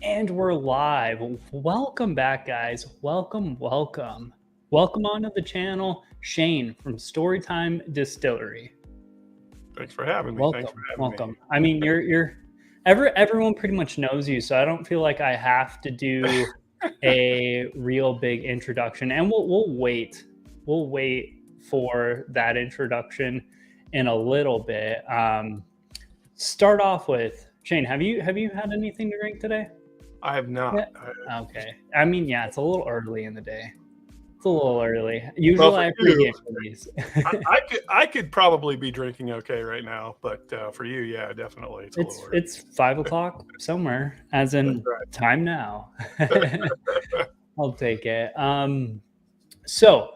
And we're live. Welcome back, guys. Welcome. Welcome onto the channel, Shane from Storytime Distillery. Thanks for having me. Welcome. I mean, everyone pretty much knows you, so I don't feel like I have to do a real big introduction. And we'll wait. We'll wait for that introduction in a little bit. Start off with Shane. Have you had anything to drink today? I have not. Yeah. Okay. I mean, yeah, it's a little early in the day. It's a little early. Usually I pregame for these. I could probably be drinking okay right now, but for you, yeah, definitely. It's 5 o'clock somewhere, as in time now. I'll take it. So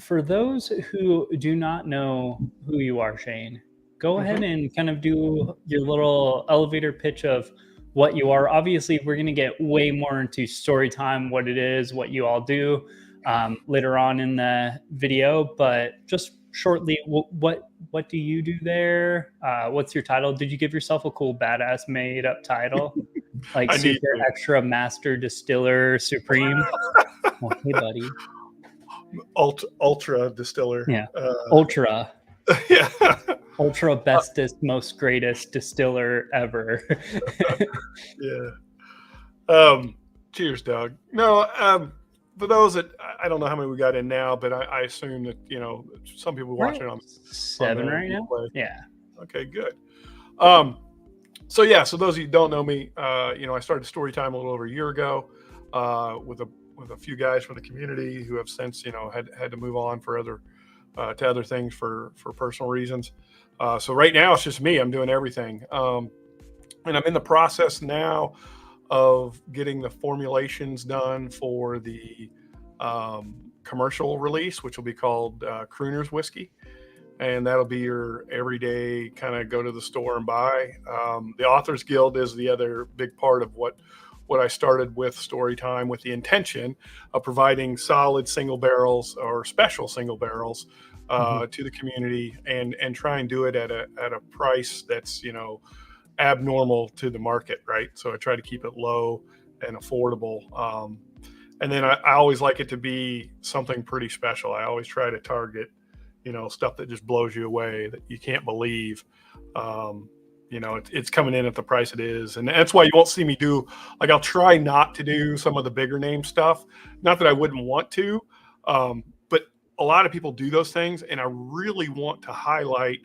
for those who do not know who you are, Shane, go ahead and kind of do your little elevator pitch of what you are. Obviously, we're going to get way more into story time, what it is, what you all do later on in the video. But just shortly, what do you do there? What's your title? Did you give yourself a cool, badass, made up title? Like Super Extra Master Distiller Supreme? Well, hey, buddy. Ultra Distiller. Yeah. Ultra. Yeah. Ultra bestest, most greatest distiller ever. Yeah. Cheers, Doug. No, for those that I don't know how many we got in now, but I assume that some people watching on 7 right now. Yeah. Okay, good. So those of you who don't know me, I started Storytime a little over a year ago with a few guys from the community who have since had to move on for other things for personal reasons. So right now it's just me. I'm doing everything, and I'm in the process now of getting the formulations done for the commercial release, which will be called Crooner's Whiskey. And that'll be your everyday kind of go to the store and buy. The Authors Guild is the other big part of what I started with Storytime, with the intention of providing solid single barrels or special single barrels to the community and try and do it at a price that's abnormal to the market, right? So I try to keep it low and affordable. And then I always like it to be something pretty special. I always try to target stuff that just blows you away, that you can't believe. It's coming in at the price it is. And that's why you won't see me do, like, I'll try not to do some of the bigger name stuff. Not that I wouldn't want to, but a lot of people do those things. And I really want to highlight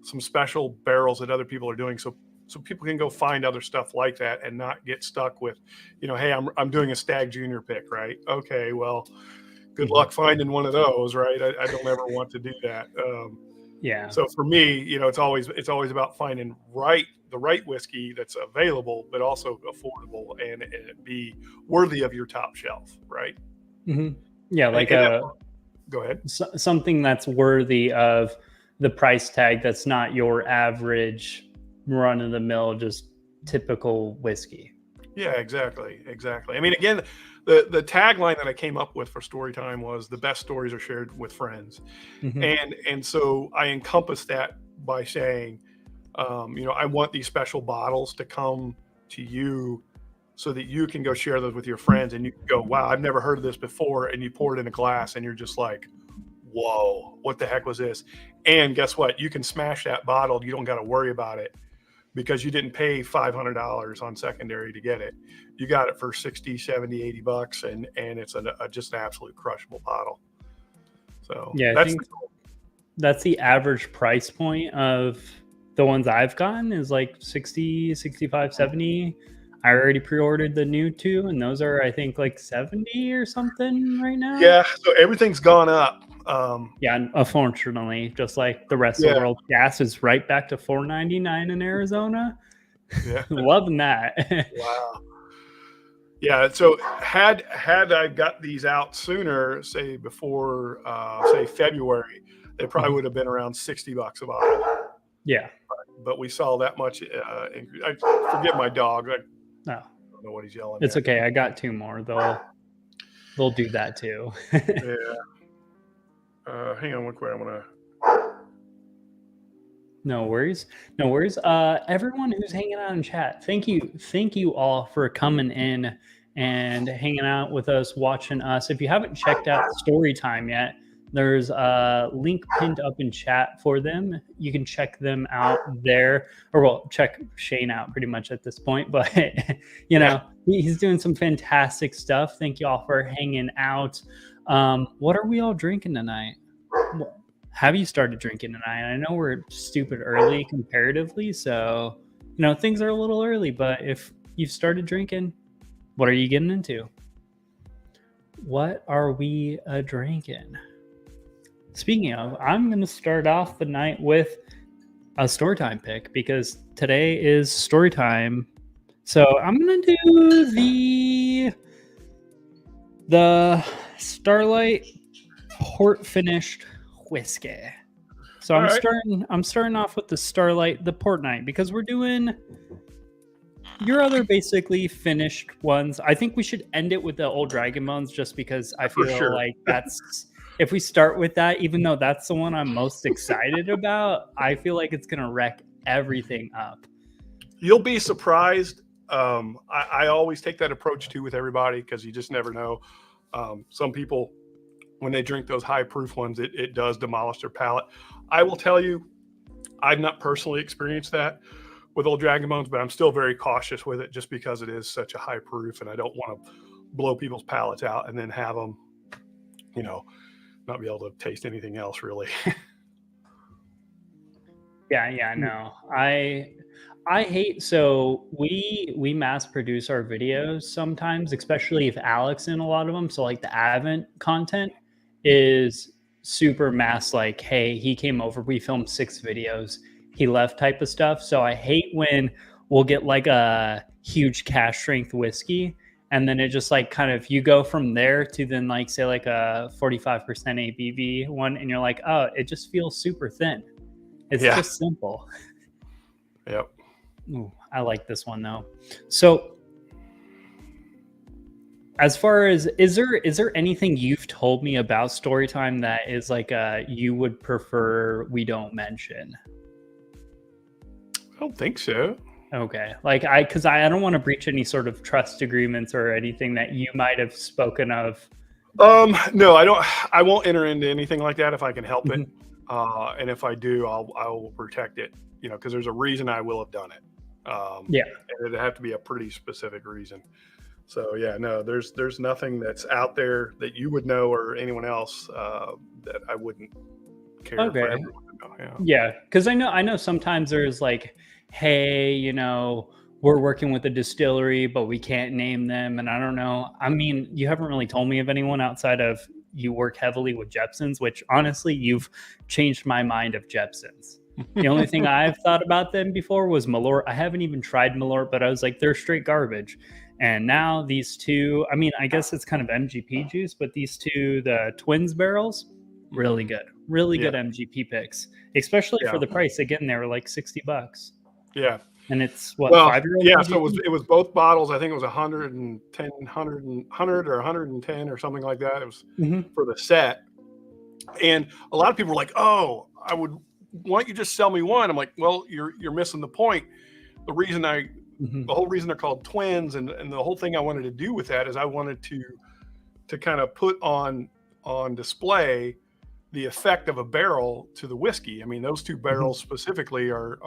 some special barrels that other people are doing. So people can go find other stuff like that and not get stuck with, hey, I'm doing a Stag Junior pick, right? Okay, well, good luck finding one of those, right? I don't ever want to do that. Yeah. So for me, it's always about finding the right whiskey that's available, but also affordable and it be worthy of your top shelf, right? Mm-hmm. Yeah, go ahead. Something that's worthy of the price tag. That's not your average run of the mill, just typical whiskey. Yeah, exactly. I mean, again, the tagline that I came up with for Storytime was the best stories are shared with friends. And so I encompass that by saying, I want these special bottles to come to you so that you can go share those with your friends and you can go, wow, I've never heard of this before. And you pour it in a glass and you're just like, whoa, what the heck was this? And guess what? You can smash that bottle. You don't got to worry about it, because you didn't pay $500 on secondary to get it. You got it for 60, 70, 80 bucks, and it's just an absolute crushable bottle. So yeah, I think that's the average price point of the ones I've gotten is like 60, 65, 70. I already pre-ordered the new 2, and those are, I think, like 70 or something right now. Yeah, so everything's gone up. Yeah, unfortunately, just like the rest of the world, gas is right back to $4.99 in Arizona. Yeah, loving that. Wow. Yeah, so had I got these out sooner, say before say February, they probably would have been around $60 a bottle. Yeah, but we saw that much increase. I forget my dog. I don't know what he's yelling. It's okay. I got 2 more. They'll do that too. Yeah. Hang on one quick. I'm gonna. No worries. No worries. Everyone who's hanging out in chat, thank you. Thank you all for coming in and hanging out with us, watching us. If you haven't checked out Storytime yet, there's a link pinned up in chat for them. You can check them out there, or well, check Shane out pretty much at this point. But you know, he's doing some fantastic stuff. Thank you all for hanging out. What are we all drinking tonight? Have you started drinking tonight? I know we're stupid early comparatively, so you know things are a little early. But if you've started drinking, what are you getting into? What are we drinking? Speaking of, I'm going to start off the night with a Storytime pick because today is Storytime. So I'm going to do the Starlight port finished whiskey. So I'm starting off with the Starlight, the port night, because we're doing your other basically finished ones. I think we should end it with the Old Dragon Bones just because I feel like that's if we start with that, even though that's the one I'm most excited about, I feel like it's gonna wreck everything up. You'll be surprised. I always take that approach too with everybody because you just never know. Some people, when they drink those high proof ones, it does demolish their palate. I will tell you, I've not personally experienced that with Old Dragon Bones, but I'm still very cautious with it just because it is such a high proof and I don't want to blow people's palates out and then have them, you know, not be able to taste anything else really. Yeah, no. I hate, so we mass produce our videos sometimes, especially if Alex in a lot of them. So like the Advent content is super mass, like, hey, he came over, we filmed 6 videos, he left type of stuff. So I hate when we'll get like a huge cash strength whiskey and then it just like kind of you go from there to then like say like a 45% ABV one and you're like, oh, it just feels super thin. It's just simple. Yep. Ooh, I like this one though. So as far as is there anything you've told me about Storytime that is like you would prefer we don't mention? I don't think so. Okay. Like because I don't want to breach any sort of trust agreements or anything that you might have spoken of. No, I don't. I won't enter into anything like that if I can help it. And if I do, I will protect it, you know, because there's a reason I will have done it. And it'd have to be a pretty specific reason. So yeah, no, there's nothing that's out there that you would know or anyone else that I wouldn't care for everyone to know. Yeah, because I know sometimes there's like, hey, you know, we're working with a distillery, but we can't name them, and I don't know. I mean, you haven't really told me of anyone outside of you work heavily with Jepson's, which honestly, you've changed my mind of Jepson's. The only thing I've thought about them before was Malort. I haven't even tried Malort, but I was like, they're straight garbage. And now these two, I mean, I guess it's kind of MGP juice, but these two, the Twins barrels, really good. Really good MGP picks, especially for the price. Again, they were like $60. Yeah. And it's what, 5-year-old? Yeah, so it was both bottles. I think it was 110, 100 or 110 or something like that. It was for the set. And a lot of people were like, oh, why don't you just sell me one? I'm like, well, you're missing the point. The reason the whole reason they're called twins and the whole thing I wanted to do with that is I wanted to kind of put on display the effect of a barrel to the whiskey. I mean, those two barrels specifically are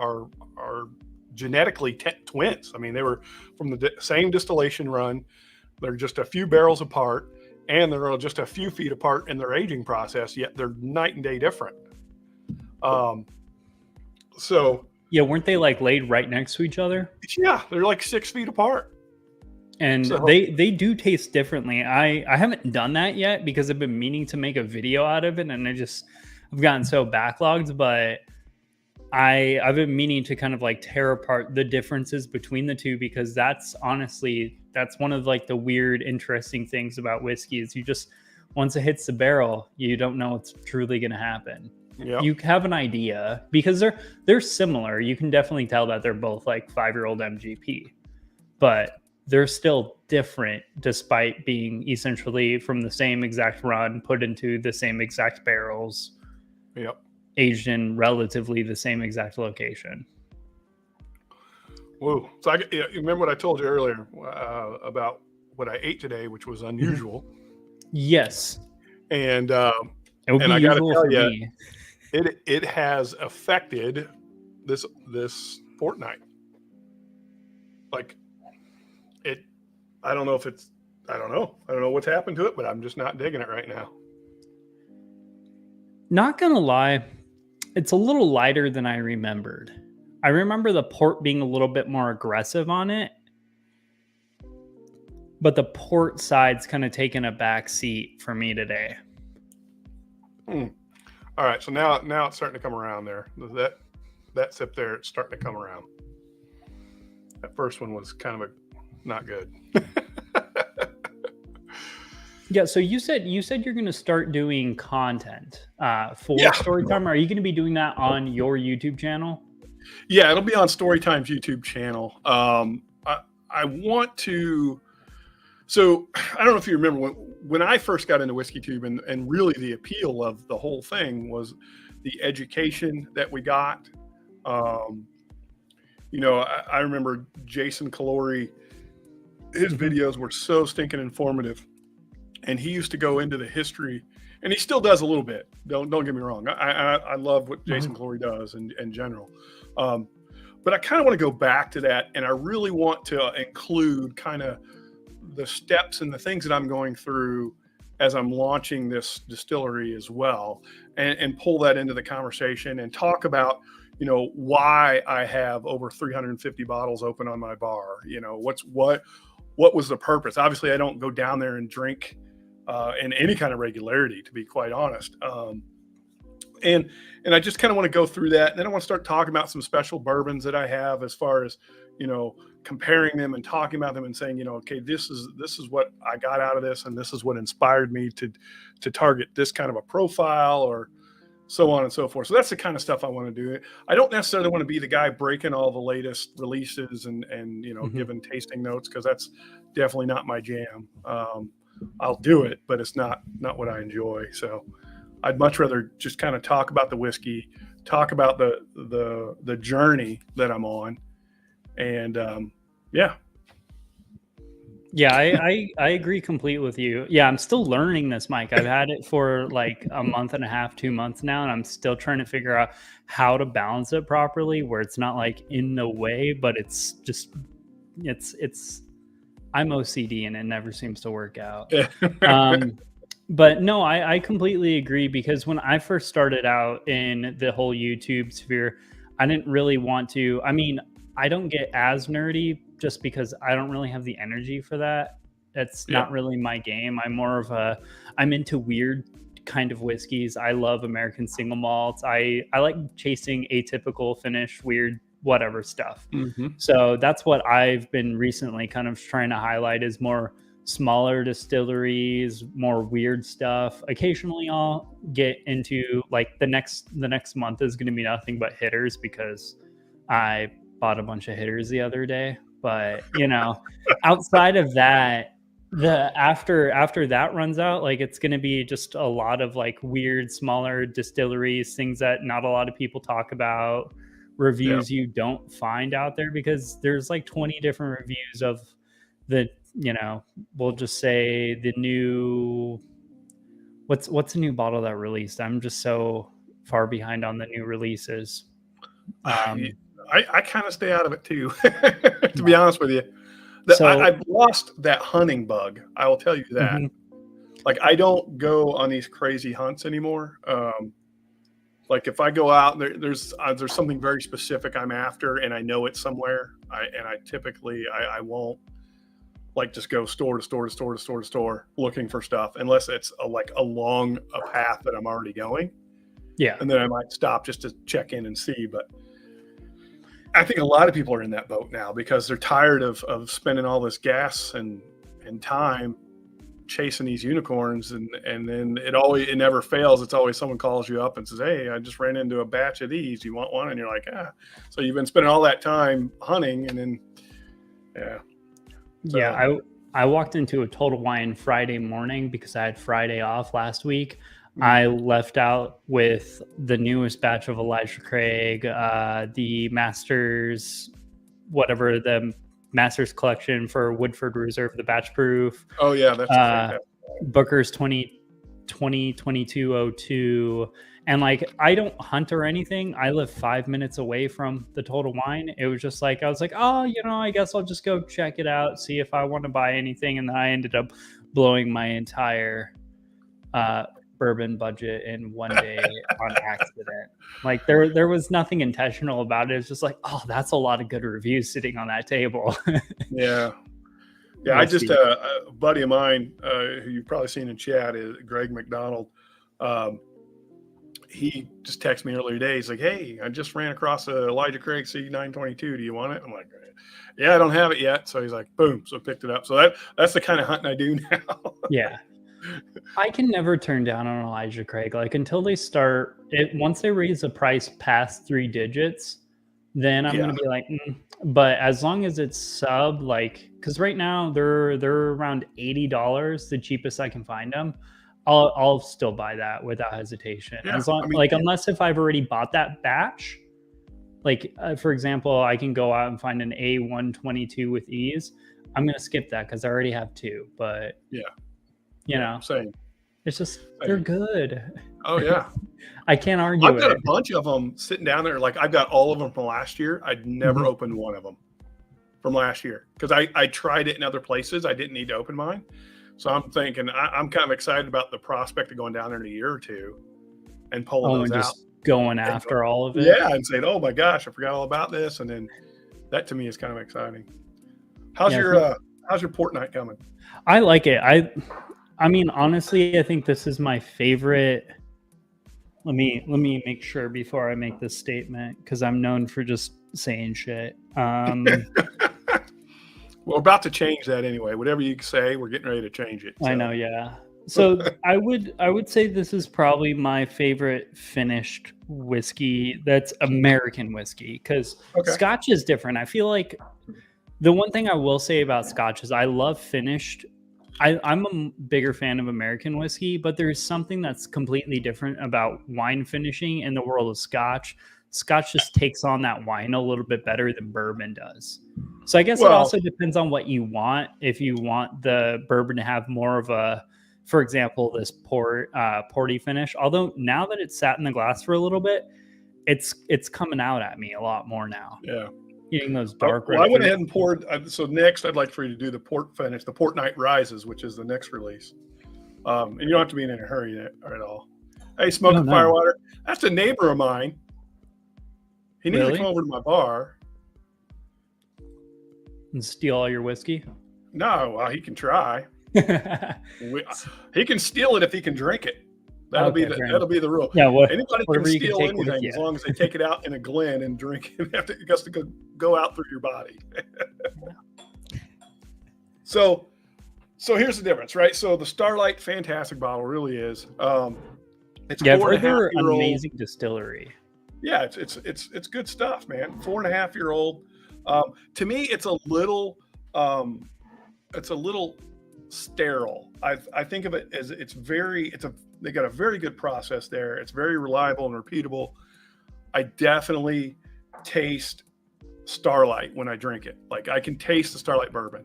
genetically twins. I mean, they were from the same distillation run. They're just a few barrels apart, and they're just a few feet apart in their aging process. Yet they're night and day different. So yeah, weren't they like laid right next to each other? Yeah, they're like 6 feet apart. And so, they do taste differently. I haven't done that yet because I've been meaning to make a video out of it, and I've gotten so backlogged, but I've been meaning to kind of like tear apart the differences between the two, because that's one of like the weird, interesting things about whiskey is you just, once it hits the barrel, you don't know what's truly going to happen. Yep. You have an idea because they're similar. You can definitely tell that they're both like 5-year-old MGP, but they're still different despite being essentially from the same exact run put into the same exact barrels. Yep. aged in relatively the same exact location. Whoa. So you remember what I told you earlier about what I ate today, which was unusual. Yes. And it would be I got to usual tell for you, me. it has affected this fortnight. Like I don't know what's happened to it, but I'm just not digging it right now. Not gonna lie, it's a little lighter than I remembered. I remember the port being a little bit more aggressive on it, but the port side's kind of taking a back seat for me today. All right, so now it's starting to come around there. That sip there, it's starting to come around. That first one was kind of not good. Yeah, so you said you're going to start doing content for Storytime. Are you going to be doing that on your YouTube channel? Yeah, it'll be on Storytime's YouTube channel. I want to. So I don't know if you remember when I first got into WhiskeyTube, and really the appeal of the whole thing was the education that we got. You know, I remember Jason Calori. His videos were so stinking informative. And he used to go into the history, and he still does a little bit. Don't get me wrong. I love what Jason Calori does in general. But I kind of want to go back to that, and I really want to include kind of the steps and the things that I'm going through as I'm launching this distillery as well, and pull that into the conversation and talk about, you know, why I have over 350 bottles open on my bar. You know, what was the purpose? Obviously, I don't go down there and drink in any kind of regularity, to be quite honest. And I just kind of want to go through that. And then I want to start talking about some special bourbons that I have, as far as, you know, comparing them and talking about them and saying, you know, okay, this is what I got out of this, and this is what inspired me to target this kind of a profile, or so on and so forth. So that's the kind of stuff I want to do. I don't necessarily want to be the guy breaking all the latest releases and you know, giving tasting notes, because that's definitely not my jam. I'll do it, but it's not what I enjoy. So I'd much rather just kind of talk about the whiskey, talk about the journey that I'm on, and yeah. I agree completely with you. Yeah, I'm still learning this mic. I've had it for like a month and a half, 2 months now, and I'm still trying to figure out how to balance it properly, where it's not like in the way, but it's just I'm OCD and it never seems to work out. But no, I completely agree, because when I first started out in the whole YouTube sphere, I didn't really want to. I mean, I don't get as nerdy just because I don't really have the energy for that. That's not really my game. I'm into weird kind of whiskeys. I love American single malts. I like chasing atypical finish, weird, whatever stuff. So that's what I've been recently kind of trying to highlight, is more smaller distilleries, more weird stuff. Occasionally I'll get into, like, the next month is going to be nothing but hitters, because I bought a bunch of hitters the other day. But, you know, outside of that, after that runs out, like, it's going to be just a lot of like weird smaller distilleries, things that not a lot of people talk about, reviews you don't find out there, because there's like 20 different reviews of the, you know, we'll just say the new, what's the new bottle that released? I'm just so far behind on the new releases. I kind of stay out of it too, to be honest with you. I've lost that hunting bug. I will tell you that. Like, I don't go on these crazy hunts anymore. Like, if I go out, there's something very specific I'm after, and I know it's somewhere. I typically won't, like, just go store to store to store to store to store looking for stuff, unless it's along a path that I'm already going. Yeah, and then I might stop just to check in and see. But I think a lot of people are in that boat now, because they're tired of spending all this gas and time chasing these unicorns, and then it never fails. It's always someone calls you up and says, "Hey, I just ran into a batch of these. You want one?" And you're like, "Ah." So you've been spending all that time hunting, and then I walked into a Total Wine Friday morning because I had Friday off last week. I left out with the newest batch of Elijah Craig, the Masters, whatever the Masters collection for Woodford Reserve, the batch proof. Oh yeah, that's fantastic. Booker's 2022-02. And like, I don't hunt or anything. I live 5 minutes away from the Total Wine. It was just like, I was like, oh, I guess I'll just go check it out, see if I want to buy anything. And then I ended up blowing my entire bourbon budget in one day on accident. Like there was nothing intentional about it. It's just like, oh, that's a lot of good reviews sitting on that table. Yeah. I just a buddy of mine who you've probably seen in chat is Greg McDonald. He just texted me earlier today. He's like, hey, I just ran across a Elijah Craig C922. Do you want it? I'm like, yeah, I don't have it yet. So he's like, boom. So I picked it up. So that's the kind of hunting I do now. Yeah. I can never turn down on Elijah Craig. Like until they start it, once they raise the price past 3 digits, then I'm going to be like, but as long as it's sub, like, because right now they're around $80, the cheapest I can find them. I'll still buy that without hesitation. Yeah, as long, unless if I've already bought that batch, like for example, I can go out and find an A122 with ease. I'm going to skip that because I already have 2. But same. It's just they're good. Oh yeah, I can't argue. I've got a bunch of them sitting down there. Like I've got all of them from last year. I'd never opened one of them from last year because I tried it in other places. I didn't need to open mine. So I'm thinking I'm kind of excited about the prospect of going down there in a year or two and pulling those out. Going after all of it. Yeah, and saying, oh my gosh, I forgot all about this. And then that to me is kind of exciting. How's your port night coming? I like it. I mean, honestly, I think this is my favorite. Let me make sure before I make this statement because I'm known for just saying shit. We're about to change that anyway. Whatever you say, we're getting ready to change it. So. I know, yeah. So I would say this is probably my favorite finished whiskey that's American whiskey because Scotch is different. I feel like the one thing I will say about Scotch is I love finished. I'm a bigger fan of American whiskey, but there's something that's completely different about wine finishing in the world of Scotch. Scotch just takes on that wine a little bit better than bourbon does. So I guess it also depends on what you want. If you want the bourbon to have more of a, for example, this porty finish, although now that it's sat in the glass for a little bit, it's coming out at me a lot more now. Yeah. Getting those dark red. I went ahead and poured. So next, I'd like for you to do the port finish, the Port Night Rises, which is the next release. And you don't have to be in a hurry at all. Hey, Smoking Firewater, that's a neighbor of mine. He needs to come over to my bar and steal all your whiskey. No, well, he can try. He can steal it if he can drink it. That'll be the rule. Yeah, anybody can steal anything as long as they take it out in a Glen and drink it. It has to go out through your body. So here's the difference, right? So the Starlight, fantastic bottle, really is. It's 4.5-year-old. Amazing distillery. Yeah, it's good stuff, man. 4.5-year-old. To me, it's a little sterile. I think of it as they got a very good process there. It's very reliable and repeatable. I definitely taste Starlight when I drink it. Like I can taste the Starlight bourbon.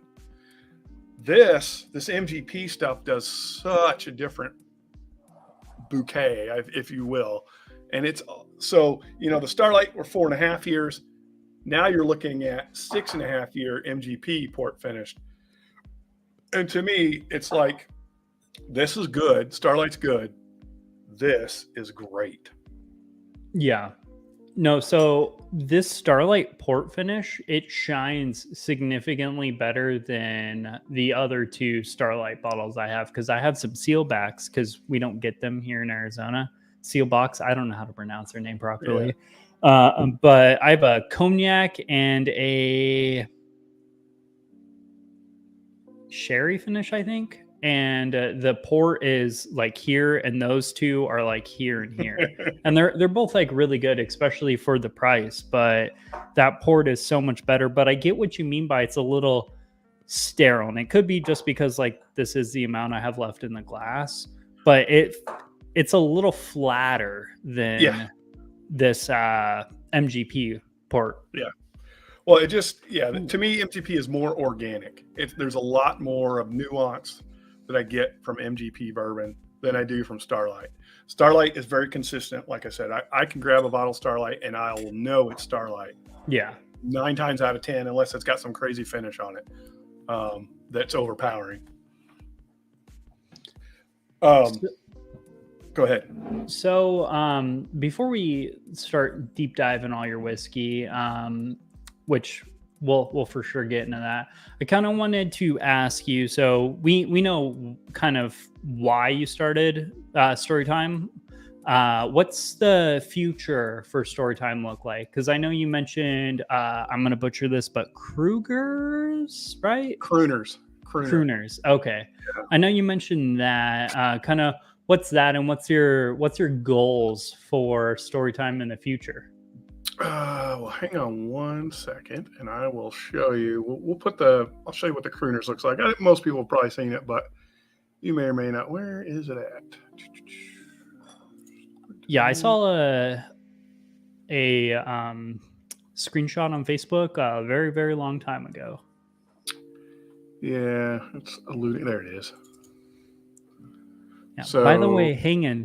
This MGP stuff does such a different bouquet, if you will. And it's so, the Starlight were 4.5 years. Now you're looking at 6.5-year MGP port finished. And to me, it's like, this is good. Starlight's good. This is great. Yeah. No, so this Starlight port finish, it shines significantly better than the other 2 Starlight bottles I have because I have some sealbacks because we don't get them here in Arizona. Sealbox, I don't know how to pronounce their name properly. Yeah. But I have a cognac and a sherry finish, I think. And the port is like here, and those 2 are like here and here. And they're both like really good, especially for the price. But that port is so much better. But I get what you mean by it's a little sterile. And it could be just because like this is the amount I have left in the glass. But it's a little flatter than this MGP port. Yeah. Well, it just, to me, MGP is more organic. There's a lot more of nuance that I get from MGP bourbon than I do from Starlight. Starlight is very consistent. Like I said, I can grab a bottle of Starlight and I will know it's Starlight. Yeah. 9 times out of 10, unless it's got some crazy finish on it that's overpowering. Go ahead. So before we start deep diving all your whiskey, which we'll for sure get into that, I kind of wanted to ask you, so we know kind of why you started Storytime. What's the future for Storytime look like? Because I know you mentioned, I'm going to butcher this, but Krugers, right? Crooners. Okay. Yeah. I know you mentioned that. Kind of what's that, and what's your goals for Storytime in the future? Well, hang on one second, and I will show you. I'll show you what the Crooners looks like. I think most people have probably seen it, but you may or may not. Where is it at? Yeah, I saw a screenshot on Facebook a very, very long time ago. Yeah, it's alluding. There it is. Yeah. So, by the way,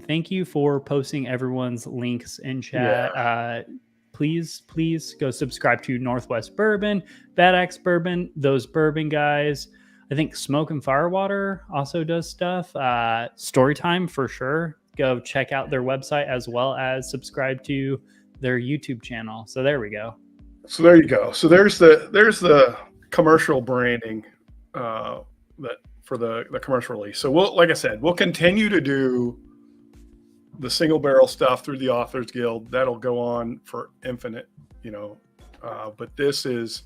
thank you for posting everyone's links in chat. Yeah. Please go subscribe to Northwest Bourbon, Bad Axe Bourbon, those bourbon guys. I think Smoke and Firewater also does stuff. Storytime for sure. Go check out their website as well as subscribe to their YouTube channel. So there we go. So there you go. So there's the commercial branding that for the commercial release. So like I said, we'll continue to do the single barrel stuff through the Authors Guild. That'll go on for infinite, but this is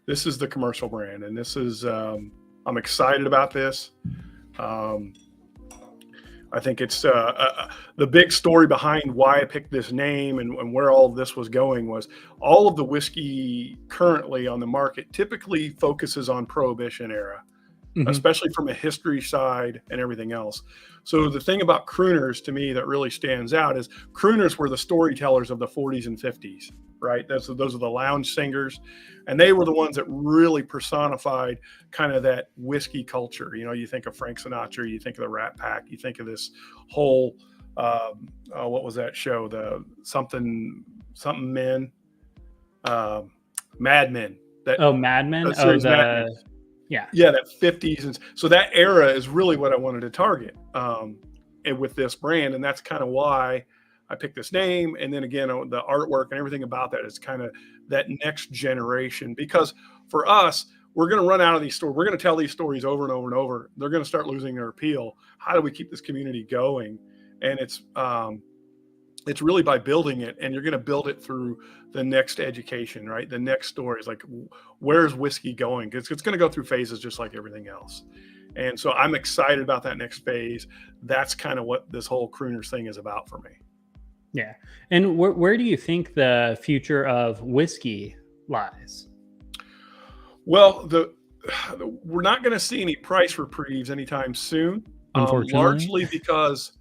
the commercial brand, and this is I'm excited about this. I think it's the big story behind why I picked this name and where all of this was going was all of the whiskey currently on the market typically focuses on Prohibition era, especially from a history side and everything else. So the thing about crooners to me that really stands out is crooners were the storytellers of the 40s and 50s, right? Those are the lounge singers, and they were the ones that really personified kind of that whiskey culture. You think of Frank Sinatra, you think of the Rat Pack, you think of this whole what was that show? The something Men, Mad Men. Mad Men. Mad Men. Yeah, that 50s. And so that era is really what I wanted to target and with this brand. And that's kind of why I picked this name. And then again, the artwork and everything about that is kind of that next generation. Because for us, we're going to run out of these stories. We're going to tell these stories over and over and over. They're going to start losing their appeal. How do we keep this community going? And it's really by building it, and you're going to build it through the next education, right? The next story is like, where's whiskey going? It's going to go through phases just like everything else. And so I'm excited about that next phase. That's kind of what this whole crooners thing is about for me. Yeah. And where do you think the future of whiskey lies? Well, we're not going to see any price reprieves anytime soon, unfortunately, largely because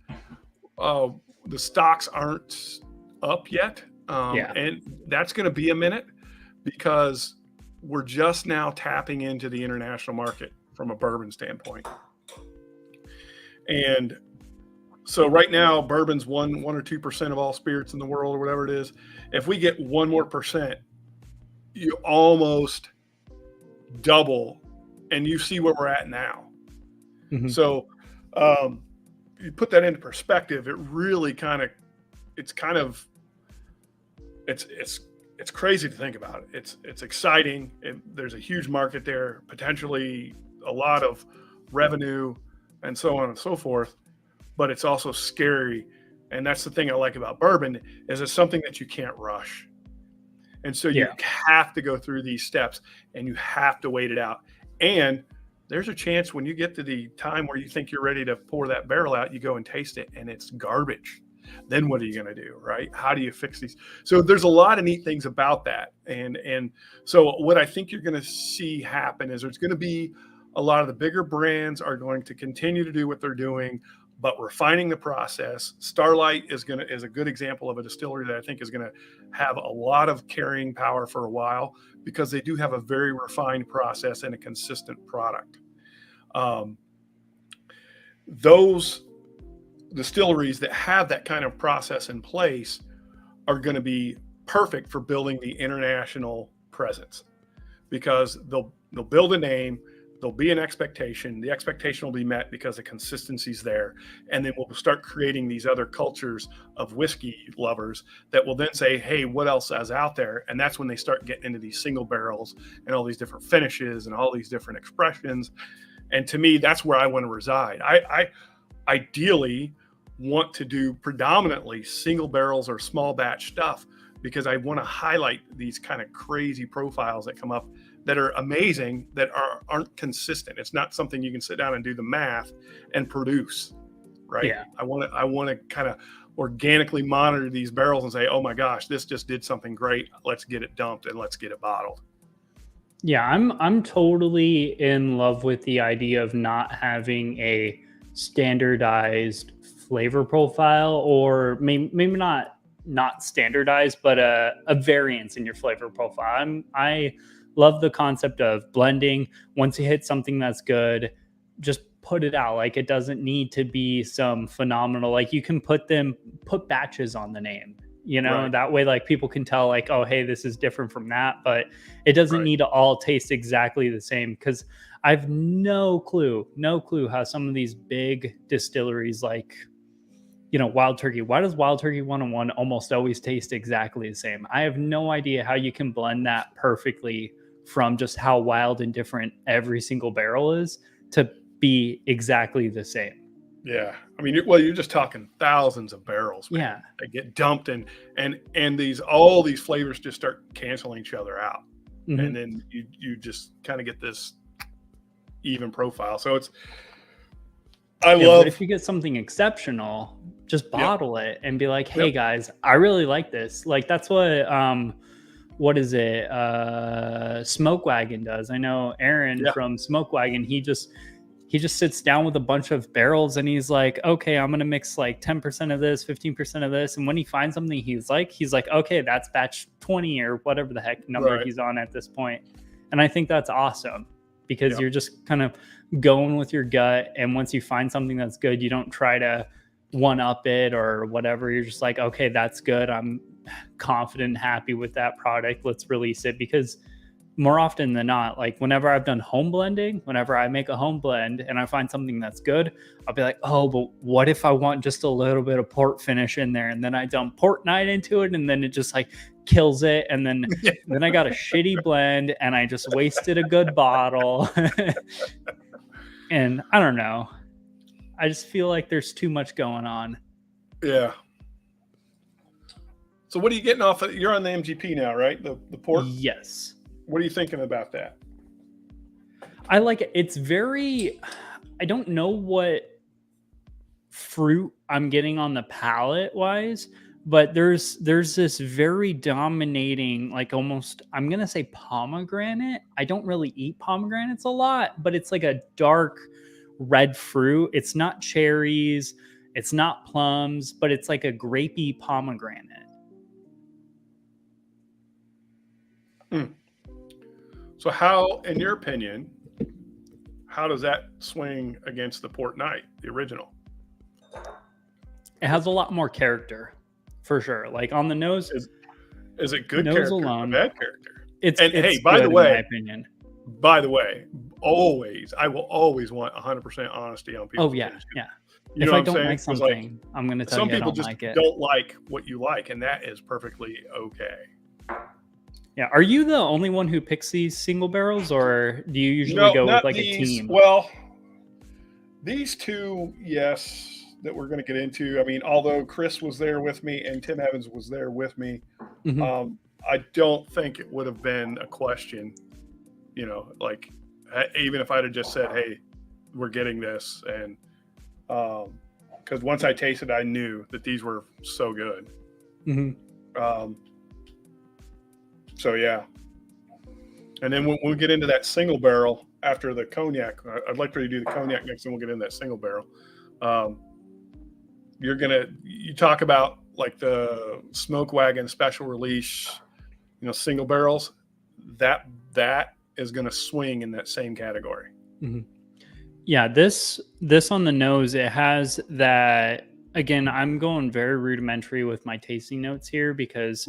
the stocks aren't up yet. And that's going to be a minute because we're just now tapping into the international market from a bourbon standpoint. And so right now, bourbon's 1 or 2% of all spirits in the world or whatever it is. If we get 1 more %, you almost double, and you see where we're at now. Mm-hmm. So you put that into perspective, it really it's crazy to think about it. It's exciting. There's a huge market there, potentially a lot of revenue and so on and so forth, but it's also scary. And that's the thing I like about bourbon is it's something that you can't rush. And so you have to go through these steps and you have to wait it out. And there's a chance when you get to the time where you think you're ready to pour that barrel out, you go and taste it and it's garbage. Then what are you going to do, right? How do you fix these? So there's a lot of neat things about that. And so what I think you're going to see happen is there's going to be a lot of the bigger brands are going to continue to do what they're doing, but refining the process. Starlight is a good example of a distillery that I think is going to have a lot of carrying power for a while, because they do have a very refined process and a consistent product. Those distilleries that have that kind of process in place are going to be perfect for building the international presence, because they'll build a name, there'll be an expectation, the expectation will be met because the consistency's there, and then we'll start creating these other cultures of whiskey lovers that will then say, hey, what else is out there? And that's when they start getting into these single barrels and all these different finishes and all these different expressions. And to me, that's where I want to reside. I ideally want to do predominantly single barrels or small batch stuff, because I want to highlight these kind of crazy profiles that come up that are amazing, that aren't consistent. It's not something you can sit down and do the math and produce, right? Yeah. I want to kind of organically monitor these barrels and say, oh my gosh, this just did something great. Let's get it dumped and let's get it bottled. Yeah, I'm totally in love with the idea of not having a standardized flavor profile, or maybe not standardized, but a variance in your flavor profile. I love the concept of blending. Once you hit something that's good, just put it out. Like, it doesn't need to be some phenomenal, like, you can put batches on the name, Right. that way, like, people can tell, like, oh, hey, this is different from that, but it doesn't Right. need to all taste exactly the same. Because I've no clue how some of these big distilleries, like, Wild Turkey. Why does Wild Turkey 101 almost always taste exactly the same? I have no idea how you can blend that perfectly from just how wild and different every single barrel is to be exactly the same. Yeah. I mean, you're just talking thousands of barrels, man. Yeah. They get dumped, and all these flavors just start canceling each other out. Mm-hmm. And then you just kind of get this even profile. So But if you get something exceptional, just bottle it and be like, hey guys, I really like this. Like, that's what is it? Smoke Wagon does. I know Aaron from Smoke Wagon, he just sits down with a bunch of barrels and he's like, okay, I'm going to mix like 10% of this, 15% of this. And when he finds something he's like, okay, that's batch 20 or whatever the heck number he's on at this point. And I think that's awesome, because you're just kind of going with your gut. And once you find something that's good, you don't try to one up it or whatever. You're just like, okay, that's good. I'm confident, happy with that product. Let's release it. Because more often than not, like, whenever I've done home blending, whenever I make a home blend and I find something that's good, I'll be like, oh, but what if I want just a little bit of port finish in there? And then I dump port night into it, and then it just like kills it. And then I got a shitty blend and I just wasted a good bottle. And I don't know. I just feel like there's too much going on. Yeah. So what are you getting off of? You're on the MGP now, right? The port? Yes. What are you thinking about that? I like it. It's very, I don't know what fruit I'm getting on the palate wise, but there's this very dominating, like, almost, I'm going to say pomegranate. I don't really eat pomegranates a lot, but it's like a dark red fruit. It's not cherries, it's not plums, but it's like a grapey pomegranate. So how, in your opinion, how does that swing against the Port Night, the original? It has a lot more character, for sure. Like, on the nose, is it good nose character alone, or bad character? It's hey, by good, the way, in my opinion. By the way, I will always want 100% honesty on people. Oh yeah, yeah. You if know I what don't I'm like saying? something, I'm going to tell some you I people don't just like it. don't like what you like, and that is perfectly okay. Yeah. Are you the only one who picks these single barrels, or do you usually go with like a team? Well, these two, yes, that we're going to get into. I mean, although Chris was there with me and Tim Evans was there with me, I don't think it would have been a question, like, even if I'd have just said, hey, we're getting this. And because once I tasted, I knew that these were so good. So yeah. And then we'll get into that single barrel after the cognac. I'd like for you to do the cognac next, and we'll get into that single barrel. you talk about like the Smoke Wagon special release, single barrels, that is going to swing in that same category. Mm-hmm. Yeah, this on the nose, it has that. Again, I'm going very rudimentary with my tasting notes here because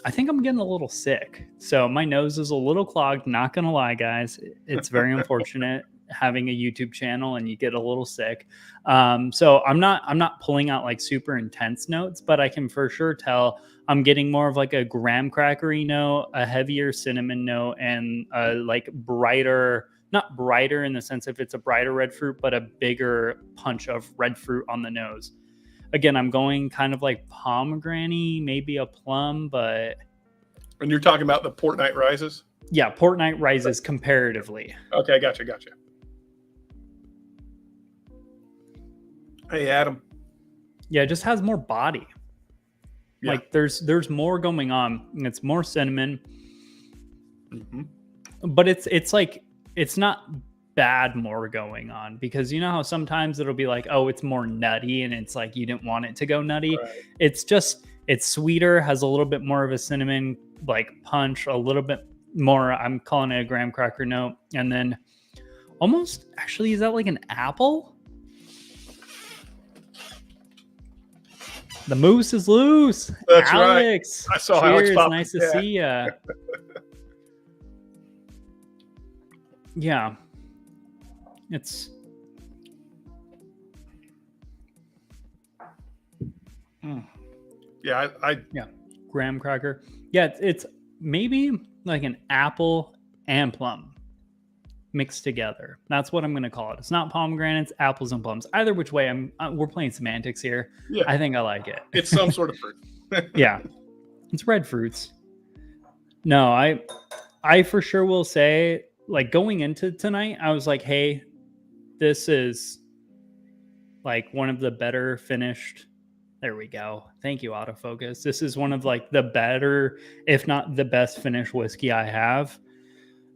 I think I'm getting a little sick. So my nose is a little clogged. Not gonna lie, guys, it's very unfortunate having a YouTube channel and you get a little sick. So I'm not pulling out like super intense notes, but I can for sure tell I'm getting more of like a graham crackery note, a heavier cinnamon note, and a like brighter. Not brighter in the sense if it's a brighter red fruit, but a bigger punch of red fruit on the nose. Again, I'm going kind of like pomegranate, maybe a plum, but... And you're talking about the Port Night Rises? Yeah, Port Night Rises comparatively. Okay, gotcha. Hey, Adam. Yeah, it just has more body. Yeah. Like there's more going on. It's more cinnamon. But it's like, it's not bad more going on, because you know how sometimes it'll be like, oh, it's more nutty, and it's like you didn't want it to go nutty. Right. It's sweeter, has a little bit more of a cinnamon like punch, a little bit more. I'm calling it a graham cracker note, and then almost, actually, is that like an apple? The moose is loose. That's Alex. Right. I saw Cheers. Alex. Nice to see ya. Yeah. It's yeah, yeah, graham cracker. Yeah, it's maybe like an apple and plum mixed together. That's what I'm going to call it. It's not pomegranates, apples and plums. Either which way, we're playing semantics here. Yeah. I think I like it. It's some sort of fruit. Yeah. It's red fruits. No, I for sure will say, like, going into tonight, I was like, hey, this is like one of the better finished. There we go. Thank you, autofocus. This is one of like the better, if not the best finished whiskey I have.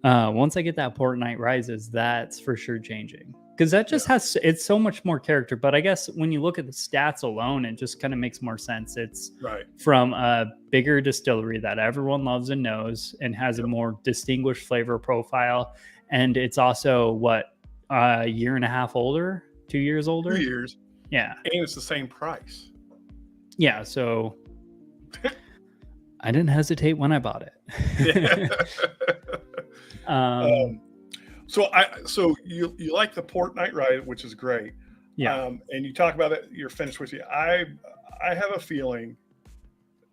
Once I get that Port Night Rises, that's for sure changing, because that just has, it's so much more character. But I guess when you look at the stats alone, it just kind of makes more sense. It's from a bigger distillery that everyone loves and knows, and has a more distinguished flavor profile. And it's also a year and a half older, 2 years older. 2 years. Yeah. And it's the same price. Yeah. So I didn't hesitate when I bought it. So you like the Port Night Rise, which is great. Yeah. And you talk about it, your finished whiskey. I have a feeling,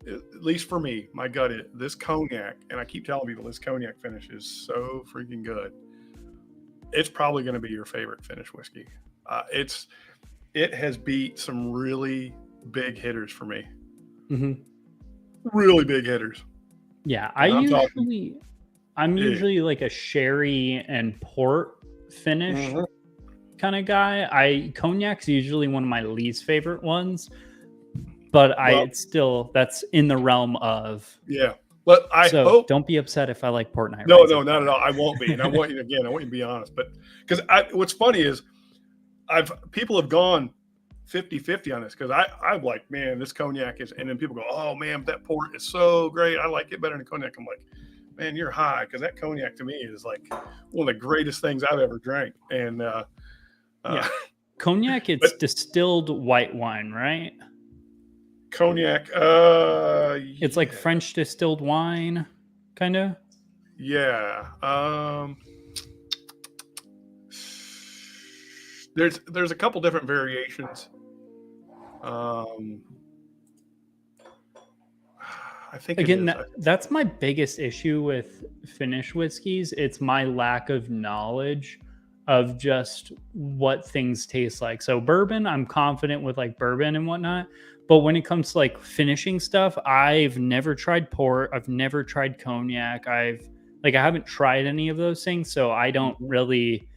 at least for me, my gut is this cognac, and I keep telling people this cognac finish is so freaking good. It's probably going to be your favorite finished whiskey. It has beat some really big hitters for me. Mm-hmm. Really big hitters. Yeah, I'm usually like a sherry and port finish kind of guy. Cognac's usually one of my least favorite ones, but that's in the realm of But I hope, don't be upset if I like Port Night. No, not at all. I won't be, and I want you to be honest. But because what's funny is people have gone 50-50 on this, because I'm like, man, this cognac is, and then people go, oh man, that port is so great. I like it better than cognac. I'm like, man, you're high, because that cognac to me is like one of the greatest things I've ever drank. And cognac, it's distilled white wine, right? Cognac, it's like French distilled wine, kind of. Yeah. There's a couple different variations. I think again, that's my biggest issue with Finnish whiskeys. It's my lack of knowledge of just what things taste like. So bourbon, I'm confident with like bourbon and whatnot. But when it comes to like finishing stuff, I've never tried port. I've never tried cognac. I haven't tried any of those things. So I don't really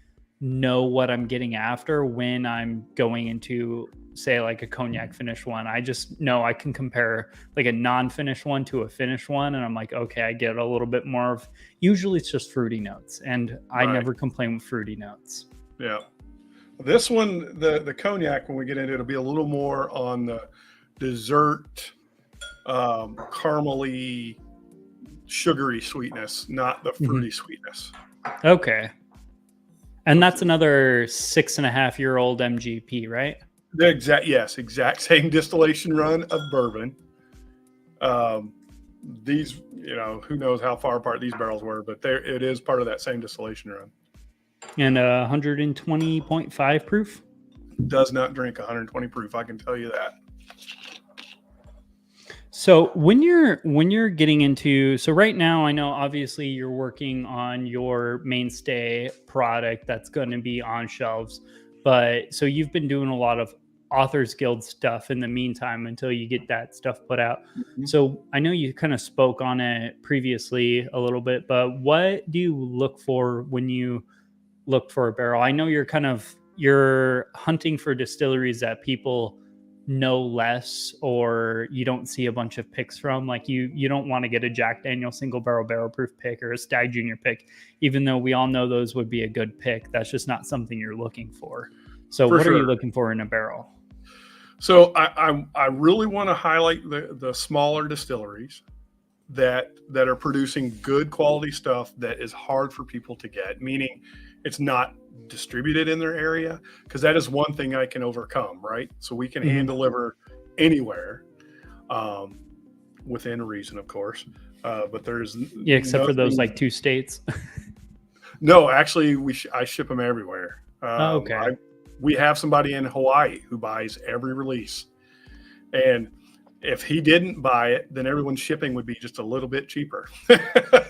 know what I'm getting after when I'm going into, say, like a cognac finished one. I just know I can compare like a non-finished one to a finished one, and I'm like, okay, I get a little bit more of, usually it's just fruity notes, and I never complain with fruity notes. Yeah. This one, the cognac, when we get into it, it'll be a little more on the dessert, caramely, sugary sweetness, not the fruity sweetness. Okay. And that's another 6.5-year-old MGP, right? The exact same distillation run of bourbon. These, who knows how far apart these barrels were, but it is part of that same distillation run. And 120.5 proof? Does not drink 120 proof, I can tell you that. So when you're getting into, so right now I know obviously you're working on your mainstay product that's going to be on shelves, but so you've been doing a lot of Authors Guild stuff in the meantime until you get that stuff put out. Mm-hmm. So I know you kind of spoke on it previously a little bit, but what do you look for when you look for a barrel? I know you're hunting for distilleries that people know less, or you don't see a bunch of picks from. Like you don't want to get a Jack Daniel's single barrel proof pick or a Stag Junior pick, even though we all know those would be a good pick. That's just not something you're looking for. So what are you looking for in a barrel? So I really want to highlight the smaller distilleries that are producing good quality stuff that is hard for people to get, meaning it's not distributed in their area, because that is one thing I can overcome, right? So we can hand deliver anywhere, within reason, of course. But there's except for those like 2 states. No, actually, I ship them everywhere. Okay. We have somebody in Hawaii who buys every release, and if he didn't buy it, then everyone's shipping would be just a little bit cheaper.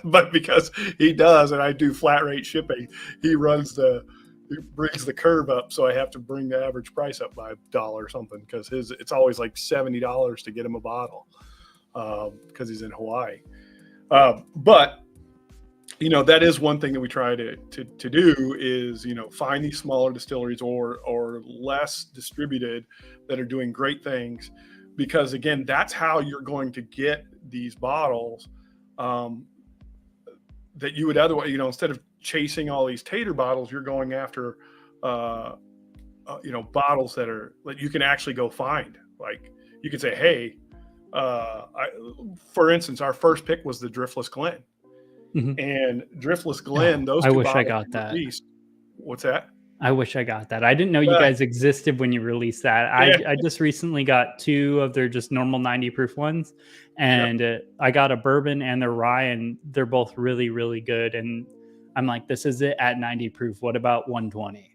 But because he does, and I do flat rate shipping, he brings the curve up, so I have to bring the average price up by $1 or something, because it's always like $70 to get him a bottle, because he's in Hawaii. But that is one thing that we try to do is, find these smaller distilleries or less distributed that are doing great things, because again, that's how you're going to get these bottles that you would otherwise, instead of chasing all these tater bottles, you're going after, bottles that you can actually go find. Like you could say, hey, for instance, our first pick was the Driftless Glen. And Driftless Glen, those I two wish I bottles got that. released. What's that? I wish I got that. I didn't know you guys existed when you released that. I just recently got 2 of their just normal 90 proof ones, and I got a bourbon and their rye, and they're both really, really good. And I'm like, this is it at 90 proof. What about 120?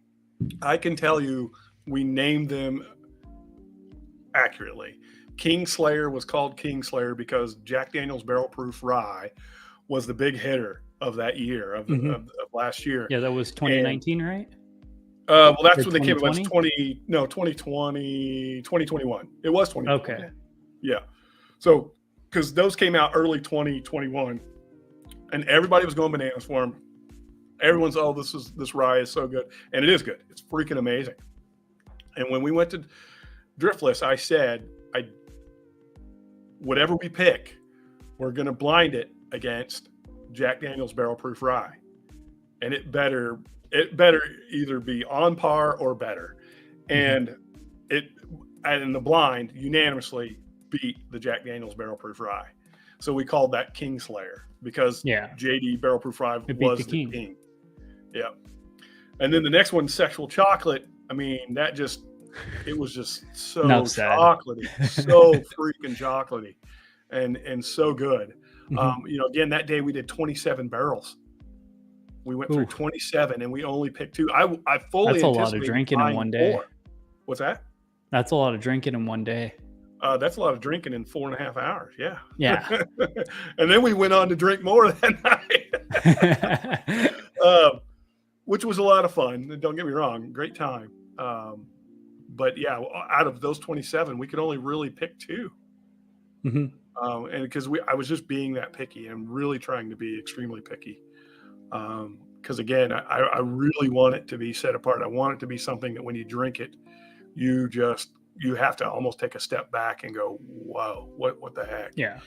I can tell you, we named them accurately. Kingslayer was called Kingslayer because Jack Daniel's Barrel Proof Rye was the big hitter of that year, of last year. Yeah, that was 2019, right? Well, that's when they came. It was 2021. It was 2020. Okay. Yeah. So, because those came out early 2021, and everybody was going bananas for them. Everyone's, this rye is so good, and it is good. It's freaking amazing. And when we went to Driftless, I said, whatever we pick, we're going to blind it against Jack Daniel's Barrel Proof Rye, and it better either be on par or better. And and the blind unanimously beat the Jack Daniel's Barrel Proof Rye. So we called that Kingslayer because JD Barrel Proof Rye was the king. Yeah. And then the next one, Sexual Chocolate. I mean, it was just so chocolatey, so freaking chocolately, and so good. Again, that day we did 27 barrels. We went through 27, and we only picked 2. I fully. That's a lot of drinking in one day. 4. What's that? That's a lot of drinking in one day. That's a lot of drinking in 4.5 hours. Yeah. Yeah. And then we went on to drink more that night, which was a lot of fun. Don't get me wrong, great time. But yeah, out of those 27, we could only really pick 2. And because I was just being that picky and really trying to be extremely picky. Because again, I really want it to be set apart. I want it to be something that when you drink it, you have to almost take a step back and go, whoa, what the heck? Yeah.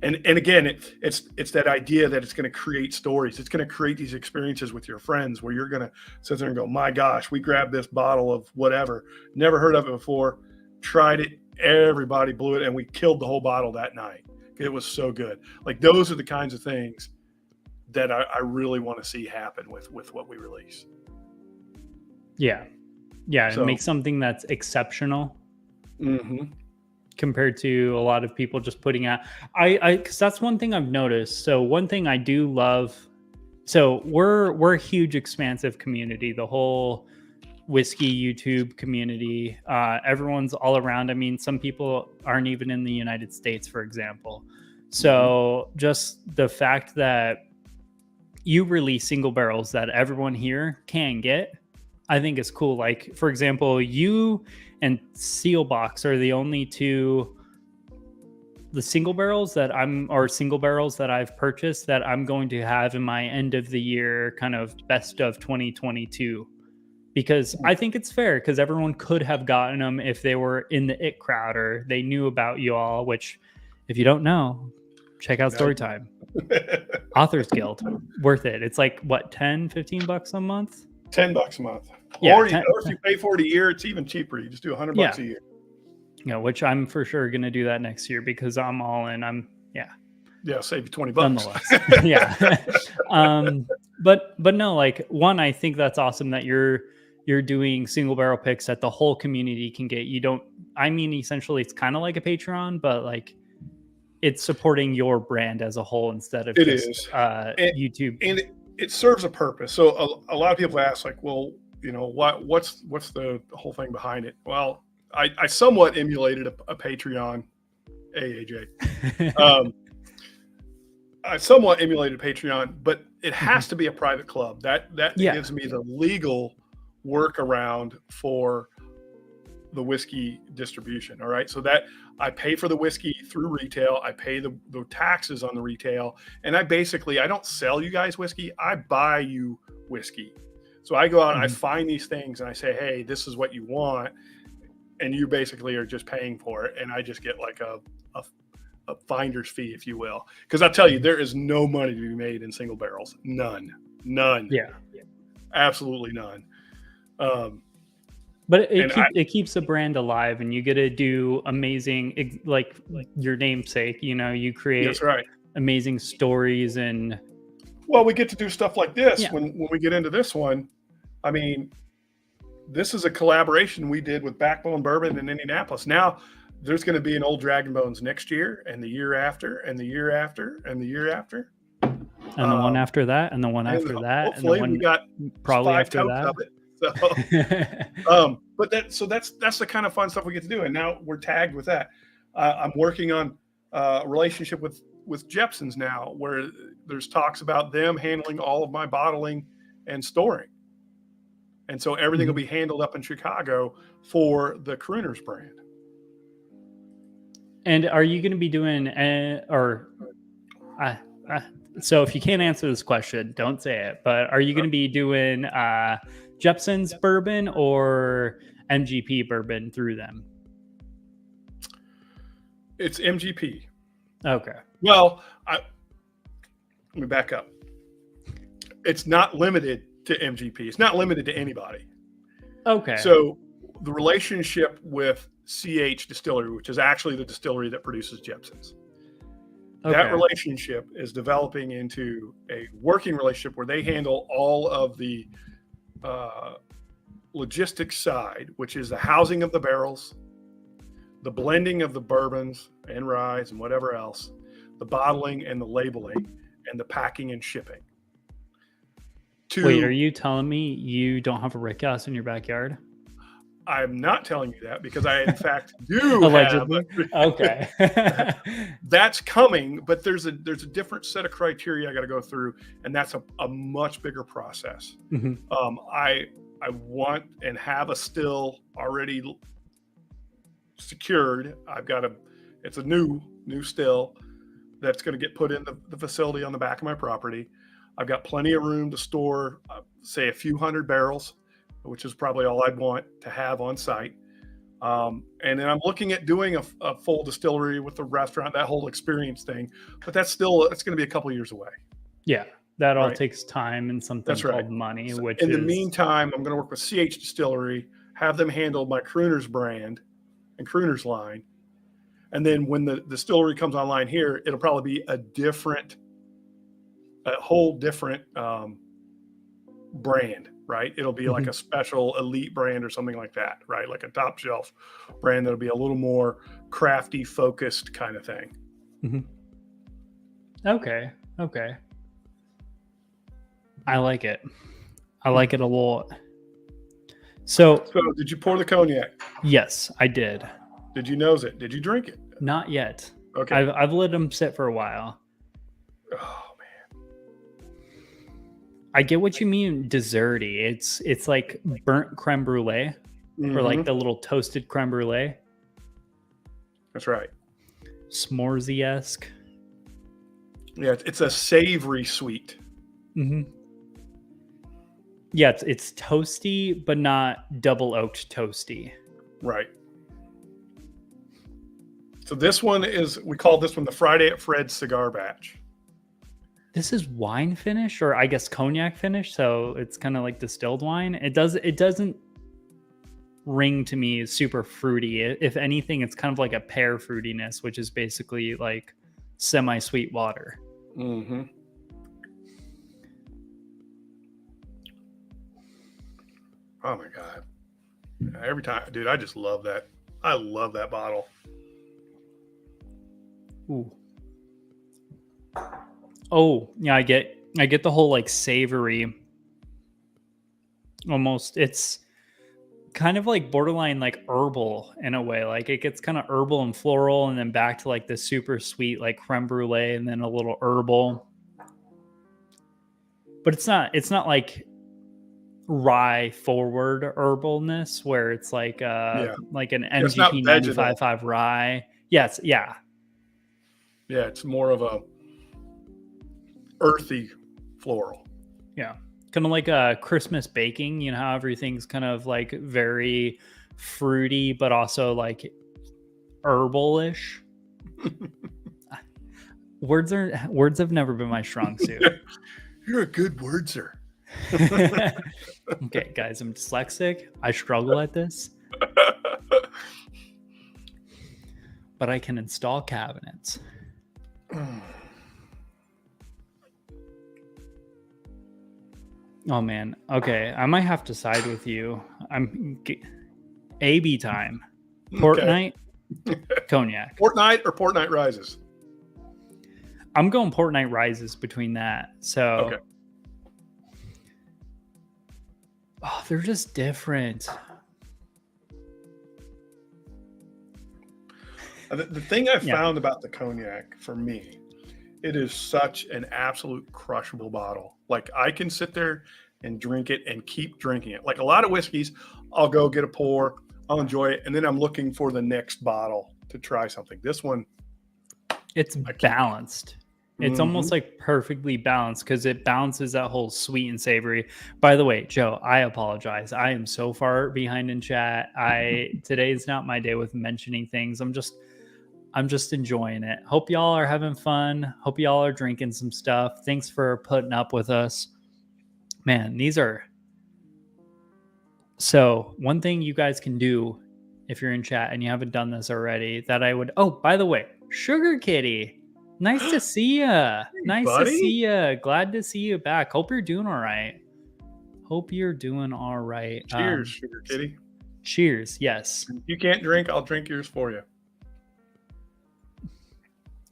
And again, it's that idea that it's going to create stories. It's going to create these experiences with your friends where you're going to sit there and go, my gosh, we grabbed this bottle of whatever, never heard of it before, tried it, everybody blew it, and we killed the whole bottle that night. It was so good. Like, those are the kinds of things that I really want to see happen with what we release. Yeah. So, it makes something that's exceptional. Mm-hmm. Compared to a lot of people just putting out, because that's one thing I've noticed. So one thing I do love, so we're a huge expansive community, the whole whiskey YouTube community. Everyone's all around. I mean, some people aren't even in the United States, for example. So just the fact that you release single barrels that everyone here can get, I think is cool. Like, for example, you and Sealbox are the only two, the single barrels that I've purchased that I'm going to have in my end of the year kind of best of 2022, because I think it's fair, because everyone could have gotten them if they were in the IT crowd or they knew about you all, which if you don't know, check out Storytime. Authors Guild, worth it. It's like what, $10-15 a month? $10 a month. Yeah, or if you pay for it a year, it's even cheaper. You just do $100 a year. Yeah, which I'm for sure going to do that next year because I'm all in. Save you $20. Nonetheless. Yeah. But no, like, one, I think that's awesome that you're doing single barrel picks that the whole community can get. Essentially it's kind of like a Patreon, but like it's supporting your brand as a whole instead of YouTube. And it serves a purpose. So a lot of people ask, like, well, what's the whole thing behind it? Well, I somewhat emulated a Patreon. Hey, AJ. I somewhat emulated Patreon, but it has to be a private club. That gives me the legal workaround for the whiskey distribution. All right. So that I pay for the whiskey through retail. I pay the taxes on the retail. And I don't sell you guys whiskey. I buy you whiskey. So I go out and I find these things and I say, hey, this is what you want. And you basically are just paying for it. And I just get like a finder's fee, if you will. Because I'll tell you, there is no money to be made in single barrels. None. Yeah. Absolutely none. But it keeps the brand alive, and you get to do amazing, like your namesake, you create That's right. amazing stories. And well, we get to do stuff like this when we get into this one. I mean, this is a collaboration we did with Backbone Bourbon in Indianapolis. Now there's going to be an Old Dragon Bones next year, and the year after, and the year after, and the year after, and the one after that, and the one after that, hopefully and the one we got probably 5 after totes that. of it. So, but that's the kind of fun stuff we get to do, and now we're tagged with that. I'm working on a relationship with Jepson's now, where there's talks about them handling all of my bottling and storing, and so everything will be handled up in Chicago for the Crooners brand. And are you going to be doing, so if you can't answer this question, don't say it, but are you going to be doing Jepson's bourbon or MGP bourbon through them? It's MGP. Okay. Well, let me back up. It's not limited to MGP. It's not limited to anybody. Okay. So the relationship with CH Distillery, which is actually the distillery that produces Jepson's, that relationship is developing into a working relationship where they handle all of the logistics side, which is the housing of the barrels, the blending of the bourbons and ryes and whatever else, the bottling and the labeling, and the packing and shipping. Wait, are you telling me you don't have a rickhouse in your backyard? I'm not telling you that because I, in fact, do. Allegedly. Okay. That's coming, but there's a different set of criteria I got to go through, and that's a much bigger process. I want and have a still already secured. It's a new still that's going to get put in the facility on the back of my property. I've got plenty of room to store, say, a few hundred barrels, which is probably all I'd want to have on site. And then I'm looking at doing a full distillery with the restaurant, that whole experience thing. But it's going to be a couple of years away. Yeah, that all Right. takes time and something That's right. called money, So which in the is meantime, I'm going to work with CH Distillery, have them handle my Crooners brand and Crooners line. And then when the distillery comes online here, it'll probably be a whole different brand, right? It'll be like a special elite brand or something like that, right? Like a top shelf brand that'll be a little more crafty, focused kind of thing. Okay. I like it. I like it a lot. So did you pour the cognac? Yes, I did. Did you nose it? Did you drink it? Not yet. Okay. I've let them sit for a while. Oh man. I get what you mean, desserty. It's like burnt creme brulee, or like the little toasted creme brulee. That's right. S'moresy-esque. Yeah, it's a savory sweet. Yeah, it's toasty, but not double oaked toasty. Right. So this one we call this one the Friday at Fred's cigar batch. This is wine finish, or I guess cognac finish, so it's kind of like distilled wine. It doesn't ring to me as super fruity. If anything, it's kind of like a pear fruitiness, which is basically like semi-sweet water. Oh my God. Every time, dude, I just love that. I love that bottle. Ooh. Oh, yeah, I get the whole like savory. Almost, it's kind of like borderline like herbal in a way. Like it gets kind of herbal and floral, and then back to like the super sweet like creme brulee, and then a little herbal. But it's not like rye forward herbalness where it's like like an MGP 95.5 rye. Yes, yeah. Yeah, it's more of a earthy floral. Yeah. Kind of like a Christmas baking, you know how everything's kind of like very fruity, but also like herbalish. Words have never been my strong suit. You're a good wordser. Okay, guys, I'm dyslexic. I struggle at this. But I can install cabinets. Oh man. Okay, I might have to side with you. AB time. Port night, cognac. Port night or Port night rises? I'm going Port night rises between that. So okay. Oh, they're just different. The thing I found about the cognac for me, it is such an absolute crushable bottle. Like I can sit there and drink it and keep drinking it. Like a lot of whiskeys, I'll go get a pour, I'll enjoy it, and then I'm looking for the next bottle to try something. This one, it's balanced. It's almost like perfectly balanced because it balances that whole sweet and savory. By the way, Joe, I apologize. I am so far behind in chat. Today is not my day with mentioning things. I'm just enjoying it. Hope y'all are having fun. Hope y'all are drinking some stuff. Thanks for putting up with us. Man, these are... So one thing you guys can do if you're in chat and you haven't done this already, that I would... Oh, by the way, Sugar Kitty. Nice to see ya. Nice to see ya. Glad to see you back. Hope you're doing all right. Cheers, Sugar Kitty. Cheers. Yes. If you can't drink, I'll drink yours for you.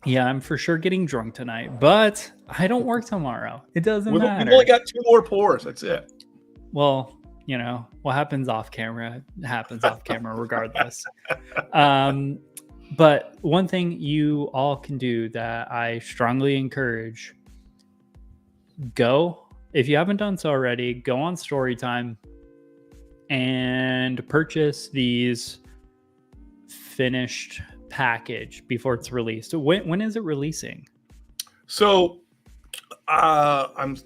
Yeah, I'm for sure getting drunk tonight, but I don't work tomorrow. It doesn't matter. We've only got 2 more pours. That's it. Well, you know, what happens off camera happens off camera regardless. But one thing you all can do that I strongly encourage, if you haven't done so already, go on Storytime and purchase these finished package before it's released. When is it releasing? So I'm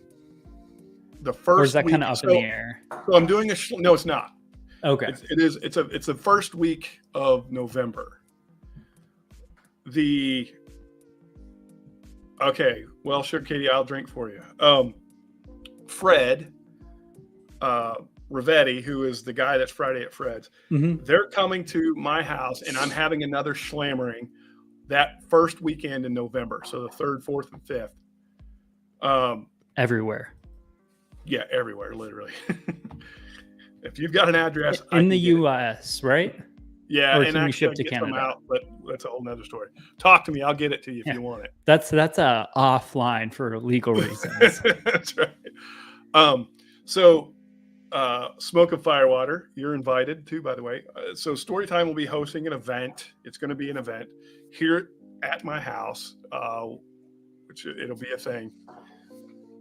the first. Or is that kind of up in the air? So I'm doing no, it's not. Okay. It's the first week of November. Okay, well, sure, Katie, I'll drink for you. Fred Rivetti, who is the guy that's Friday at Fred's, they're coming to my house, and I'm having another slammering that first weekend in November. So the 3rd, 4th, and 5th. Everywhere. Yeah, everywhere, literally. If you've got an address in the U.S., right? Yeah, or and can you actually ship to Canada? Out, but that's a whole nother story. Talk to me; I'll get it to you if you want it. That's a offline for legal reasons. That's right. So Smoke and Firewater, you're invited too, by the way. So Storytime will be hosting an event. It's going to be an event here at my house, which it'll be a thing.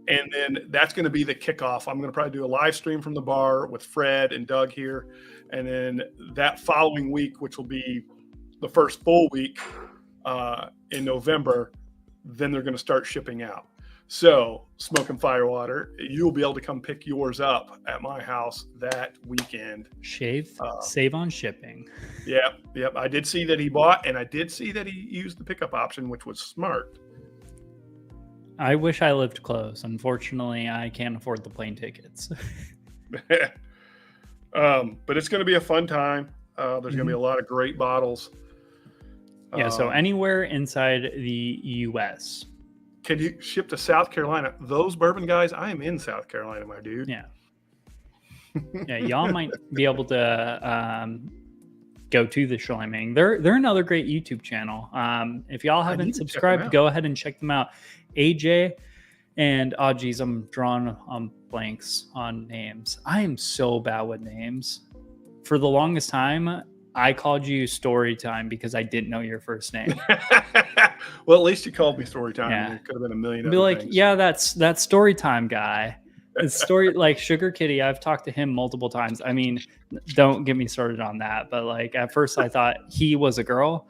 And then that's going to be the kickoff. I'm going to probably do a live stream from the bar with Fred and Doug here. And then that following week, which will be the first full week in November, then they're going to start shipping out. So Smoke and Firewater, you'll be able to come pick yours up at my house that weekend. Save on shipping. Yep. I did see that he bought, and I did see that he used the pickup option, which was smart. I wish I lived close. Unfortunately, I can't afford the plane tickets. But it's going to be a fun time. There's going to be a lot of great bottles. Yeah, so anywhere inside the U.S. Can you ship to South Carolina? Those bourbon guys, I am in South Carolina, my dude. Yeah. Yeah, y'all might be able to go to the Schleming. They're another great YouTube channel. If y'all haven't subscribed, go ahead and check them out. AJ and geez, I'm drawing on blanks on names. I am so bad with names. For the longest time, I called you Storytime because I didn't know your first name. Well, at least you called me Storytime. Yeah. It could have been a million. Be like, things. Yeah, that's Storytime guy. It's like Sugar Kitty. I've talked to him multiple times. I mean, don't get me started on that. But like at first, I thought he was a girl.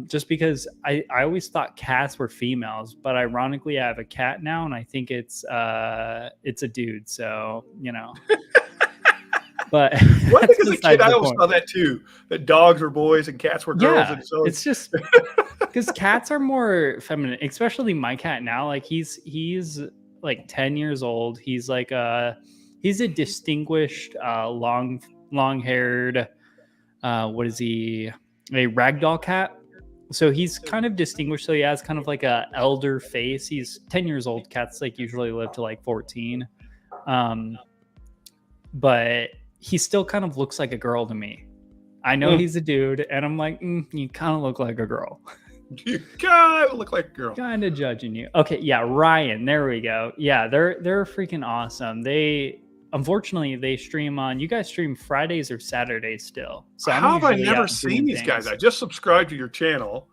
Just because I always thought cats were females, but ironically I have a cat now and I think it's a dude. So, but well, I think as a kid, I always thought that too, that dogs were boys and cats were girls. Yeah, and so it's just because cats are more feminine, especially my cat now. Like he's like 10 years old. He's like he's a distinguished, long haired, what is he? A ragdoll cat. So he's kind of distinguished. So he has kind of like a elder face. He's 10 years old. Cats like usually live to like 14. But he still kind of looks like a girl to me. I know he's a dude and I'm like, you kind of look like a girl. You kind of look like a girl. Kind of judging you. Okay. Yeah. Ryan. There we go. Yeah. They're freaking awesome. Unfortunately, they stream on. You guys stream Fridays or Saturdays still. So how have I never seen these guys? I just subscribed to your channel.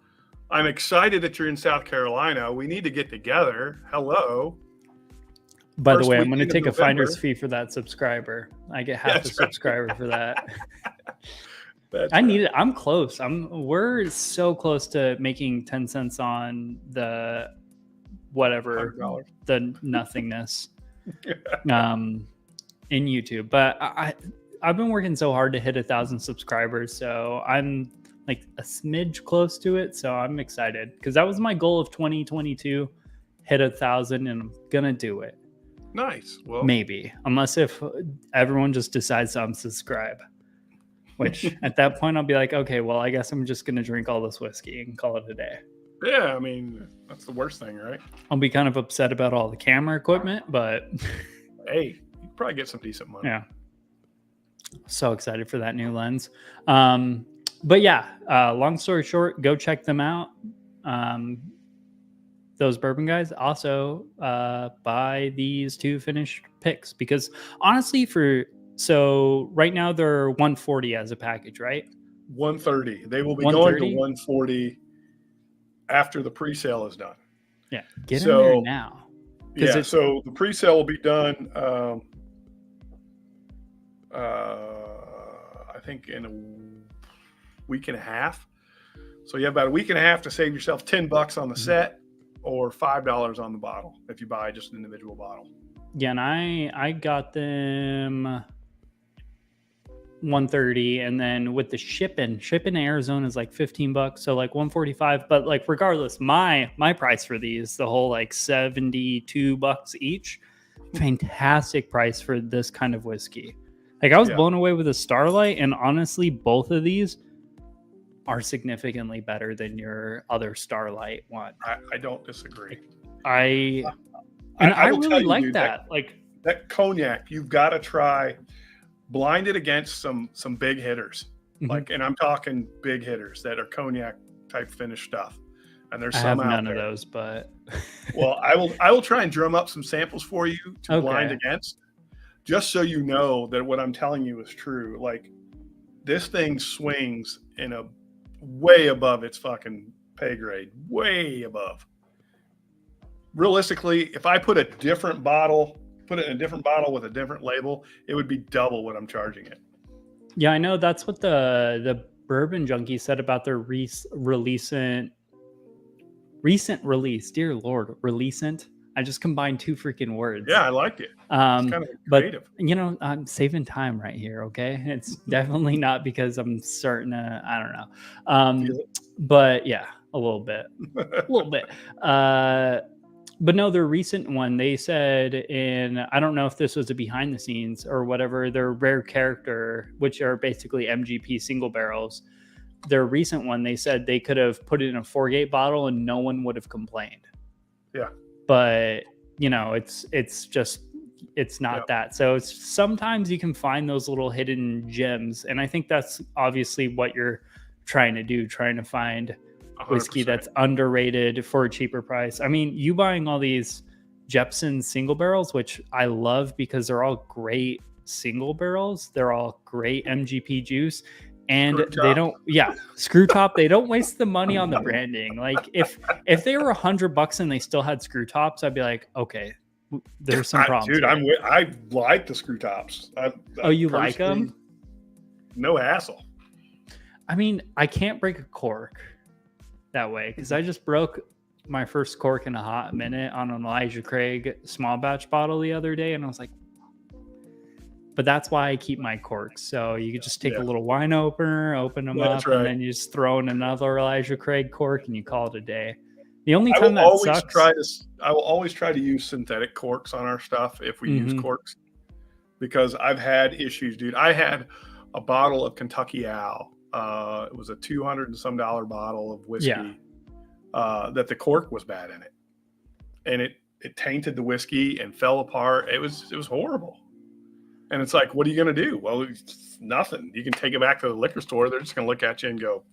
I'm excited that you're in South Carolina. We need to get together. Hello. By the way, I'm going to take a finder's fee for that subscriber. I get half a subscriber for that. I need it. I'm close. We're so close to making 10 cents on the whatever $100. The nothingness. In YouTube, but I've been working so hard to hit 1,000 subscribers, so I'm like a smidge close to it. So I'm excited because that was my goal of 2022, hit 1,000, and I'm gonna do it. Nice. Well, maybe unless if everyone just decides to unsubscribe, which at that point I'll be like, okay, well, I guess I'm just gonna drink all this whiskey and call it a day. Yeah, I mean that's the worst thing, right? I'll be kind of upset about all the camera equipment, but hey. Probably get some decent money. Yeah. So excited for that new lens. But yeah, long story short, go check them out. Those bourbon guys. Also, buy these 2 finished picks because honestly, so right now they're $140 as a package, right? $130. They will be going to $140 after the pre-sale is done. Yeah, get in there now. Yeah, so the pre-sale will be done. I think in a week and a half. So you have about a week and a half to save yourself $10 on the set or $5 on the bottle if you buy just an individual bottle. Yeah, and I got them 130, and then with the shipping in Arizona is like $15, so like 145. But like regardless, my price for these, the whole like $72 each, fantastic price for this kind of whiskey. Like I was blown away with the Starlight, and honestly, both of these are significantly better than your other Starlight one. I don't disagree. I will really tell you, like dude, that. Like that cognac, you've got to try. Blind it against some big hitters, like, and I'm talking big hitters that are cognac type finished stuff. And there's some out none there. of those, but well, I will try and drum up some samples for you to blind against, just so you know that what I'm telling you is true. Like, this thing swings in a way above its fucking pay grade, way above. Realistically, if I put it in a different bottle with a different label, it would be double what I'm charging it. Yeah, I know. That's what the Bourbon Junkie said about their recent release. Dear Lord, releasant. I just combined two freaking words. Yeah, I liked it. It's kind of creative. But you know, I'm saving time right here. Okay, it's definitely not because I'm starting to. I don't know. But yeah, a little bit. But no, their recent one, they said I don't know if this was a behind the scenes or whatever, their rare character, which are basically MGP single barrels. Their recent one, they said they could have put it in a 4-gate bottle and no one would have complained. Yeah. But, you know, it's not that. So sometimes you can find those little hidden gems. And I think that's obviously what you're trying to do, trying to find whiskey 100%. That's underrated for a cheaper price. I mean, you buying all these Jepson single barrels, which I love because they're all great single barrels. They're all great MGP juice. And they don't, screw top. They don't waste the money on the branding. Like if they were $100 and they still had screw tops, I'd be like, okay, there's some problems. Dude, I like the screw tops. You like them? No hassle. I mean, I can't break a cork that way because I just broke my first cork in a hot minute on an Elijah Craig small batch bottle the other day, and I was like, but that's why I keep my corks. So you could just take a little wine opener, open them up, and then you just throw in another Elijah Craig cork and you call it a day. The only time that sucks, I will always try to use synthetic corks on our stuff if we use corks, because I've had issues, dude. I had a bottle of Kentucky Owl. It was a $200 and some bottle of whiskey that the cork was bad in it, and it tainted the whiskey and fell apart. It was horrible. And it's like, what are you going to do? Well, it's nothing. You can take it back to the liquor store. They're just going to look at you and go.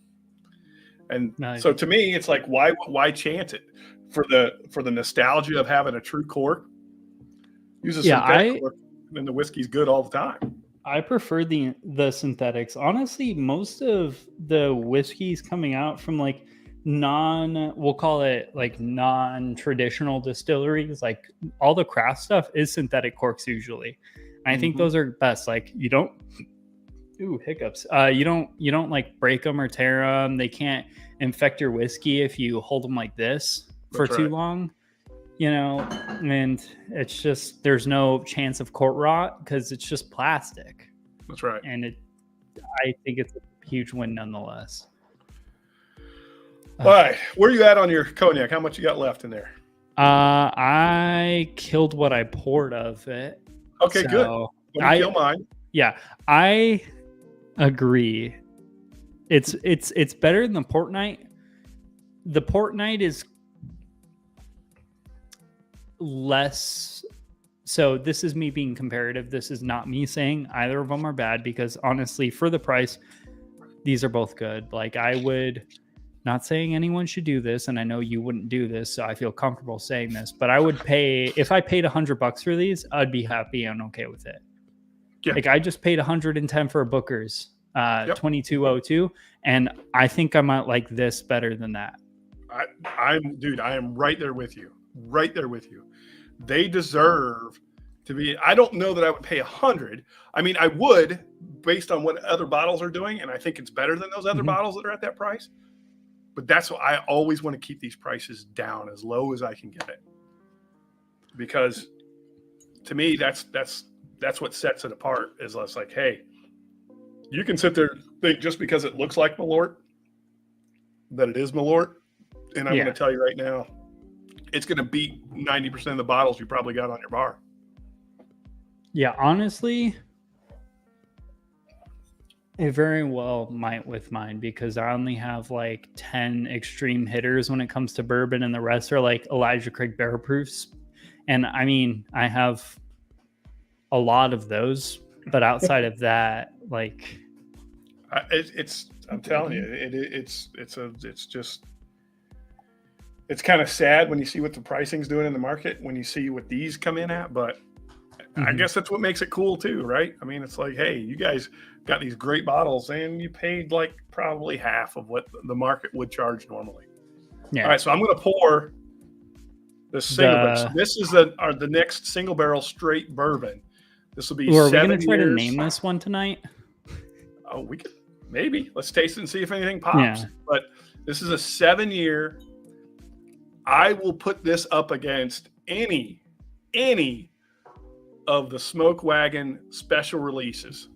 And so to me, it's like, why chance it for the nostalgia of having a true cork? Use a synthetic cork, and the whiskey's good all the time. I prefer the synthetics. Honestly, most of the whiskeys coming out from like we'll call it like non-traditional distilleries, like all the craft stuff is synthetic corks usually. I think those are best. Like you don't, hiccups. You don't like break them or tear them. They can't infect your whiskey if you hold them like this for too long, you know, and it's just, there's no chance of court rot because it's just plastic. That's right. And I think it's a huge win nonetheless. All right. Where are you at on your cognac? How much you got left in there? I killed what I poured of it. Okay, good. Let me kill mine. Yeah, I agree. It's better than the port night. The port night is less. So this is me being comparative. This is not me saying either of them are bad, because honestly, for the price, these are both good. Like I would. Not saying anyone should do this, and I know you wouldn't do this, so I feel comfortable saying this, but I would pay, if I paid $100 for these, I'd be happy and okay with it. Yeah. Like I just paid $110 for a Booker's 2202, and I think I might like this better than that. I am right there with you. Right there with you. They deserve to be. I don't know that I would pay $100. I mean, I would, based on what other bottles are doing, and I think it's better than those other bottles that are at that price. But that's why I always want to keep these prices down as low as I can get it, because to me that's what sets it apart. Is less like, hey, You can sit there and think just because it looks like Malort that it is Malort. And I'm going to tell you right now, it's going to beat 90% of the bottles you probably got on your bar. Yeah, honestly, it very well might with mine because I only have like 10 extreme hitters when it comes to bourbon, and the rest are like Elijah Craig barrel proofs. And I mean, I have a lot of those, but outside of that, like, I'm telling you, it's kind of sad when you see what the pricing's doing in the market when you see what these come in at, but I guess that's what makes it cool too, right? I mean, it's like, hey, you guys got these great bottles and you paid like probably half of what the market would charge normally. Yeah. All right, so I'm going to pour the single barrel. So this is the next single barrel straight bourbon. This will be 7 years. Are we going to try to name this one tonight? Oh, we could maybe. Let's taste it and see if anything pops. Yeah. But this is a 7-year. I will put this up against any of the Smoke Wagon special releases.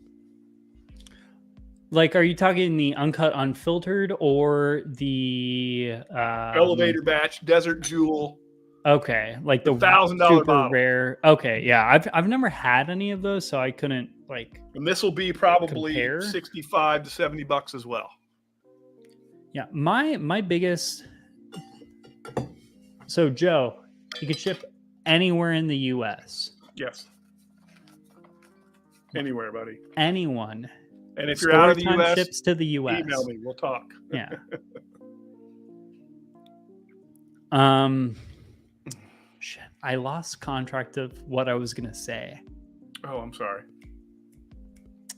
Like, are you talking the uncut, unfiltered, or the elevator batch, Desert Jewel? Okay, like the $1,000 super bottle. Rare. Okay, yeah, I've never had any of those, so I couldn't like. And this will be probably compare. $65 to $70 as well. Yeah, my biggest. So Joe, you could ship anywhere in the U.S. Yes. Anywhere, buddy. Anyone. And if you're out of the U.S., ships to the U.S. Email me. We'll talk. Yeah. Shit. I lost contract of what I was gonna say. Oh, I'm sorry.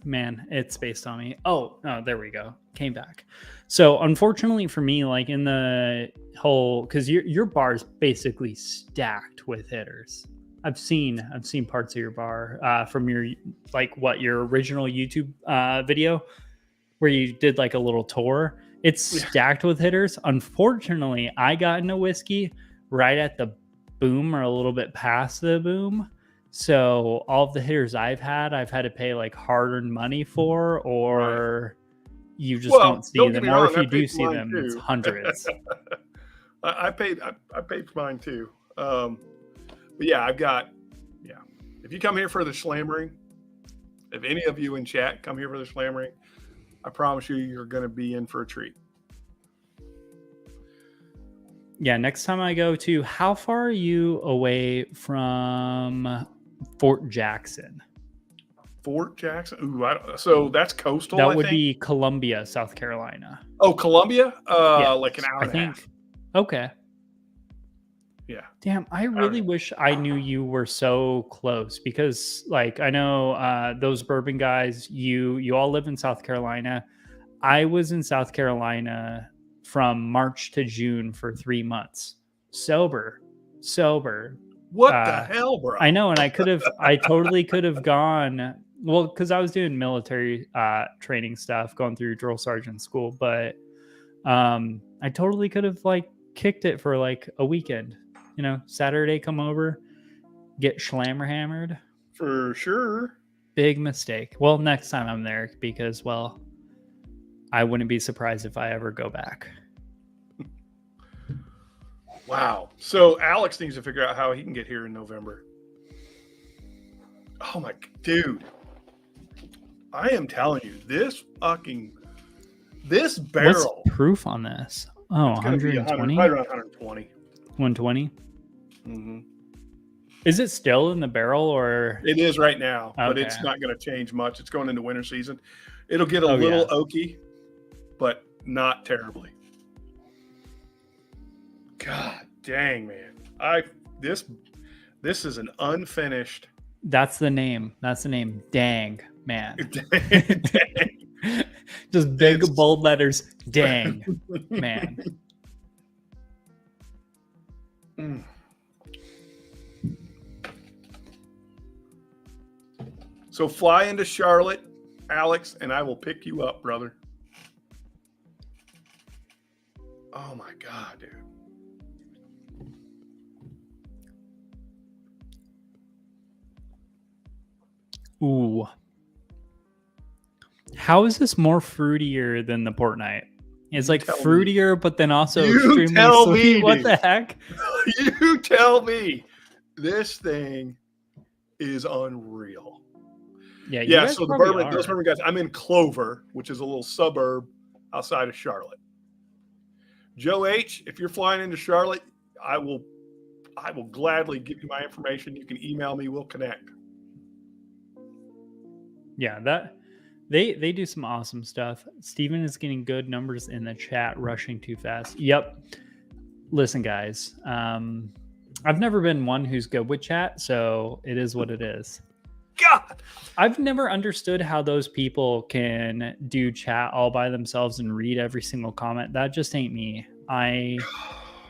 Man, it spaced on me. Oh, there we go. Came back. So unfortunately for me, like in the whole, because your bar is basically stacked with hitters. I've seen parts of your bar from your your original YouTube video where you did like a little tour. It's stacked with hitters. Unfortunately, I got into whiskey right at the boom or a little bit past the boom. So all of the hitters I've had to pay like hard-earned money for, or you just don't see them. Or if you do see them, it's hundreds. I paid for mine too. But yeah, if you come here for the slammering, if any of you in chat come here for the slammering, I promise you're going to be in for a treat. Yeah, next time I go to, how far are you away from Fort Jackson? Fort Jackson? Ooh, so that's coastal, That would be Columbia, South Carolina. Oh, Columbia? Like an hour and a half. Okay. Yeah. Damn, I really wish I knew you were so close because, like, I know those bourbon guys, you all live in South Carolina. I was in South Carolina from March to June for 3 months. Sober. What the hell, bro? I know, and I totally could have gone, well, because I was doing military training stuff, going through drill sergeant school, but I totally could have, like, kicked it for, like, a weekend. You know, Saturday, come over, get schlammer hammered. For sure. Big mistake. Well, next time I'm there because, well, I wouldn't be surprised if I ever go back. Wow. So Alex needs to figure out how he can get here in November. Oh my dude. I am telling you, this barrel. What's the proof on this? Oh, 120? Right around 120. 120? Mm-hmm. Is it still in the barrel or? It is right now, but it's not going to change much. It's going into winter season. It'll get a little oaky, but not terribly. God dang, man. This is an unfinished. That's the name. Dang, man. Dang. Just big bold letters. Dang, man. Mm. So fly into Charlotte, Alex, and I will pick you up, brother. Oh my God, dude. Ooh. How is this more fruitier than the port night? It's like tell me. fruitier, but then also You extremely tell sweet. me, What dude. the heck? You tell me. This thing is unreal. Yeah, you Yeah. guys So the probably bourbon, those are. bourbon guys. I'm in Clover, which is a little suburb outside of Charlotte. Joe H, if you're flying into Charlotte, I will gladly give you my information. You can email me. We'll connect. Yeah, that they do some awesome stuff. Steven is getting good numbers in the chat, rushing too fast. Yep. Listen, guys. I've never been one who's good with chat, so it is what it is. God, I've never understood how those people can do chat all by themselves and read every single comment. That just ain't me. I'll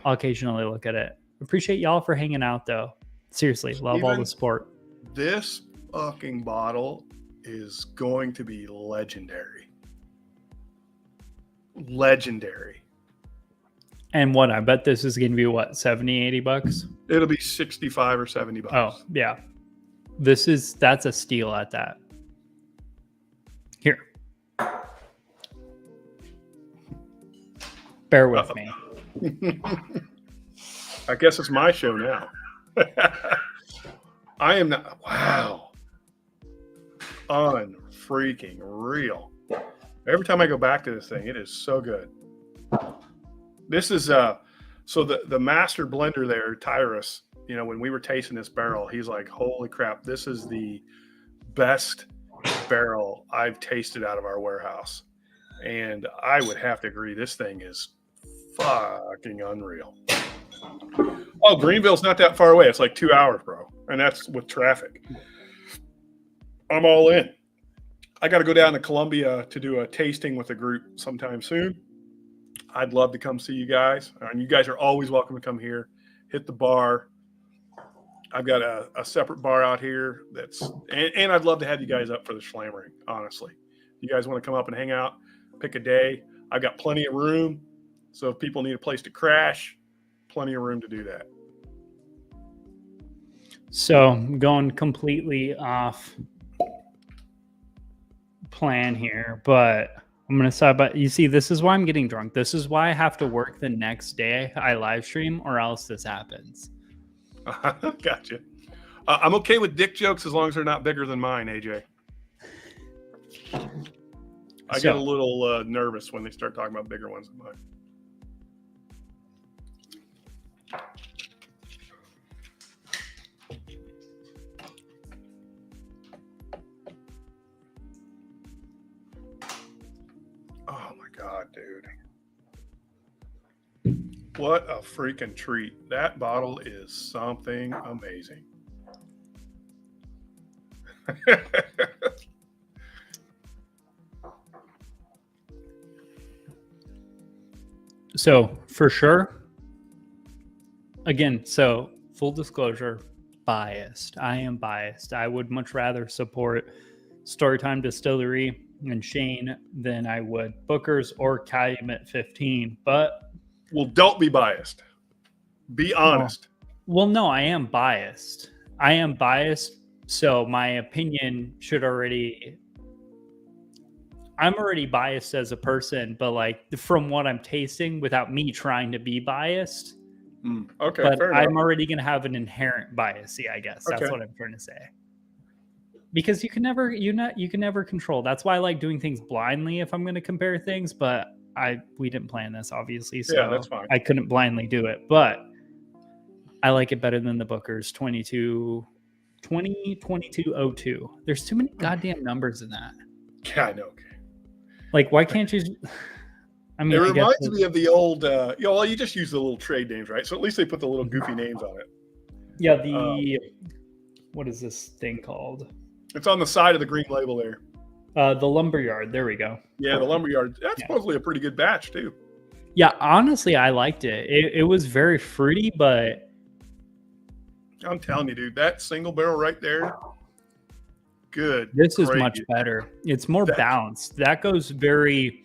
occasionally look at it. Appreciate y'all for hanging out, though. Seriously, love all the support. This fucking bottle is going to be legendary. Legendary. And what, I bet this is going to be what, 70, 80 bucks? It'll be 65 or 70 bucks. Oh, yeah. That's a steal at that. Here. Bear with me. I guess it's my show now. I am not. Wow. Unfreaking real. Every time I go back to this thing, it is so good. This is so the master blender there, Tyrus, you know, when we were tasting this barrel, he's like, holy crap, this is the best barrel I've tasted out of our warehouse. And I would have to agree, this thing is fucking unreal. Oh, Greenville's not that far away. It's like 2 hours, bro. And that's with traffic. I'm all in. I got to go down to Columbia to do a tasting with a group sometime soon. I'd love to come see you guys. And you guys are always welcome to come here. Hit the bar. I've got a separate bar out here and I'd love to have you guys up for the Schlammering, honestly. You guys want to come up and hang out, pick a day. I've got plenty of room. So if people need a place to crash, plenty of room to do that. So I'm going completely off plan here, but I'm going to stop by. You see, this is why I'm getting drunk. This is why I have to work the next day I live stream, or else this happens. Gotcha. I'm okay with dick jokes as long as they're not bigger than mine, AJ. I get a little nervous when they start talking about bigger ones than mine. Oh my God, dude. What a freaking treat. That bottle is something amazing. So for sure, again, so full disclosure, biased. I am biased. I would much rather support Storytime Distillery and Shane than I would Booker's or Calumet 15. But well, don't be biased. Be honest. Well, no, I am biased. So my opinion should I'm already biased as a person, but like from what I'm tasting without me trying to be biased. Okay. But fair I'm enough. already going to have an inherent bias. I guess that's what I'm trying to say. Because you can never control. That's why I like doing things blindly if I'm going to compare things, but we didn't plan this obviously. So yeah, that's fine. I couldn't blindly do it, but I like it better than the Booker's 2202. There's too many goddamn numbers in that. Yeah, I know. Like, why can't you? I mean, it reminds me of the old. You just use the little trade names, right? So at least they put the little goofy names on it. Yeah. What is this thing called? It's on the side of the green label there. The Lumberyard. There we go. Yeah, the Lumberyard. That's supposedly a pretty good batch too. Yeah, honestly, I liked it. It was very fruity, but I'm telling you, dude, that single barrel right there. Good. This is much better. It's more balanced. That goes very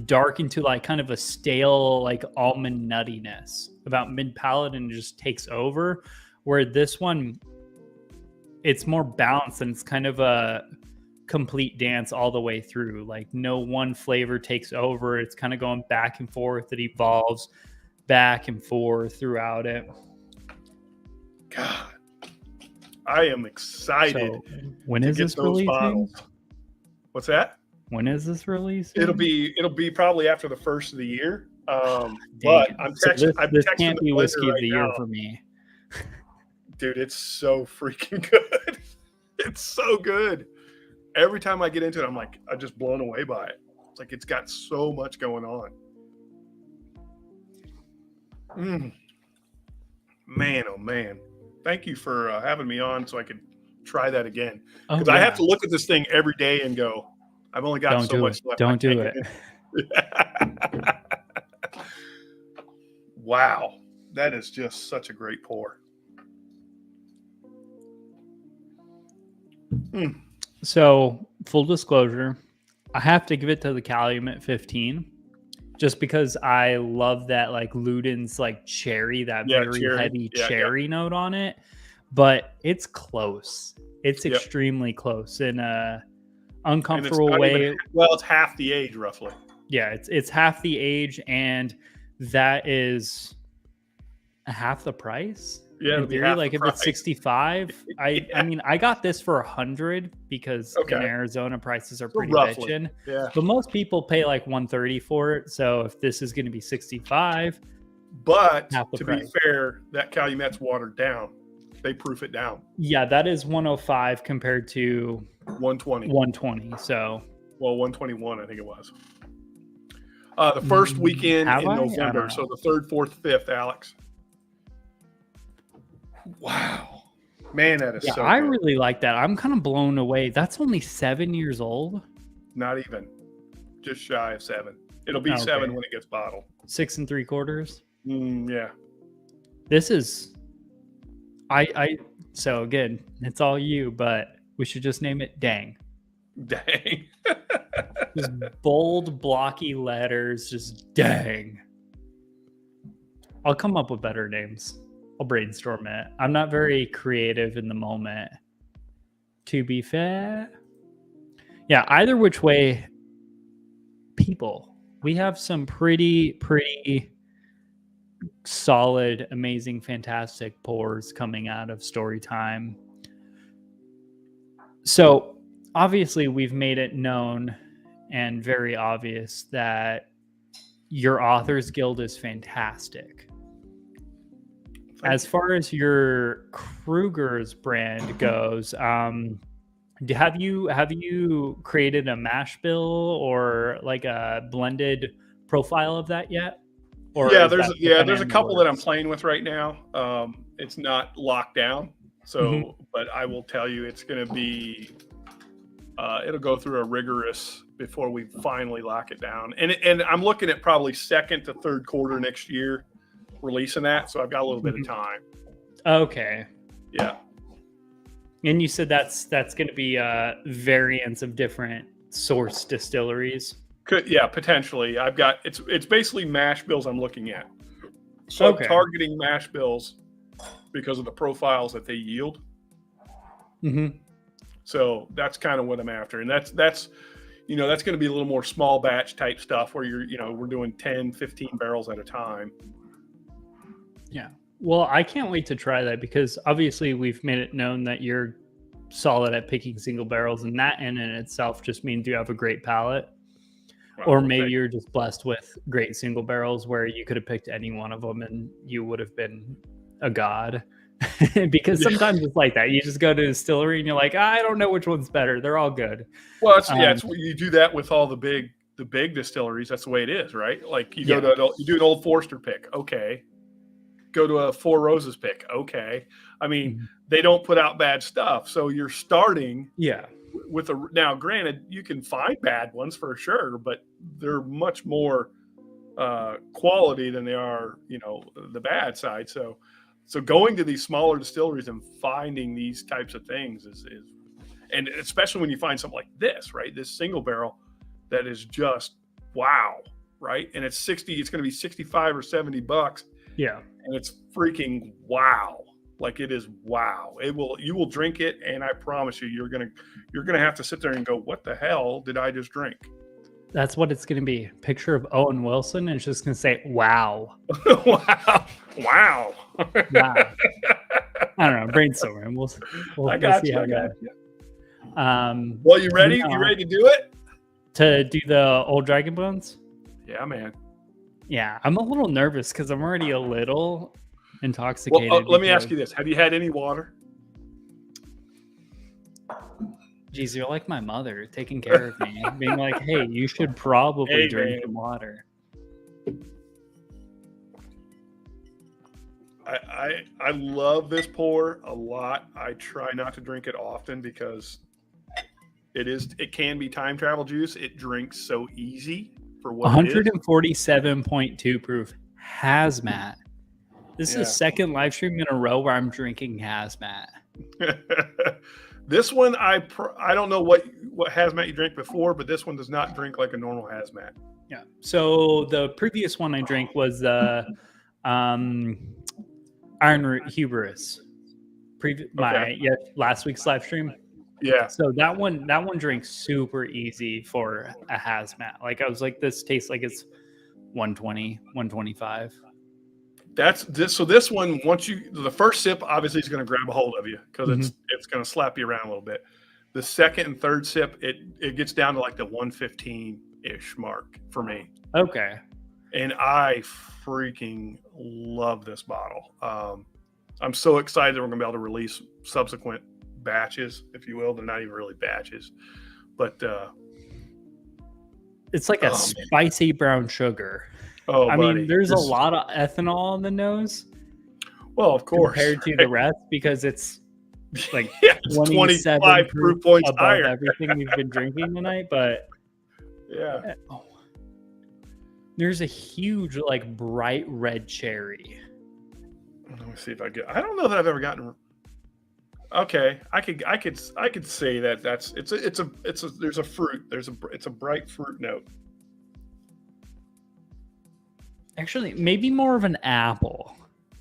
dark into like kind of a stale, like almond nuttiness about mid palate and just takes over. Where this one, it's more balanced and it's kind of a complete dance all the way through. Like no one flavor takes over. It's kind of going back and forth. It evolves back and forth throughout it. God, I am excited. So when is this releasing? Bottles. What's that? When is this releasing? It'll be probably after the first of the year. But I'm texting. This can't be whiskey of the year for me. Dude, it's so freaking good. It's so good. Every time I get into it, I'm just blown away by it. It's like it's got so much going on. Man, oh man. Thank you for having me on so I could try that again. Because I have to look at this thing every day and go, I've only got so much left. Don't do it. Wow. That is just such a great pour. So, full disclosure, I have to give it to the Calumet 15 just because I love that like Luden's like cherry, that very heavy cherry note on it. But it's close. It's extremely close in a uncomfortable way. It's half the age roughly. Yeah, it's half the age, and that is half the price. Yeah, in theory, like if it's 65, I mean, I got this for 100 because in Arizona prices are pretty bitchin'. Yeah, but most people pay like 130 for it. So if this is going to be 65, but to be fair, that Calumet's watered down. They proof it down. Yeah, that is 105 compared to 120. 120. So 121, I think it was. The first weekend in November, so the 3rd, 4th, 5th, Alex. Wow, man, that is so good. I really like that. I'm kind of blown away. That's only 7 years old. Not even, just shy of 7. It'll be 7 when it gets bottled. 6 3/4. Yeah. This is, so again, it's all you, but we should just name it Dang. Dang. Just bold, blocky letters, just Dang. I'll come up with better names. I'll brainstorm it. I'm not very creative in the moment, to be fair. Yeah, either which way, people, we have some pretty solid, amazing, fantastic pours coming out of Storytime. So obviously we've made it known and very obvious that your Authors Guild is fantastic. As far as your Kruger's brand goes, have you created a mash bill or like a blended profile of that yet? Or there's a couple that I'm playing with right now. It's not locked down, so but I will tell you it's going to be it'll go through a rigorous before we finally lock it down. And I'm looking at probably 2nd to 3rd quarter next year releasing that, so I've got a little bit of time. Okay. Yeah. And you said that's going to be variants of different source distilleries. Potentially. I've got it's basically mash bills I'm looking at. So I'm targeting mash bills because of the profiles that they yield. So that's kind of what I'm after, and that's going to be a little more small batch type stuff where we're doing 10, 15 barrels at a time. Yeah. Well, I can't wait to try that because obviously we've made it known that you're solid at picking single barrels, and that in itself just means you have a great palate. Well, or maybe you're just blessed with great single barrels where you could have picked any one of them and you would have been a god. Because sometimes it's like that. You just go to a distillery and you're like, I don't know which one's better. They're all good. Well, it's you do that with all the big distilleries. That's the way it is, right? Like you do an Old Forester pick. Okay. Go to a Four Roses pick. Okay. I mean, they don't put out bad stuff. So you're starting with now granted, you can find bad ones for sure, but they're much more quality than they are, the bad side. So going to these smaller distilleries and finding these types of things is and especially when you find something like this, right? This single barrel that is just wow, right? And it's going to be $65 or $70. Yeah. And it's freaking wow. Like it is wow. You will drink it, and I promise you, you're gonna have to sit there and go, what the hell did I just drink? That's what it's going to be. Picture of Owen Wilson, and it's just going to say, wow. Wow. Wow. Wow. I don't know. Brainstorming. I got see you. how I it got goes. you. Well, you ready? You ready to do it? To do the old dragon bones? Yeah, man. Yeah, I'm a little nervous because I'm already a little intoxicated. Well, let me ask you this: have you had any water? Geez, you're like my mother, taking care of me, being like, "Hey, you should probably drink some water." I love this pour a lot. I try not to drink it often because it can be time travel juice. It drinks so easy for what it is. 147.2 proof hazmat. This is the second live stream in a row where I'm drinking hazmat. This one, I don't know what hazmat you drank before, but this one does not drink like a normal hazmat. Yeah. So the previous one I drank was the Iron Root Hubris. Last week's live stream. Yeah. So that one drinks super easy for a hazmat. Like I was like, this tastes like it's 120, 125. So this one, the first sip obviously is going to grab a hold of you because it's going to slap you around a little bit. The second and third sip, it gets down to like the 115-ish mark for me. Okay. And I freaking love this bottle. I'm so excited that we're going to be able to release subsequent batches, if you will. They're not even really batches, but it's like a spicy brown sugar. Oh, I mean, there's a lot of ethanol on the nose. Well, of course, compared to the rest, because it's like 25 proof points above higher. everything we've been drinking tonight. But yeah, there's a huge, like, bright red cherry. Let me see if I get. I don't know that I've ever gotten. Okay, I could say that there's a fruit. It's a bright fruit note. Actually, maybe more of an apple.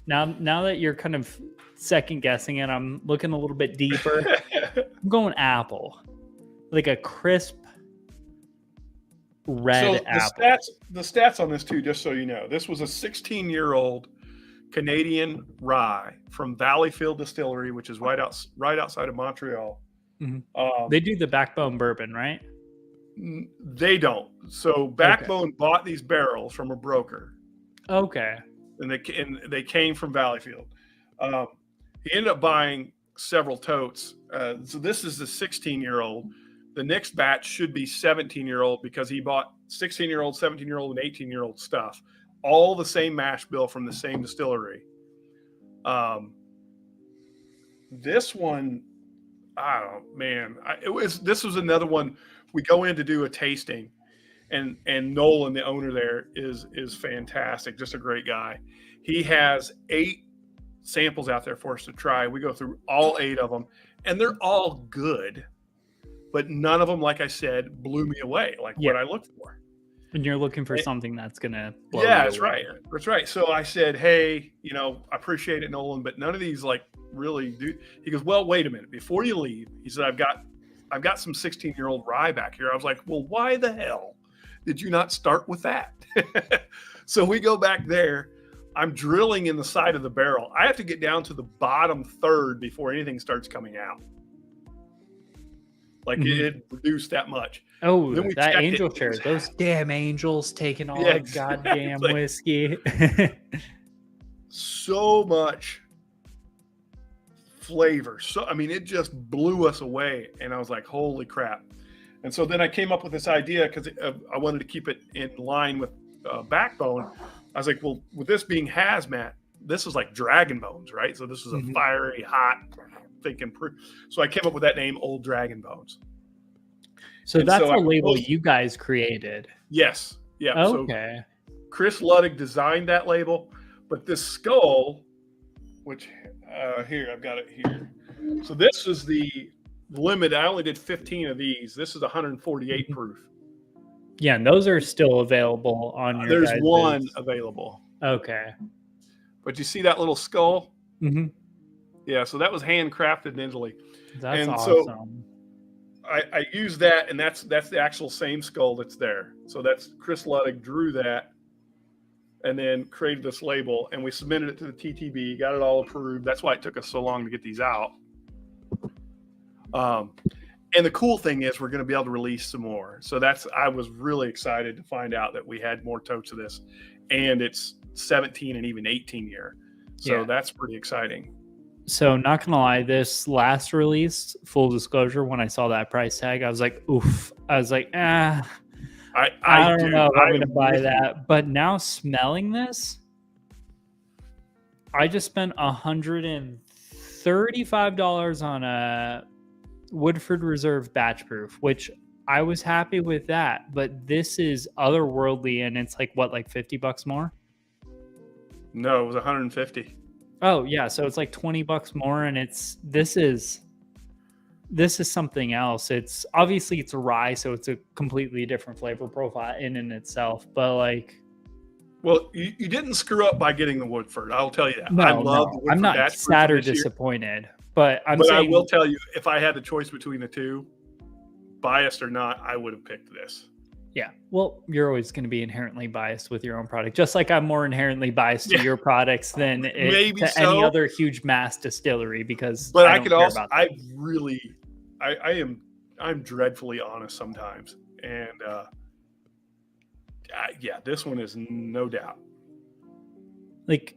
Now that you're kind of second guessing it, I'm looking a little bit deeper. I'm going apple, like a crisp red apple. The stats on this too, just so you know, this was a 16-year-old Canadian rye from Valleyfield Distillery, which is right outside of Montreal. Mm-hmm. They do the Backbone bourbon, right? They don't. So Backbone bought these barrels from a broker. Okay. And they came from Valleyfield. He ended up buying several totes. So this is the 16-year-old. The next batch should be 17-year-old because he bought 16-year-old, 17-year-old, and 18-year-old stuff. All the same mash bill from the same distillery. This one, I don't know, man. This was another one. We go in to do a tasting, and Nolan, the owner there, is fantastic. Just a great guy. He has 8 samples out there for us to try. We go through all 8 of them, and they're all good, but none of them, like I said, blew me away. Like what I look for. And you're looking for something that's gonna blow yeah, you that's away. right. That's right. So I said, hey, I appreciate it, Nolan, but none of these like really do. He goes, well, wait a minute. Before you leave, he said, I've got some 16-year-old rye back here. I was like, well, why the hell did you not start with that? So we go back there. I'm drilling in the side of the barrel. I have to get down to the bottom third before anything starts coming out. Like it reduced that much. Oh, that angel share. Those damn angels taking all the goddamn whiskey. So much flavor. So, I mean, it just blew us away. And I was like, holy crap. And so then I came up with this idea because I wanted to keep it in line with Backbone. I was like, well, with this being hazmat, this is like Dragon Bones, right? So this is a fiery, hot, thinking. So I came up with that name, Old Dragon Bones. So that's a label you guys created. Yes. Yeah. Okay. So Chris Luddig designed that label, but this skull, which here, I've got it here. So this is the limit. I only did 15 of these. This is 148 proof. Yeah, and those are still available on your There's one available. Okay. But you see that little skull? Mm-hmm. Yeah, so that was handcrafted in Italy. That's And so awesome. I use that, and that's the actual same skull that's there. So that's Chris Ludwig drew that, and then created this label, and we submitted it to the TTB, got it all approved. That's why it took us so long to get these out. And the cool thing is we're going to be able to release some more. So I was really excited to find out that we had more totes of this, and it's 17 and even 18 year. So that's pretty exciting. So not going to lie, this last release, full disclosure, when I saw that price tag, I was like, oof. I was like, I don't know if I'm going to buy that. But now smelling this, I just spent $135 on a Woodford Reserve batch proof, which I was happy with that. But this is otherworldly, and it's like, what, like $50 more? No, it was 150. Oh yeah, so it's like $20 more, and this is something else. It's obviously it's a rye, so it's a completely different flavor profile in itself. But like, well, you didn't screw up by getting the Woodford. I'll tell you that. No, I'm not sad or disappointed, but I will tell you, if I had the choice between the two, biased or not, I would have picked this. Yeah, well, you're always going to be inherently biased with your own product, just like I'm more inherently biased to your products than any other huge mass distillery. Because, but I could also, I'm dreadfully honest sometimes, and this one is no doubt. Like,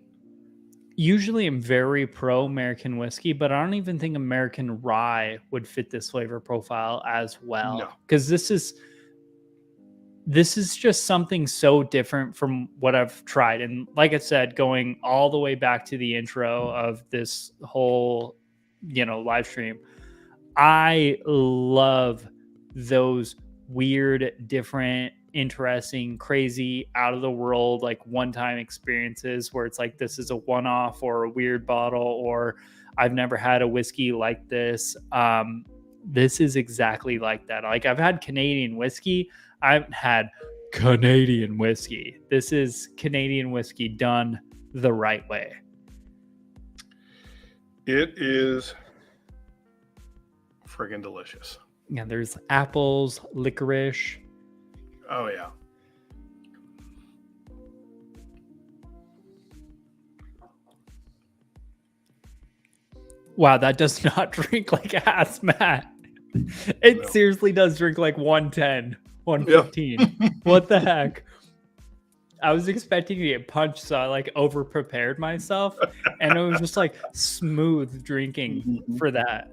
usually I'm very pro American whiskey, but I don't even think American rye would fit this flavor profile as well. Because this is just something so different from what I've tried. And like I said, going all the way back to the intro of this whole, live stream, I love those weird, different, interesting, crazy, out of the world, like one-time experiences where it's like, this is a one-off or a weird bottle, or I've never had a whiskey like this. This is exactly like that. Like, I've had Canadian whiskey. I haven't had Canadian whiskey. This is Canadian whiskey done the right way. It is friggin' delicious. Yeah, there's apples, licorice. Oh, yeah. Wow, that does not drink like a hazmat. It seriously does drink like 110. 115. Yep. What the heck? I was expecting to get punched, so I like over prepared myself, and it was just like smooth drinking for that.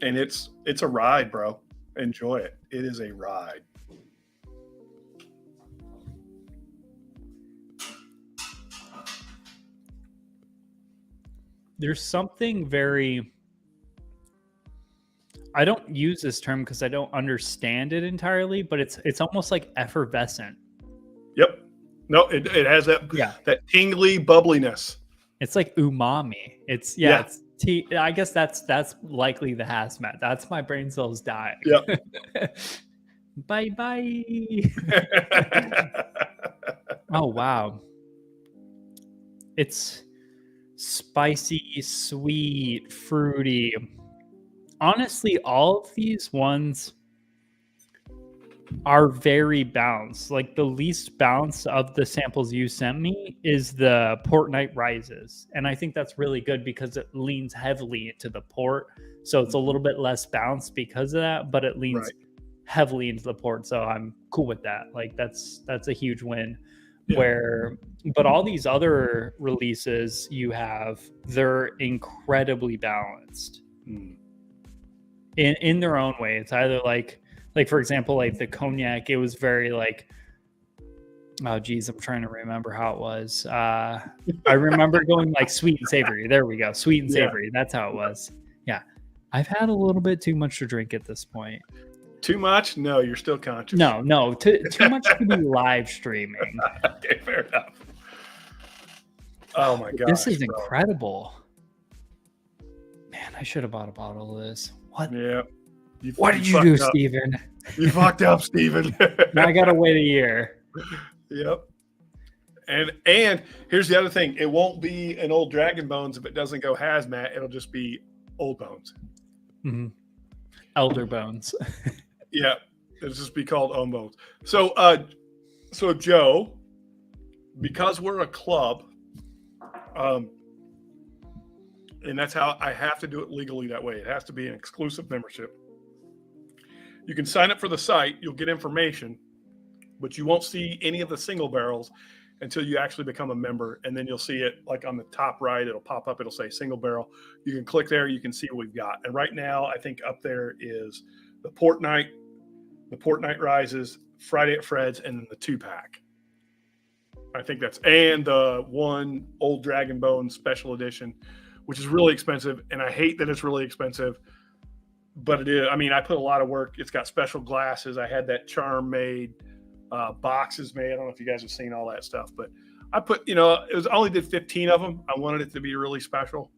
And it's a ride, bro. Enjoy it. It is a ride. There's something very, I don't use this term because I don't understand it entirely, but it's almost like effervescent. Yep. No, it has that tingly bubbliness. It's like umami. It's I guess that's likely the hazmat. That's my brain cells dying. Yep. Bye. Oh wow. It's spicy, sweet, fruity. Honestly, all of these ones are very balanced. Like, the least balanced of the samples you sent me is the Port Night Rises. And I think that's really good because it leans heavily into the port. So it's a little bit less balanced because of that, but it leans heavily into the port. So I'm cool with that. Like, that's a huge win. Yeah. But all these other releases you have, they're incredibly balanced. In their own way. It's either like for example, like the cognac, it was very like, oh geez, I'm trying to remember how it was. I remember going like sweet and savory. There we go. Sweet and savory. That's how it was. Yeah. I've had a little bit too much to drink at this point. Too much? No, you're still conscious. No. Too much to be live streaming. Okay, fair enough. Oh my gosh. This is incredible. Man, I should have bought a bottle of this. What? Yeah. What did you do, Steven? You fucked up, Steven. Now I gotta wait a year. Yep. And here's the other thing: it won't be an old Dragon Bones if it doesn't go hazmat. It'll just be Old Bones. Mm-hmm. Elder Bones. Yeah, it'll just be called Old Bones. So, so Joe, because we're a club, and that's how I have to do it legally that way. It has to be an exclusive membership. You can sign up for the site. You'll get information, but you won't see any of the single barrels until you actually become a member. And then you'll see it like on the top right, it'll pop up. It'll say single barrel. You can click there. You can see what we've got. And right now, I think up there is the Port Night Rises, Friday at Fred's, and then the 2-pack. I think that's, and the one Old Dragon Bone special edition, which is really expensive. And I hate that it's really expensive, but it is. I mean, I put a lot of work. It's got special glasses. I had that charm made, boxes made. I don't know if you guys have seen all that stuff, but I put, it was, I only did 15 of them. I wanted it to be really special.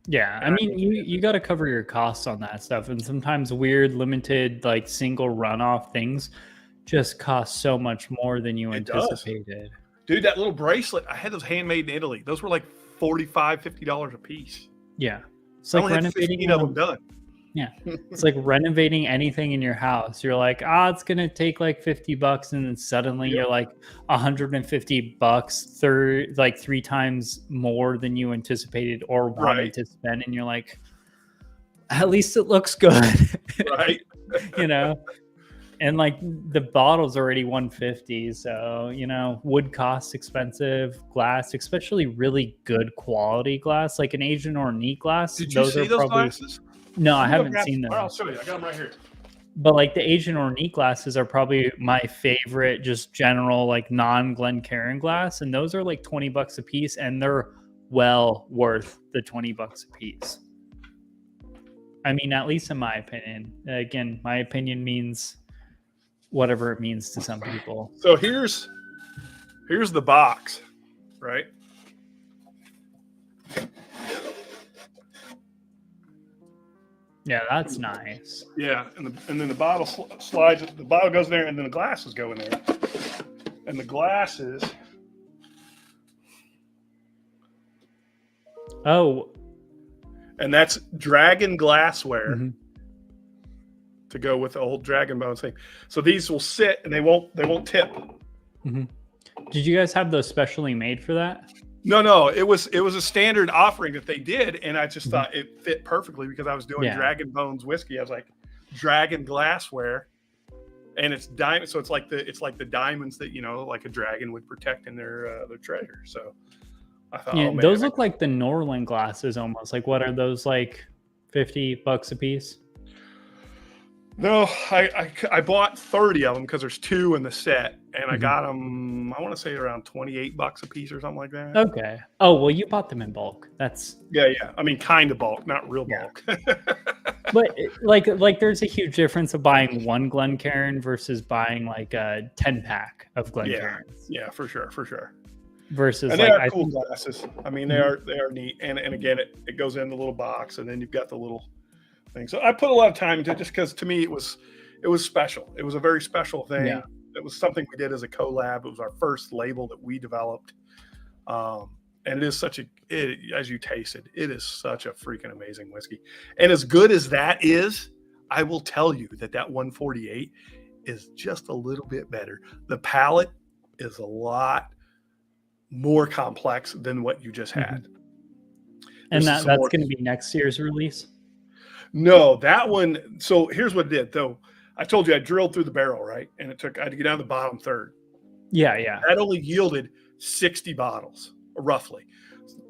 Yeah, I mean, you got to cover your costs on that stuff, and sometimes weird, limited, like single runoff things just cost so much more than you anticipated. Dude, that little bracelet, I had those handmade in Italy. Those were like $45, $50 a piece. Yeah, it's I like only had 15 of them done. Yeah, it's like renovating anything in your house. You're like, it's gonna take like $50, and then suddenly you're like $150, like 3 times more than you anticipated or wanted to spend, and you're like, at least it looks good, right? And like the bottle's already $150, so wood costs expensive, glass, especially really good quality glass, like an Asian or neat glass. Did you see those glasses? No, I haven't seen them. I'll show you. I got them right here. But like the Asian or neat glasses are probably my favorite, just general like non-Glencairn glass, and those are like $20 a piece, and they're well worth the $20 a piece. I mean, at least in my opinion. Again, my opinion means whatever it means to some people. So here's the box, right? Yeah, that's nice. Yeah, and then the bottle slides. The bottle goes there, and then the glasses go in there. And the glasses. Oh. And that's dragon glassware to go with the old Dragon Bones thing. So these will sit, and they won't tip. Mm-hmm. Did you guys have those specially made for that? No, it was a standard offering that they did, and I just thought it fit perfectly because I was doing Dragon Bones whiskey. I was like, dragon glassware, and it's diamond, so it's like the diamonds that like a dragon would protect in their treasure. So I thought, those look like the Norland glasses almost. Like, what are those, like $50 a piece? No, I bought 30 of them because there's 2 in the set, and I got them, I want to say around $28 a piece or something like that. Okay. Oh, well, you bought them in bulk. That's yeah. I mean, kind of bulk, not real bulk. But like there's a huge difference of buying one Glencairn versus buying like a 10-pack of Glencairns. Yeah, for sure. Versus, and they are cool glasses. I mean, they are neat, and again, it goes in the little box, and then you've got the little thing. So I put a lot of time into it just because to me it was special. It was a very special thing. Yeah. It was something we did as a collab. It was our first label that we developed. And it is as you tasted, it is such a freaking amazing whiskey. And as good as that is, I will tell you that 148 is just a little bit better. The palate is a lot more complex than what you just had. And that's going to be next year's release? No, that one. So here's what it did, though. I told you I drilled through the barrel, right? And I had to get down to the bottom third. Yeah. That only yielded 60 bottles, roughly.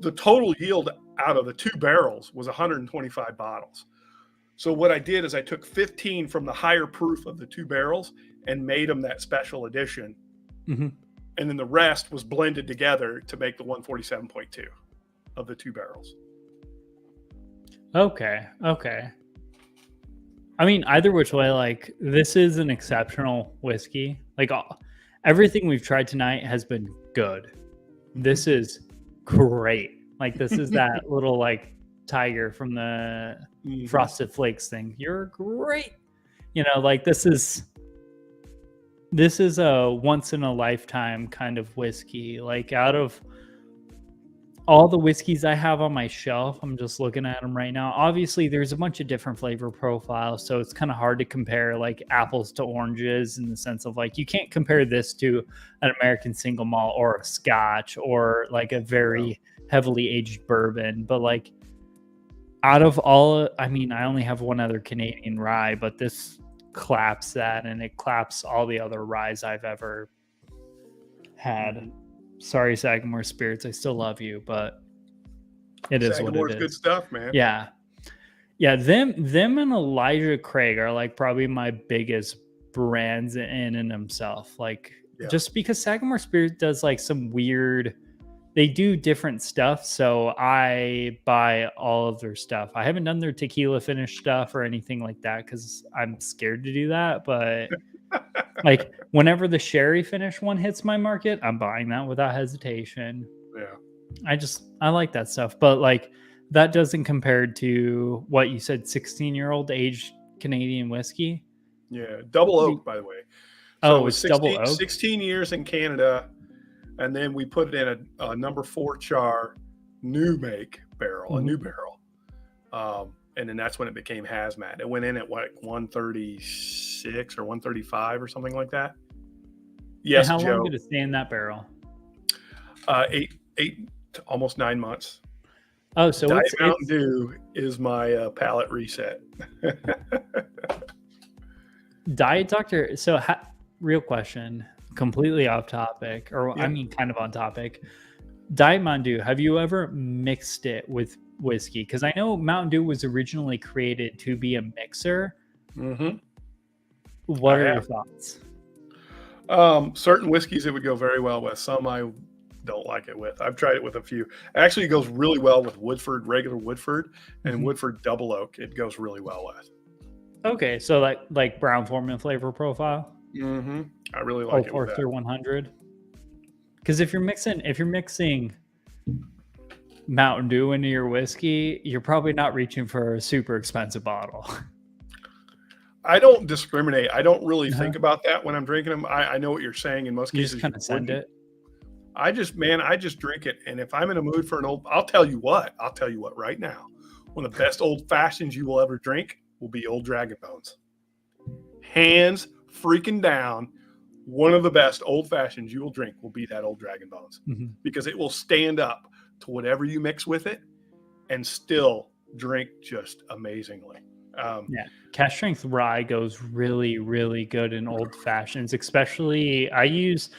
The total yield out of the 2 barrels was 125 bottles. So what I did is I took 15 from the higher proof of the 2 barrels and made them that special edition. Mm-hmm. And then the rest was blended together to make the 147.2 of the 2 barrels. Okay. I mean, either which way, like, this is an exceptional whiskey. Like, everything we've tried tonight has been good. This is great. Like, this is that little, like, tiger from the Frosted Flakes thing. You're great. Like, this is This is a once in a lifetime kind of whiskey. Like out of all the whiskeys I have on my shelf, I'm just looking at them right now. Obviously, there's a bunch of different flavor profiles, so it's kind of hard to compare like apples to oranges in the sense of like you can't compare this to an American single malt or a Scotch or like a very heavily aged bourbon. But like out of all, I mean, I only have one other Canadian rye, but this claps that, and it claps all the other ryes I've ever had. Sorry, Sagamore Spirits, I still love you, but it is what it is. Good stuff, man. Yeah, them and Elijah Craig are like probably my biggest brands in themselves. Like just because Sagamore Spirits does like some weird, they do different stuff, so I buy all of their stuff. I haven't done their tequila finish stuff or anything like that because I'm scared to do that, but like whenever the sherry finish one hits my market, I'm buying that without hesitation. Yeah. I like that stuff, but like that doesn't compare to what you said, 16-year-old aged Canadian whiskey. Yeah. Double oak, by the way. So it was 16, double oak. 16 years in Canada. And then we put it in a number 4 char new make barrel, a new barrel. And then that's when it became hazmat. It went in at what, 136 or 135 or something like that. Yes, and how Joe. long did it stay in that barrel? 8 to almost 9 months. Oh, so Diet Mountain Dew is my palate reset. Diet Doctor. So, real question, completely off topic, or I mean, kind of on topic. Diet Mountain Dew. Have you ever mixed it with whiskey? Because I know Mountain Dew was originally created to be a mixer. Mm-hmm. What are your thoughts? Certain whiskeys it would go very well with. Some I don't like it with. I've tried it with a few. Actually, it goes really well with Woodford, regular Woodford, and Woodford Double Oak. It goes really well with. Okay, so like Brown-Forman flavor profile. Mm-hmm. I really like it. 04 through 100. Because if you're mixing Mountain Dew into your whiskey, you're probably not reaching for a super expensive bottle. I don't discriminate. I don't really think about that when I'm drinking them. I know what you're saying. In most cases, you just kind of send it. I just drink it. And if I'm in a mood for I'll tell you what right now. One of the best old fashions you will ever drink will be Old Dragon Bones. Hands freaking down. One of the best old fashions you will drink will be that Old Dragon Bones because it will stand up to whatever you mix with it and still drink just amazingly. Cask strength rye goes really, really good in old fashions. Especially, I use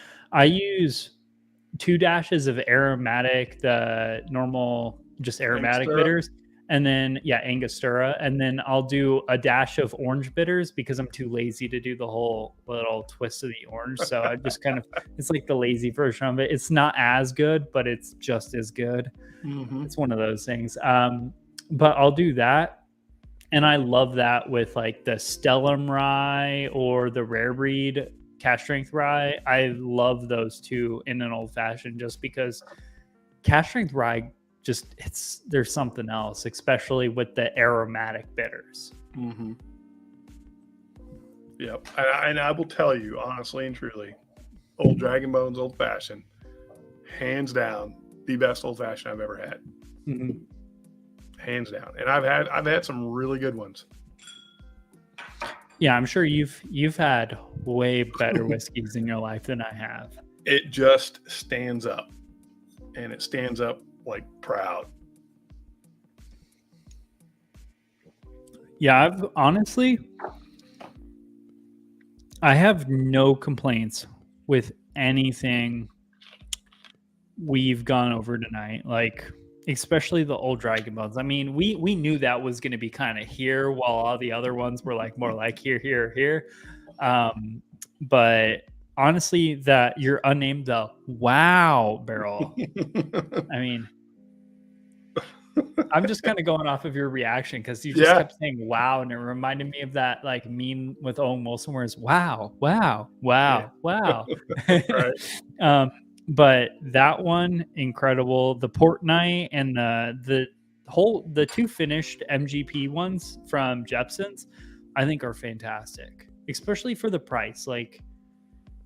2 dashes of aromatic, the normal just aromatic Angostura. bitters, and then Angostura, and then I'll do a dash of orange bitters because I'm too lazy to do the whole little twist of the orange. So I just kind of, it's like the lazy version of it. It's not as good, but it's just as good. It's one of those things. But I'll do that. And I love that with like the Stellum rye or the Rare Breed cask strength rye. I love those two in an old fashioned just because cask strength rye there's something else, especially with the aromatic bitters. Yep. And I will tell you honestly and truly, Old Dragon Bones old fashioned, hands down, the best old fashioned I've ever had. Hands down. And I've had some really good ones. Yeah, I'm sure you've had way better whiskeys in your life than I have. It just stands up, and it stands up like proud. Yeah, I have no complaints with anything we've gone over tonight. Like, especially the Old Dragon Bones. I mean, we knew that was going to be kind of here, while all the other ones were like more like here. But honestly, that you're unnamed the Wow barrel. I mean, I'm just kind of going off of your reaction because you just kept saying wow, and it reminded me of that like meme with Owen Wilson where it's wow. Right. But that one, incredible. The Port Night and the 2 finished MGP ones from Jepson's, I think are fantastic, especially for the price. Like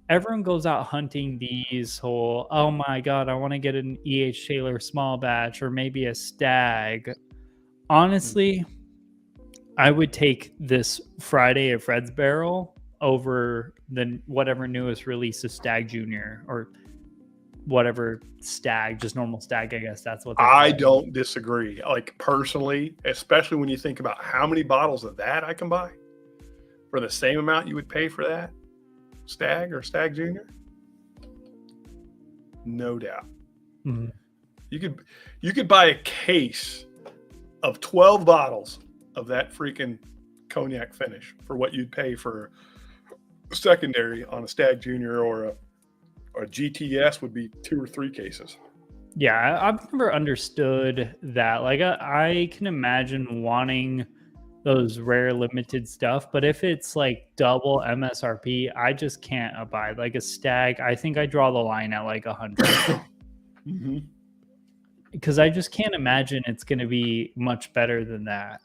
everyone goes out hunting these whole, oh my God, I want to get an E.H. Taylor small batch or maybe a stag. Honestly, I would take this Friday at Fred's Barrel over the whatever newest release of Stag Junior or whatever stag, just normal stag. I guess that's what they're I called. don't disagree. Like personally, especially when you think about how many bottles of that I can buy for the same amount you would pay for that stag or stag junior. No doubt. Mm-hmm. You could buy a case of 12 bottles of that freaking cognac finish for what you'd pay for secondary on a stag junior, or a GTS would be 2 or 3 cases. Yeah, I've never understood that. Like, I can imagine wanting those rare limited stuff, but if it's like double MSRP, I just can't abide. Like a stag, I think I draw the line at like 100. Mm-hmm. Because I just can't imagine it's going to be much better than that.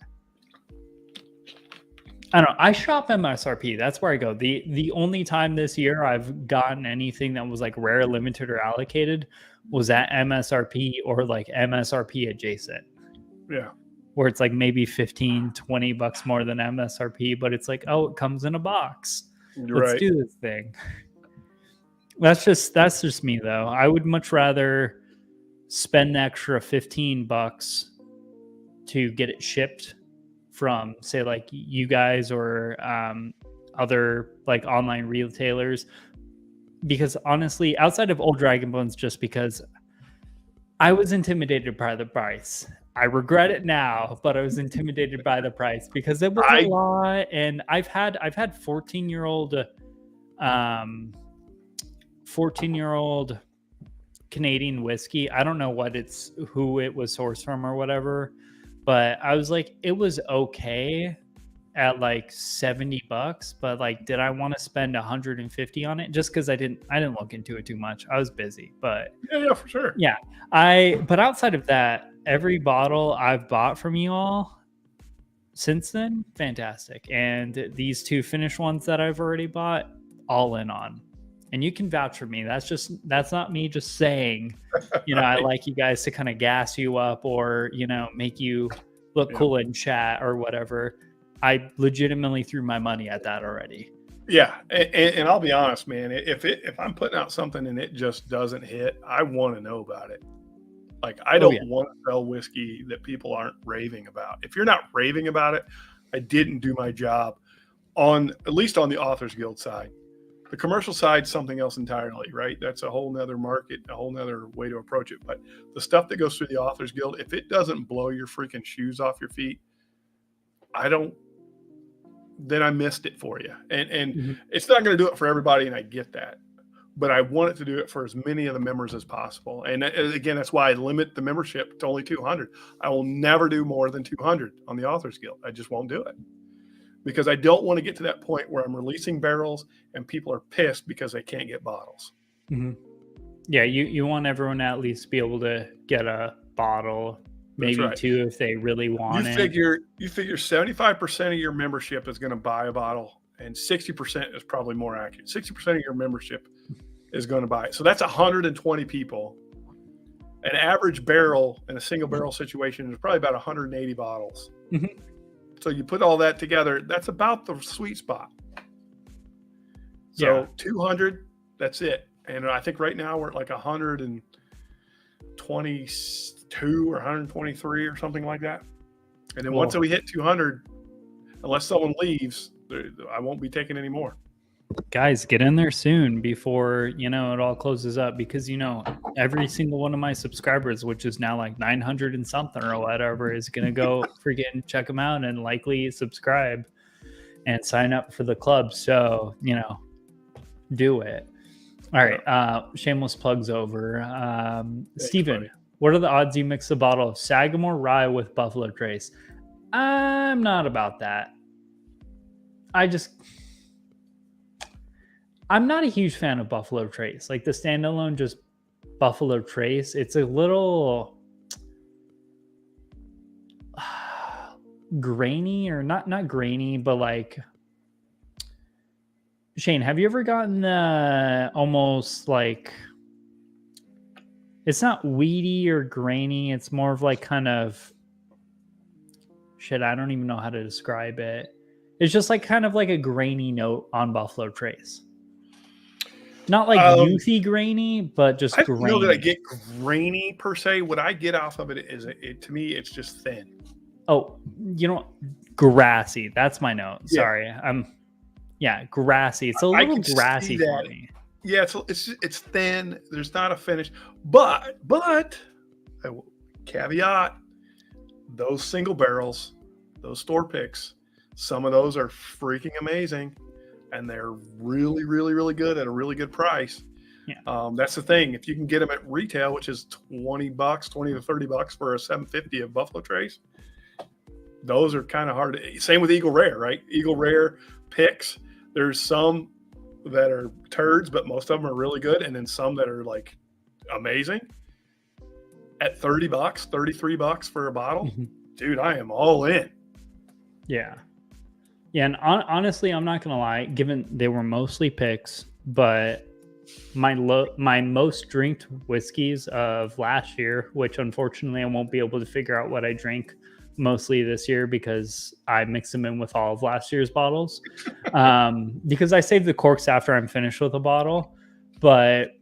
I don't know. I shop MSRP. That's where I go. The only time this year I've gotten anything that was like rare, limited, or allocated was at MSRP or like MSRP adjacent. Yeah. Where it's like maybe 15, 20 bucks more than MSRP, but it's like, oh, it comes in a box. Let's do this thing. That's just me though. I would much rather spend the extra 15 bucks to get it shipped from, say, like you guys or other like online retailers, because honestly, outside of Old Dragon Bones, just because I was intimidated by the price. I regret it now, but I was intimidated by the price because it was a lot, and I've had 14-year-old Canadian whiskey. I don't know who it was sourced from or whatever, but I was like, it was okay at like 70 bucks, but like, did I want to spend 150 on it? Just because I didn't look into it too much. I was busy, but yeah, for sure. Yeah. But outside of that, every bottle I've bought from you all since then, fantastic. And these 2 finished ones that I've already bought, all in on. And you can vouch for me. That's not me just saying, I like you guys to kind of gas you up or, make you look cool in chat or whatever. I legitimately threw my money at that already. Yeah. And I'll be honest, man, if I'm putting out something and it just doesn't hit, I want to know about it. Like, I don't want to sell whiskey that people aren't raving about. If you're not raving about it, I didn't do my job at least on the Authors Guild side. The commercial side, something else entirely, right? That's a whole nother market, a whole nother way to approach it. But the stuff that goes through the Authors Guild, if it doesn't blow your freaking shoes off your feet, then I missed it for you. And It's not going to do it for everybody, and I get that. But I want it to do it for as many of the members as possible. And again, that's why I limit the membership to only 200. I will never do more than 200 on the Authors Guild. I just won't do it. Because I don't want to get to that point where I'm releasing barrels and people are pissed because they can't get bottles. Mm-hmm. Yeah, you want everyone to at least be able to get a bottle, maybe 2 if they really want it. You figure 75% of your membership is going to buy a bottle, and 60% is probably more accurate. 60% of your membership is going to buy it. So that's 120 people. An average barrel in a single barrel situation is probably about 180 bottles. Mm-hmm. So you put all that together, that's about the sweet spot. So 200, that's it. And I think right now we're at like 122 or 123 or something like that. And then once we hit 200, unless someone leaves, I won't be taking any more. Guys, get in there soon before, it all closes up, because, every single one of my subscribers, which is now like 900 and something or whatever, is going to go freaking check them out and likely subscribe and sign up for the club. So, do it. All right. Shameless plugs over. Steven, what are the odds you mix a bottle of Sagamore rye with Buffalo Trace? I'm not about that. I'm not a huge fan of Buffalo Trace. Like the standalone, just Buffalo Trace. It's a little grainy, or not grainy, but like Shane, have you ever gotten the almost like, it's not weedy or grainy, it's more of like kind of, shit, I don't even know how to describe it. It's just like kind of like a grainy note on Buffalo Trace. Not like youthy grainy, but just I don't grainy. know that I get grainy per se. What I get off of it is, to me, it's just thin. Oh, you know, grassy. That's my note. Yeah. Sorry. Grassy. It's a little grassy for me. Yeah, it's thin. There's not a finish, but caveat: those single barrels, those store picks, some of those are freaking amazing, and they're really, really, really good at a really good price. Yeah. That's the thing. If you can get them at retail, which is $20, $20 to $30 for a 750 of Buffalo Trace, those are kind of hard to. Same with Eagle Rare, right? Eagle Rare picks. There's some that are turds, but most of them are really good, and then some that are like amazing. At $30, $33 for a bottle, dude, I am all in. Yeah. Yeah, and honestly, I'm not gonna lie. Given they were mostly picks, but my most drinked whiskeys of last year, which unfortunately I won't be able to figure out what I drank mostly this year because I mixed them in with all of last year's bottles, because I saved the corks after I'm finished with a bottle. But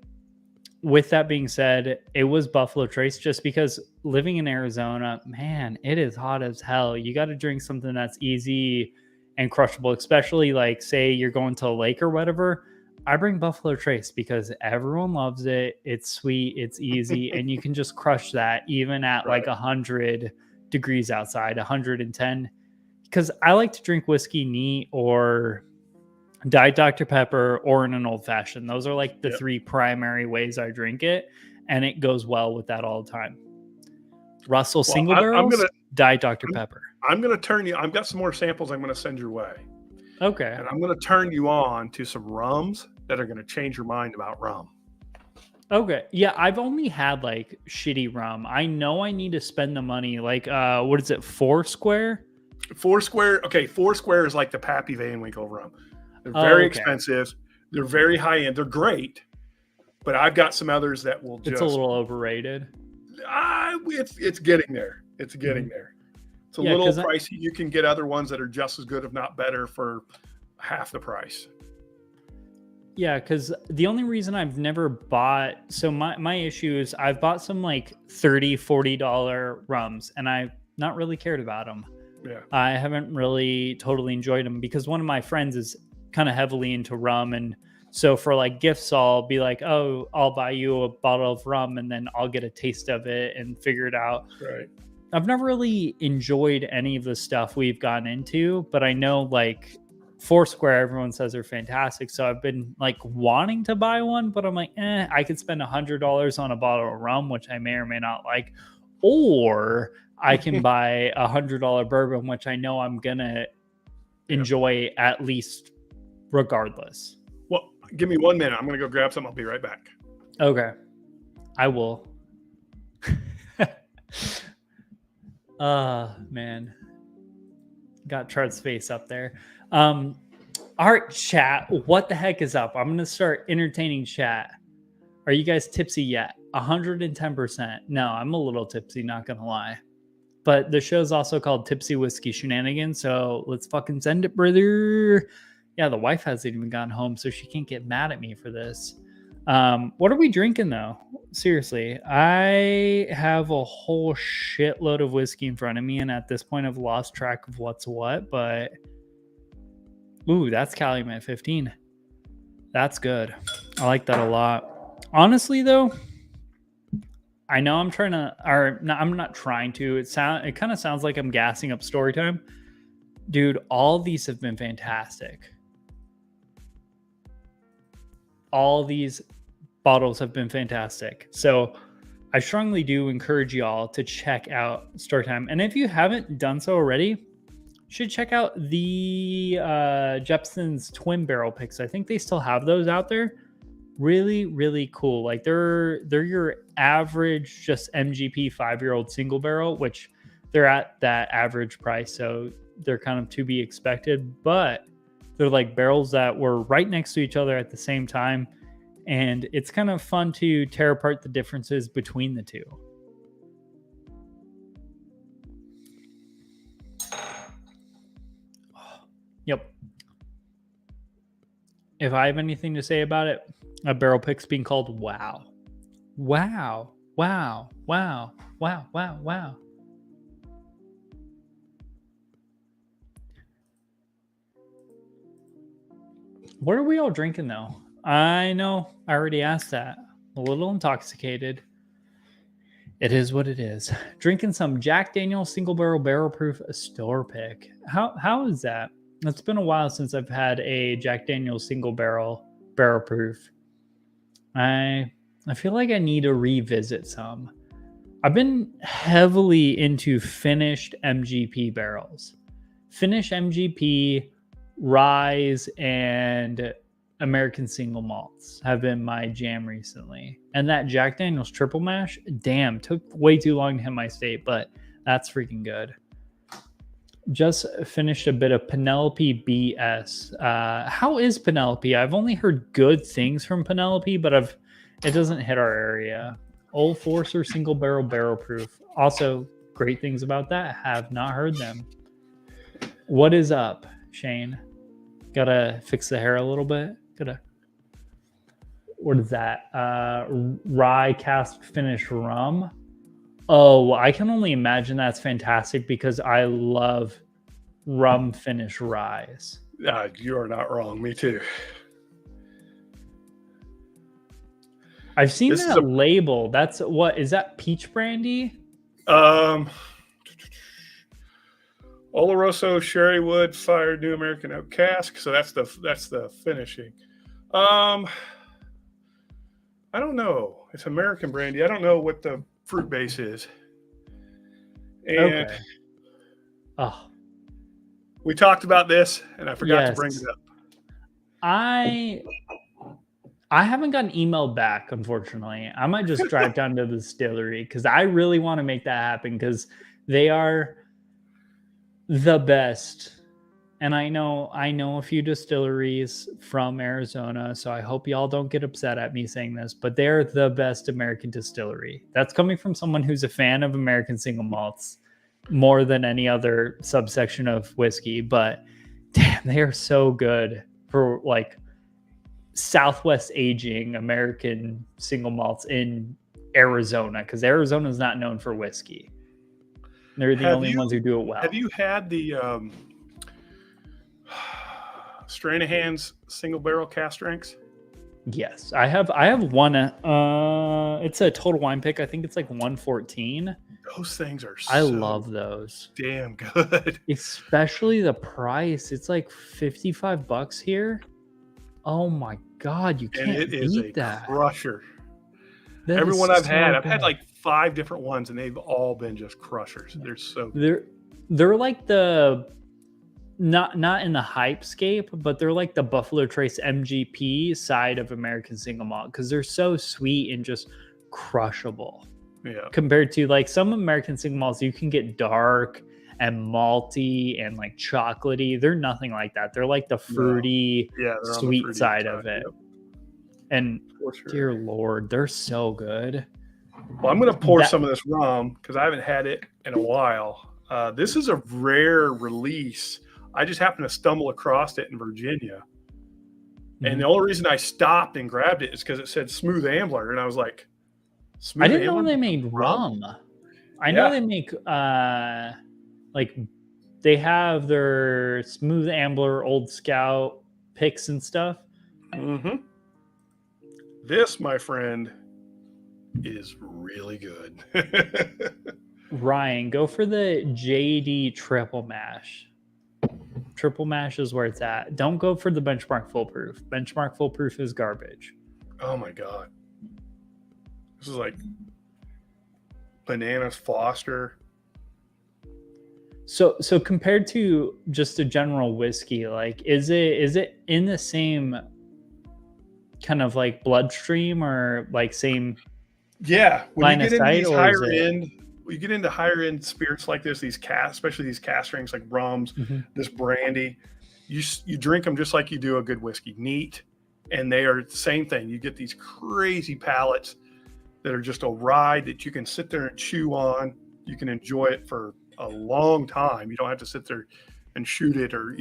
with that being said, it was Buffalo Trace, just because living in Arizona, man, it is hot as hell. You got to drink something that's easy and crushable, especially like say you're going to a lake or whatever. I bring Buffalo Trace because everyone loves it. It's sweet, it's easy, and you can just crush that even at like 100 degrees outside, 110. Because I like to drink whiskey neat or Diet Dr. Pepper or in an old fashioned. Those are like the three primary ways I drink it, and it goes well with that all the time. Russell single barrels, Diet Dr. Pepper. I'm going to turn you. I've got some more samples I'm going to send your way. Okay. And I'm going to turn you on to some rums that are going to change your mind about rum. Okay. Yeah, I've only had like shitty rum. I know I need to spend the money. Like, what is it? Foursquare? Foursquare. Okay, Foursquare is like the Pappy Van Winkle rum. They're very expensive. They're very high end. They're great, but I've got some others that will just. It's a little overrated. It's getting there. It's getting there. It's a little pricey. You can get other ones that are just as good, if not better, for half the price. Yeah, because the only reason I've never bought, so my issue is I've bought some like $30, $40 rums, and I've not really cared about them. Yeah, I haven't really totally enjoyed them because one of my friends is kind of heavily into rum, and so for like gifts, I'll be like, oh, I'll buy you a bottle of rum, and then I'll get a taste of it and figure it out. Right. I've never really enjoyed any of the stuff we've gotten into, but I know like Foursquare, everyone says they're fantastic. So I've been like wanting to buy one, but I'm like, I could spend $100 on a bottle of rum, which I may or may not like, or I can buy $100 bourbon, which I know I'm gonna enjoy at least regardless. Well, give me 1 minute. I'm gonna go grab some. I'll be right back. Okay, I will. Man, got Chart's face up there. All right, chat, what the heck is up? I'm gonna start entertaining chat. Are you guys tipsy yet? 110%. No, I'm a little tipsy, not gonna lie, but the show's also called Tipsy Whiskey Shenanigans, so let's fucking send it, brother. Yeah, the wife hasn't even gotten home, so she can't get mad at me for this. What are we drinking though? Seriously, I have a whole shitload of whiskey in front of me, and at this point I've lost track of what's what, but ooh, that's Calumet 15. That's good. I like that a lot. Honestly though, I know I'm trying to, or no, I'm not trying to. It kind of sounds like I'm gassing up Storytime. Dude, all these have been fantastic. All these bottles have been fantastic. So I strongly do encourage y'all to check out Storytime. And if you haven't done so already, you should check out the Jepson's twin barrel picks. I think they still have those out there. Really, really cool. Like they're your average just MGP 5-year-old single barrel, which they're at that average price. So they're kind of to be expected, but They're like barrels that were right next to each other at the same time. And it's kind of fun to tear apart the differences between the two. Yep. If I have anything to say about it, a barrel pick's being called wow. Wow. Wow. Wow. Wow. Wow. Wow. What are we all drinking though? I know I already asked that. A little intoxicated. It is what it is. Drinking some Jack Daniel's single barrel proof store pick. How is that? It's been a while since I've had a Jack Daniel's single barrel proof. I feel like I need to revisit some. I've been heavily into finished MGP barrels. Finished MGP, Rise, and American single malts have been my jam recently. And that Jack Daniel's triple mash, damn, took way too long to hit my state, but that's freaking good. Just finished a bit of Penelope BS. How is Penelope? I've only heard good things from Penelope, but it doesn't hit our area. Old Forester single barrel proof. Also, great things about that. Have not heard them. What is up, Shane? Gotta fix the hair a little bit. What is that? Rye cask finish rum. Oh, I can only imagine that's fantastic because I love rum finish ryes. You are not wrong. Me too. I've seen that label. That's what is that? Peach brandy? Oloroso Sherry Wood Fired New American Oak Cask. So that's the finishing. I don't know. It's American brandy. I don't know what the fruit base is. And okay. Oh, we talked about this, and I forgot to bring it up. I haven't gotten an email back, unfortunately. I might just drive down to the distillery because I really want to make that happen because they are the best. And I know a few distilleries from Arizona, so I hope y'all don't get upset at me saying this, but they're the best American distillery. That's coming from someone who's a fan of American single malts more than any other subsection of whiskey. But damn, they are so good for like Southwest aging American single malts in Arizona, because Arizona is not known for whiskey. They're the only ones who do it well. Have you had the Stranahan's single barrel cask strengths? Yes, I have one. It's a total wine pick. I think it's like 114. Those things are I love those. Damn good. Especially the price. It's like $55 here. Oh my God, you can't beat that. Crusher. Everyone I've had like 5 different ones, and they've all been just crushers. They're so good. They're like the not in the hype scape, but they're like the Buffalo Trace MGP side of American single malt because they're so sweet and just crushable. Yeah. Compared to like some American single malts, you can get dark and malty and like chocolatey. They're nothing like that. They're like the fruity, sweet fruity side of it. Yep. And dear Lord, they're so good. Well, I'm going to pour some of this rum because I haven't had it in a while. This is a rare release. I just happened to stumble across it in Virginia. Mm-hmm. And the only reason I stopped and grabbed it is because it said Smooth Ambler. And I was like, I didn't know they made rum. I know they make, like, they have their Smooth Ambler, Old Scout picks and stuff. Mm-hmm. This, my friend, is really good. Ryan, go for the JD triple mash. Triple mash is where it's at. Don't go for the Benchmark Full Proof. Benchmark Full Proof is garbage. Oh my God. This is like Bananas Foster. So compared to just a general whiskey, like is it in the same kind of like bloodstream or like same when you get into these higher end, you get into higher end spirits like this, especially these cask strengths like rums, this brandy, You drink them just like you do a good whiskey, neat, and they are the same thing. You get these crazy palates that are just a ride that you can sit there and chew on. You can enjoy it for a long time. You don't have to sit there and shoot it, or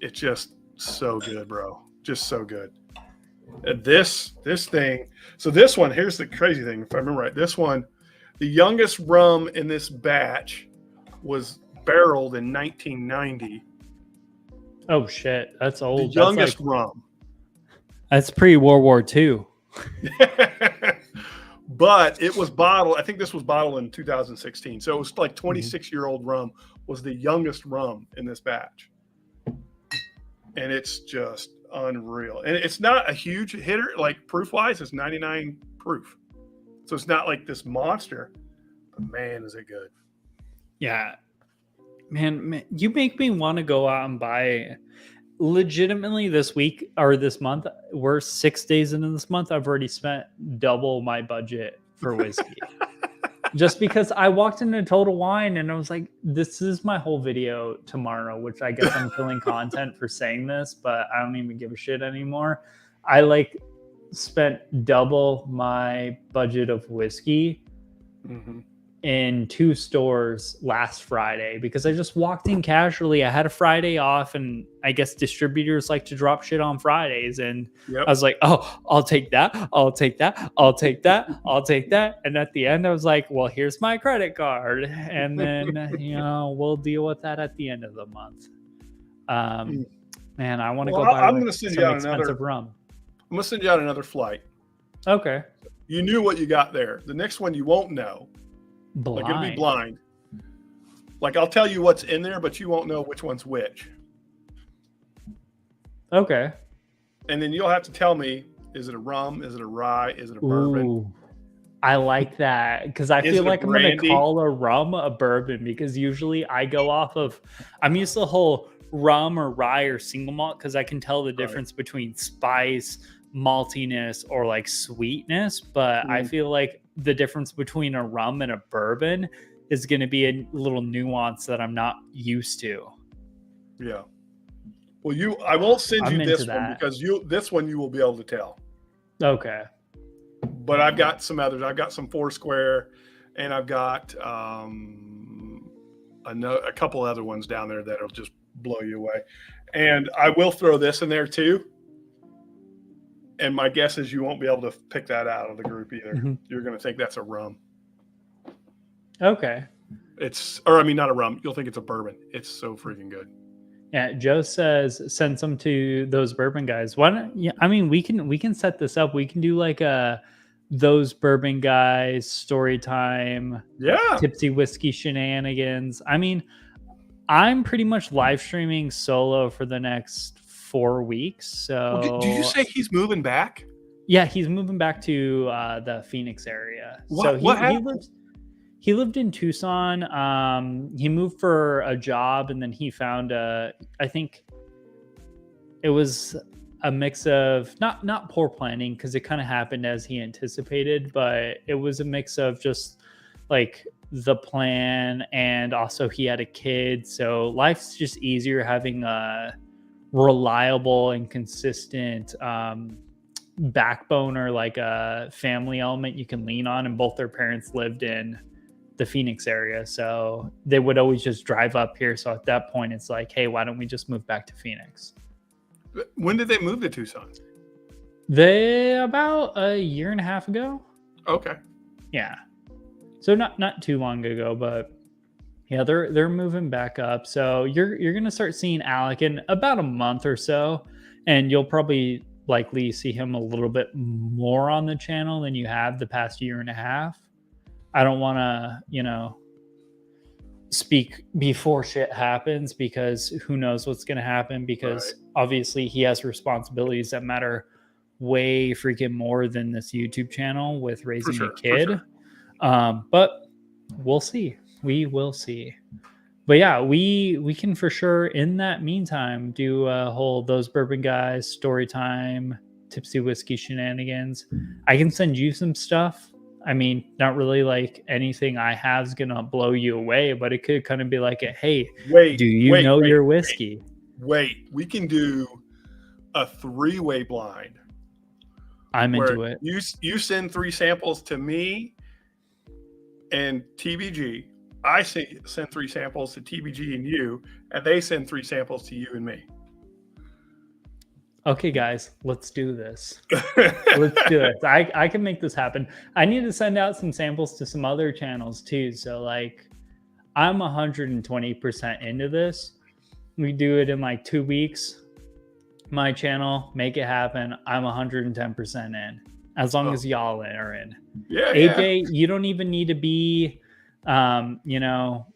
it's just so good, bro. Just so good. This thing. So this one, here's the crazy thing. If I remember right, this one, the youngest rum in this batch was barreled in 1990. Oh shit, that's old. The youngest rum. That's pre-World War II. But it was bottled. I think this was bottled in 2016. So it was like 26-year-old rum was the youngest rum in this batch. And it's just unreal. And it's not a huge hitter, like proof-wise. It's 99 proof. So it's not like this monster. But man, is it good. Yeah. Man, you make me want to go out and buy. Legitimately, this week or this month, we're 6 days into this month. I've already spent double my budget for whiskey. Just because I walked into Total Wine and I was like, this is my whole video tomorrow, which I guess I'm killing content for saying this, but I don't even give a shit anymore. I spent double my budget of whiskey in 2 stores last Friday because I just walked in casually. I had a Friday off, and I guess distributors like to drop shit on Fridays. And I was like, oh, I'll take that. I'll take that. I'll take that. I'll take that. And at the end, I was like, well, here's my credit card. And then, we'll deal with that at the end of the month. Man, I want to go buy some expensive rum. I'm going to send you out another flight. Okay. You knew what you got there. The next one you won't know. Blind. Like, it'll be blind. Like, I'll tell you what's in there, but you won't know which one's which. Okay. And then you'll have to tell me, is it a rum? Is it a rye? Is it a bourbon? Ooh, I like that because I feel like I'm going to call a rum a bourbon because usually I go off of, I'm used to the whole rum or rye or single malt because I can tell the difference between spice, maltiness, or like sweetness. But I feel like the difference between a rum and a bourbon is going to be a little nuance that I'm not used to. Yeah. Well, I won't send you this one because this one you will be able to tell. Okay. But I've got some others. I've got some Foursquare, and I've got a couple other ones down there that'll just blow you away. And I will throw this in there too. And my guess is you won't be able to pick that out of the group either. You're going to think that's a rum. Okay. Not a rum. You'll think it's a bourbon. It's so freaking good. Yeah, Joe says send some to those bourbon guys. Why don't? Yeah, I mean we can set this up. We can do like those bourbon guys story time. Yeah. Tipsy whiskey shenanigans. I mean, I'm pretty much live streaming solo for the next 4 weeks. So did you say he's moving back? Yeah, he's moving back to the Phoenix area. He lived in Tucson. He moved for a job, and then he found I think it was a mix of not poor planning because it kind of happened as he anticipated, but it was a mix of just like the plan, and also he had a kid, so life's just easier having a reliable and consistent backbone or like a family element you can lean on. And both their parents lived in the Phoenix area, so they would always just drive up here. So at that point it's like, hey, why don't we just move back to Phoenix? When did they move to Tucson? About a year and a half ago. Okay. Yeah, so not too long ago, but yeah, they're moving back up. So you're gonna start seeing Alec in about a month or so, and you'll probably likely see him a little bit more on the channel than you have the past year and a half. I don't want to, speak before shit happens because who knows what's going to happen, because obviously he has responsibilities that matter way freaking more than this YouTube channel with raising a kid. But we'll see. We will see. But yeah, we can for sure in that meantime do a whole those bourbon guys story time, tipsy whiskey shenanigans. I can send you some stuff. I mean, not really like anything I have is gonna blow you away, but it could kind of be like, hey, do you know your whiskey? wait, we can do a 3-way blind. I'm into it. You send 3 samples to me and TBG. I send 3 samples to TBG and you, and they send 3 samples to you and me. Okay, guys, let's do this. Let's do it. I can make this happen. I need to send out some samples to some other channels too. So like, I'm 120% into this. We do it in like 2 weeks. My channel, make it happen. I'm 110% in. As long as y'all are in. Yeah, AJ, you don't even need to be, you know,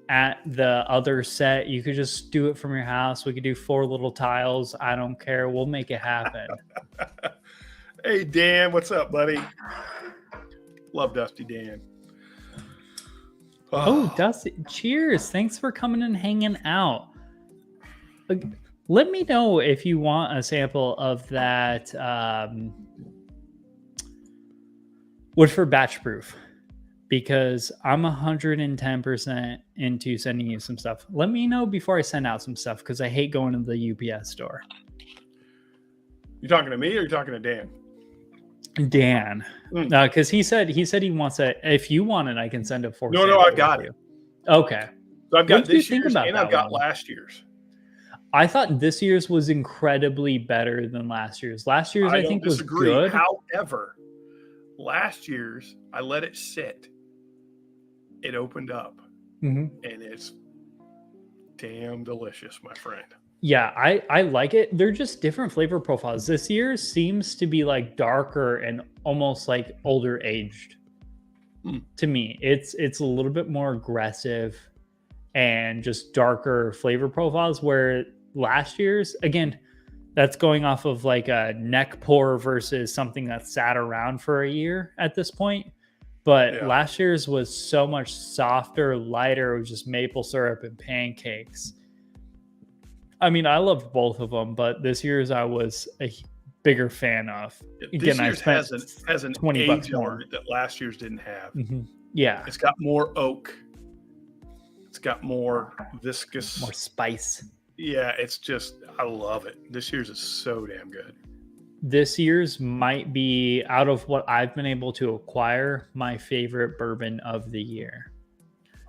at the other set. You could just do it from your house. We could do 4 little tiles. I don't care. We'll make it happen. Hey, Dan, what's up, buddy? Love Dusty Dan. Oh, Dusty, cheers. Thanks for coming and hanging out. Let me know if you want a sample of that Woodford Batch Proof, because I'm 110% into sending you some stuff. Let me know before I send out some stuff, because I hate going to the UPS store. You talking to me or you talking to Dan? Dan, because he said he wants it. If you want it, I can send it for. No, I've got it. Okay, so I've got this year's and I've got last year's. I thought this year's was incredibly better than last year's. Last year's I think was good. However, last year's I let it sit. It opened up, and it's damn delicious, my friend. Yeah, I like it. They're just different flavor profiles. This year seems to be like darker and almost like older aged. To me, it's a little bit more aggressive and just darker flavor profiles, where last year's, again, that's going off of like a neck pour versus something that sat around for a year at this point. But last year's was so much softer, lighter. It was just maple syrup and pancakes. I mean, I loved both of them, but this year's I was a bigger fan of. Again, I spent has an $20 more that last year's didn't have. Yeah, it's got more oak. It's got more viscous, more spice. Yeah, it's just, I love it. This year's is so damn good. This year's might be, out of what I've been able to acquire, my favorite bourbon of the year.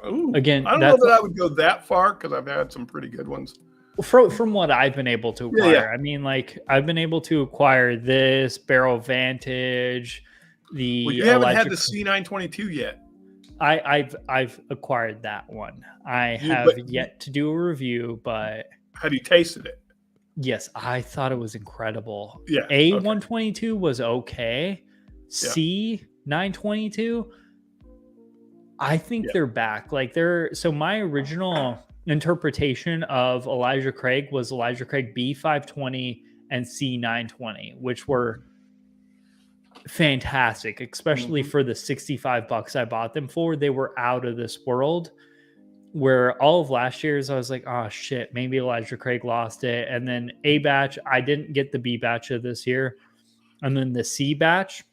Ooh, again, I don't know that I would go that far, because I've had some pretty good ones. From what I've been able to acquire, I mean, like, I've been able to acquire this Barrel Vantage. You haven't had the C922 yet. I've acquired that one. I have yet to do a review, but have you tasted it? Yes, I thought it was incredible. Yeah, A122 was okay. C922, I think they're back. Like so my original interpretation of Elijah Craig was Elijah Craig B520 and C920, which were fantastic, especially for the $65 I bought them for. They were out of this world. Where all of last year's, I was like, oh shit, maybe Elijah Craig lost it. And then A batch, I didn't get the B batch of this year. And then the C batch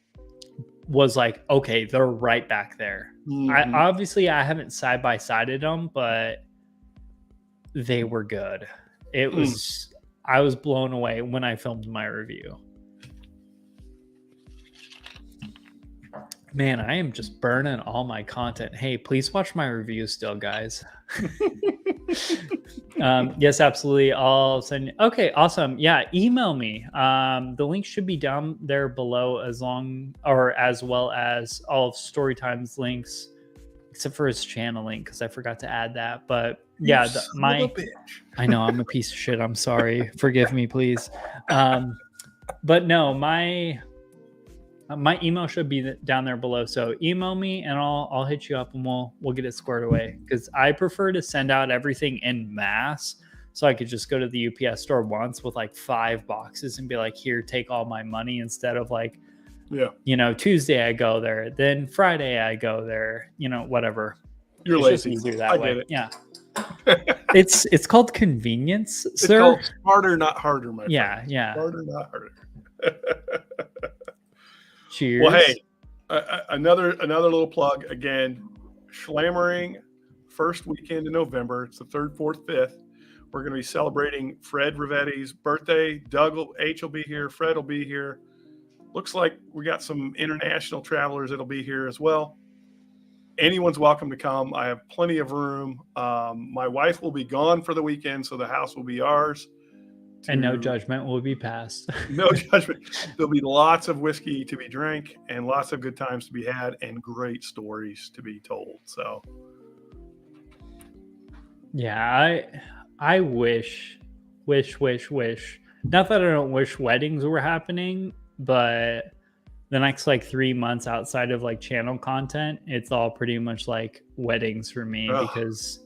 was like, okay, they're right back there. I haven't side by sided them, but they were good. It was, I was blown away when I filmed my review. Man, I am just burning all my content. Hey, please watch my reviews still, guys. Yes, absolutely. I'll send. Okay, awesome. Yeah, email me. The link should be down there below, as well as all of Storytime's links, except for his channel link, because I forgot to add that. But yeah, I know I'm a piece of shit. I'm sorry. Forgive me, please. But no, my email should be down there below. So email me and I'll hit you up and we'll get it squared away. Because I prefer to send out everything in mass, so I could just go to the UPS store once with like 5 boxes and be like, here, take all my money, instead of like, Tuesday I go there, then Friday I go there, whatever. You're lazy. Easier that way. Yeah. It's called convenience, it's sir. Called smarter, not harder, my friend. Yeah. Smarter, not harder. Cheers. Well, hey, another little plug again. Schlammering, first weekend in November. It's the 3rd, 4th, 5th. We're going to be celebrating Fred Rivetti's birthday. H will be here. Fred will be here. Looks like we got some international travelers that'll be here as well. Anyone's welcome to come. I have plenty of room. My wife will be gone for the weekend, so the house will be ours. And no judgment will be passed. No judgment. There'll be lots of whiskey to be drank and lots of good times to be had and great stories to be told. So, yeah, I wish. Not that I don't wish weddings were happening, but the next like 3 months outside of like channel content, it's all pretty much like weddings for me because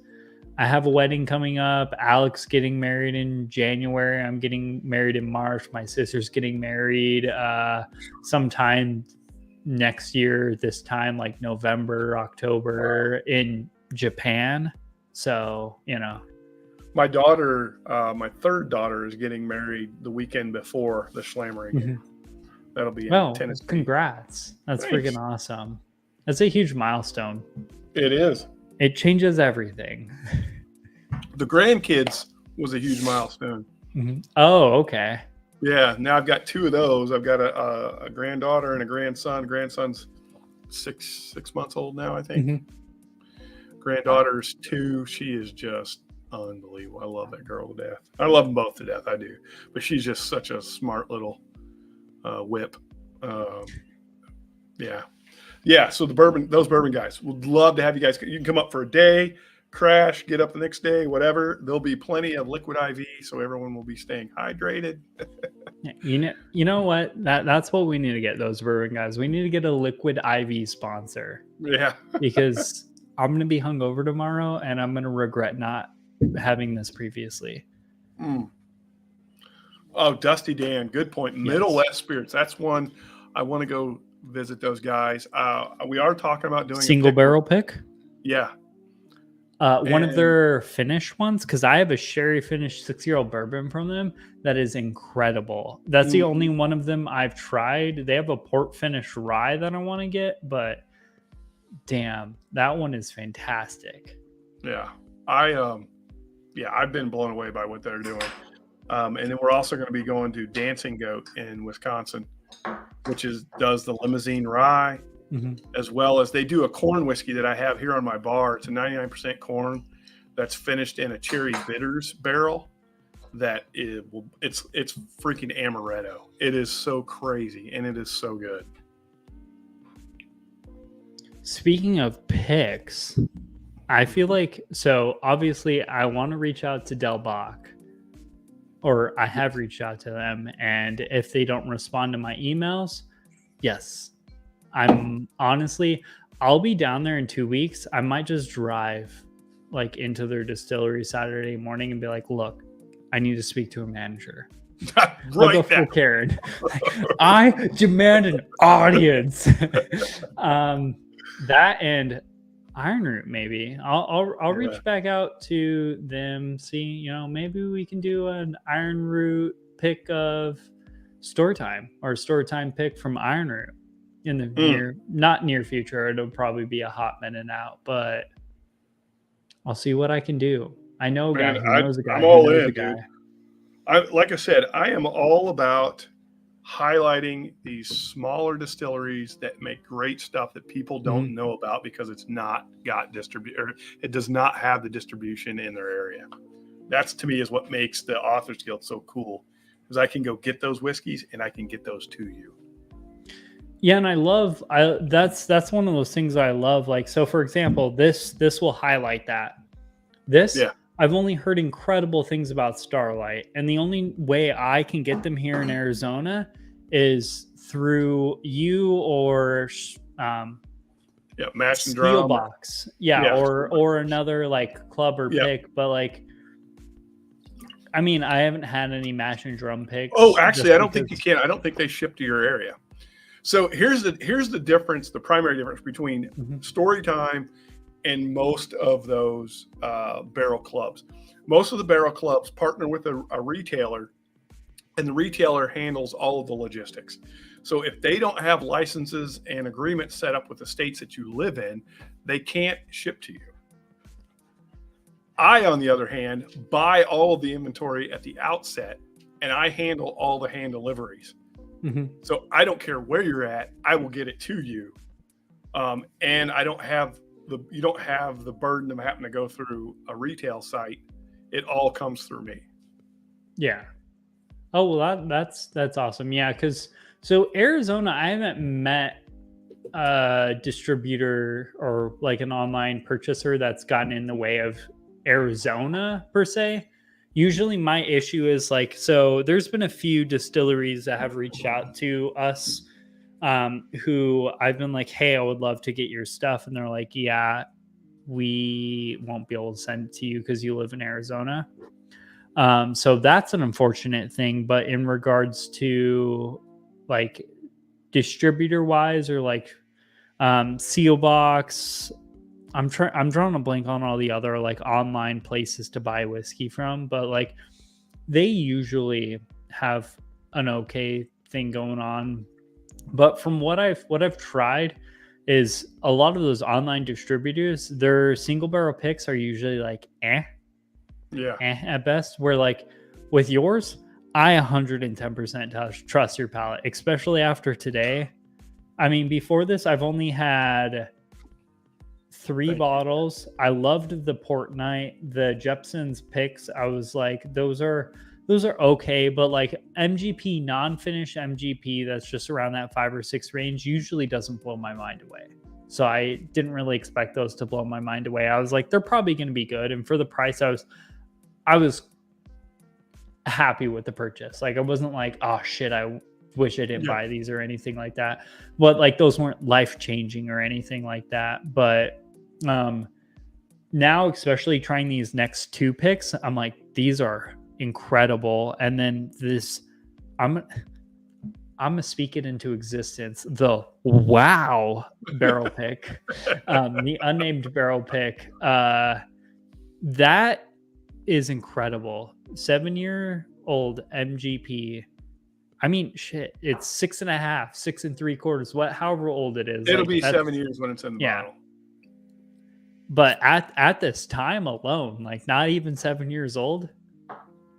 I have a wedding coming up. Alex getting married in January. I'm getting married in March. My sister's getting married sometime next year, this time like November, October in Japan. So, my daughter, my third daughter is getting married the weekend before the Schlammering. Mm-hmm. That'll be in Tennessee. Congrats. That's Thanks. freaking awesome. That's a huge milestone. It is. It changes everything. The grandkids was a huge milestone. Mm-hmm. Oh, okay. Yeah. Now I've got 2 of those. I've got a granddaughter and a grandson. Grandson's six months old now, I think. Mm-hmm. Granddaughter's 2. She is just unbelievable. I love that girl to death. I love them both to death. I do. But she's just such a smart little whip. Yeah. So those bourbon guys would love to have you guys. You can come up for a day, crash, get up the next day, whatever. There'll be plenty of liquid IV, so everyone will be staying hydrated. You know what? That's what we need to get, those bourbon guys. We need to get a liquid IV sponsor. Yeah. Because I'm going to be hungover tomorrow, and I'm going to regret not having this previously. Oh, Dusty Dan, good point. Middle West Spirits. That's one I want to go visit those guys. We are talking about doing single barrel pick. Yeah. One of their finished ones, because I have a sherry finished 6-year-old bourbon from them that is incredible. That's the only one of them I've tried. They have a port finished rye that I want to get, but damn, that one is fantastic. Yeah. I've been blown away by what they're doing. And then we're also going to be going to Dancing Goat in Wisconsin, which does the limousine rye, as well as they do a corn whiskey that I have here on my bar. It's a 99% corn that's finished in a cherry bitters barrel. It's freaking amaretto. It is so crazy and it is so good. Speaking of picks, I feel like, so obviously I want to reach out to Del Bach, or I have reached out to them, and if they don't respond to my emails, yes, I'll be down there in 2 weeks. I might just drive like into their distillery Saturday morning and be like, look, I need to speak to a manager. Right now. Karen. I demand an audience. That and Iron Root, maybe. I'll reach back out to them, see, maybe we can do an Iron Root pick of Storytime, or Storytime pick from Iron Root in the not near future. It'll probably be a hot minute out, but I'll see what I can do. I know a guy who knows a guy. I'm all in, dude. Like I said, I am all about highlighting these smaller distilleries that make great stuff that people don't know about because it's not got or it does not have the distribution in their area. That's, to me, is what makes the Authors Guild so cool, because I can go get those whiskeys and I can get those to you. Yeah, and that's one of those things I love. Like, so for example, this will highlight that. I've only heard incredible things about Starlight, and the only way I can get them here in Arizona is through you or Mash and Drum Box, or another like club or pick. But like, I mean, I haven't had any Mash and Drum picks. Oh, actually, I don't think you can. I don't think they ship to your area. So here's the difference, the primary difference between Storytime and most of those barrel clubs. Most of the barrel clubs partner with a retailer, and the retailer handles all of the logistics. So if they don't have licenses and agreements set up with the states that you live in, they can't ship to you. I, on the other hand, buy all of the inventory at the outset, and I handle all the hand deliveries. Mm-hmm. So I don't care where you're at, I will get it to you. And you don't have the burden of having to go through a retail site. It all comes through me. Yeah. Oh, well, that's awesome. Yeah, because so Arizona, I haven't met a distributor or like an online purchaser that's gotten in the way of Arizona per se. Usually my issue is like, so there's been a few distilleries that have reached out to us who I've been like, hey, I would love to get your stuff. And they're like, yeah, we won't be able to send it to you because you live in Arizona. So that's an unfortunate thing. But in regards to like distributor wise or like seal box, I'm drawing a blank on all the other like online places to buy whiskey from, but like they usually have an okay thing going on. But from what I've tried is a lot of those online distributors, their single barrel picks are usually like at best. Where like with yours, I 110% trust your palate, especially after today. I mean, before this, I've only had 3 bottles. I loved the port night, the Jepson's picks. I was like, those are okay, but like MGP, non-finished MGP that's just around that 5 or 6 range usually doesn't blow my mind away. So I didn't really expect those to blow my mind away. I was like, they're probably going to be good, and for the price, I was happy with the purchase. Like I wasn't like, oh shit, I wish I didn't buy these or anything like that. But like those weren't life-changing or anything like that. But now, especially trying these next 2 picks, I'm like, these are incredible. And then this, I'm gonna speak it into existence. The wow barrel pick, the unnamed barrel pick, that is incredible. 7-year-old MGP. I mean, shit, it's 6.5, 6 3/4. However old it is. It'll like, be 7 years when it's in the bottle. But at this time alone, like not even 7 years old,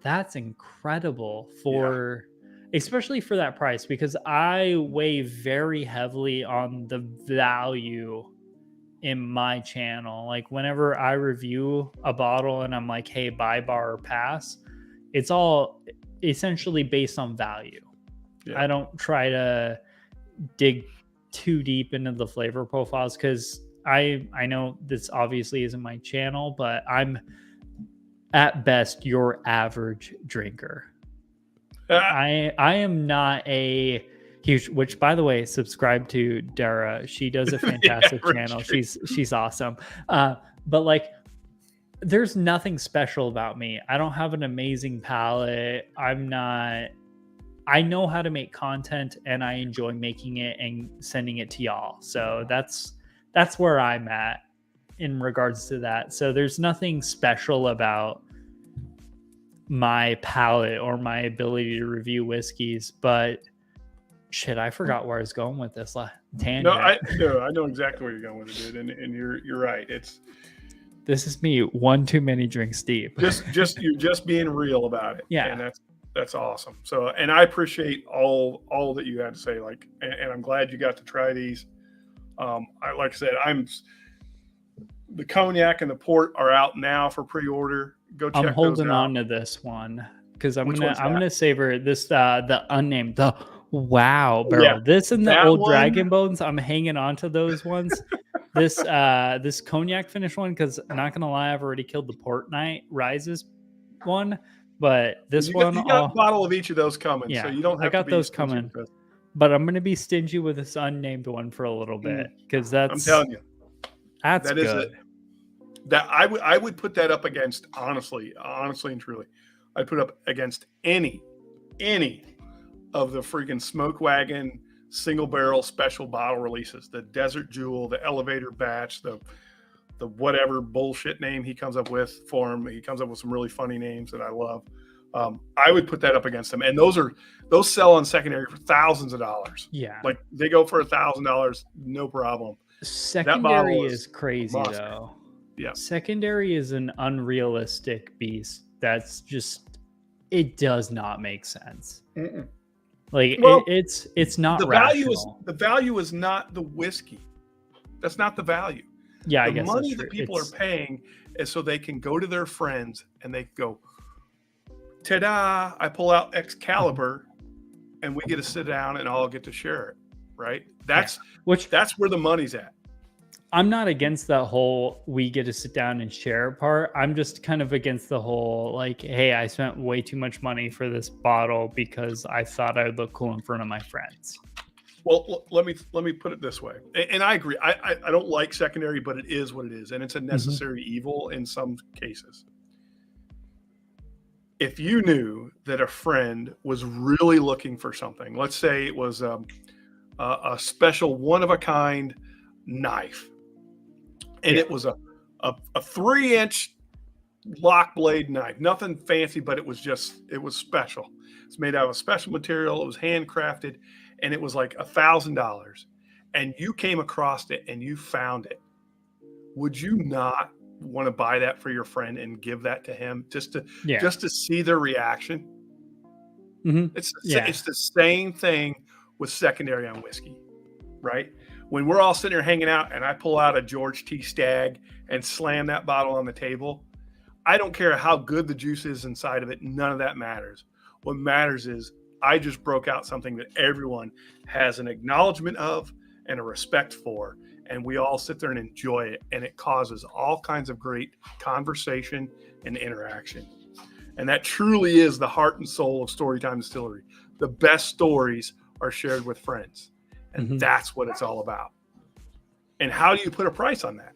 that's incredible for, especially for that price, because I weigh very heavily on the value in my channel. Like whenever I review a bottle and I'm like, hey, buy, bar, or pass, it's all essentially based on value. I don't try to dig too deep into the flavor profiles because I know this obviously isn't my channel, but I'm at best your average drinker. I am not a huge, which by the way, subscribe to Dara. She does a fantastic channel. She's awesome. But like, there's nothing special about me. I don't have an amazing palate. I know how to make content and I enjoy making it and sending it to y'all. So that's where I'm at in regards to that. So there's nothing special about my palate or my ability to review whiskeys, but shit, I forgot where I was going with this tangent. No, I know exactly where you're going with it, dude. And you're right. This is me one too many drinks deep. You're just being real about it. Yeah. And that's awesome. So, and I appreciate all that you had to say. Like, and I'm glad you got to try these. Like I said, the cognac and the port are out now for pre-order. Go check those out. I'm holding on to this one because I'm gonna savor this. The unnamed, the wow barrel. Yeah, this and the old Dragon Bones. I'm hanging on to those ones. This cognac finish one, because I'm not gonna lie, I've already killed the Port Night Rises one, but this you got a bottle of each of those coming. Yeah, so you don't have I got to be those coming. But I'm gonna be stingy with this unnamed one for a little bit because I'm telling you, that's good. That I would put that up against honestly and truly, I'd put up against any of the freaking Smoke Wagon single barrel special bottle releases, the Desert Jewel, the Elevator Batch, the whatever bullshit name he comes up with for him. He comes up with some really funny names that I love. I would put that up against them, and those sell on secondary for thousands of dollars. Yeah, like they go for $1,000, no problem. Secondary is crazy though. Yeah. Secondary is an unrealistic beast. That's just, it does not make sense. Mm-mm. Like Well, it's not the rational. value is not the whiskey. That's not the value. Yeah, I The guess that's money true. that people are paying is so they can go to their friends and they go, ta-da, I pull out Excalibur and we get to sit down and all get to share it, right? That's where the money's at. I'm not against that whole we get to sit down and share part. I'm just kind of against the whole like, hey, I spent way too much money for this bottle because I thought I would look cool in front of my friends. Well, let me put it this way, and I agree. I don't like secondary, but it is what it is, and it's a necessary evil in some cases. If you knew that a friend was really looking for something, let's say it was a special one-of-a-kind knife, and it was a 3-inch lock blade knife, nothing fancy, but it was special. It's made out of a special material. It was handcrafted, and it was like $1,000. And you came across it and you found it. Would you not want to buy that for your friend and give that to him just to see their reaction? Mm-hmm. It's the same thing with secondary on whiskey, right? When we're all sitting there hanging out and I pull out a George T. Stagg and slam that bottle on the table, I don't care how good the juice is inside of it. None of that matters. What matters is I just broke out something that everyone has an acknowledgement of and a respect for, and we all sit there and enjoy it, and it causes all kinds of great conversation and interaction. And that truly is the heart and soul of Storytime Distillery. The best stories are shared with friends, and that's what it's all about. And how do you put a price on that?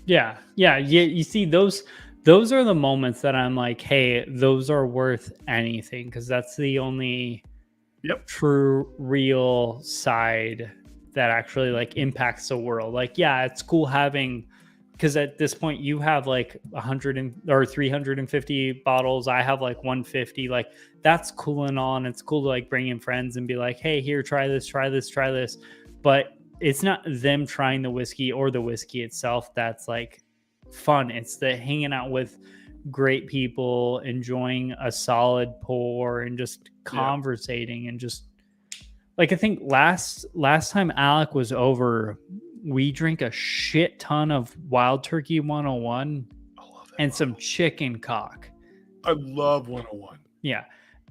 Yeah. You see, those are the moments that I'm like, hey, those are worth anything, because that's the only true, real side that actually like impacts the world. Like, yeah, it's cool having, because at this point you have like 350 bottles. I have like 150. Like, that's cool and all, and it's cool to like bring in friends and be like, hey, here, try this. But it's not them trying the whiskey or the whiskey itself that's like fun. It's the hanging out with great people, enjoying a solid pour, and just conversating, and just like, I think last time Alec was over, we drank a shit ton of Wild Turkey 101 and some chicken cock. I love 101. Yeah.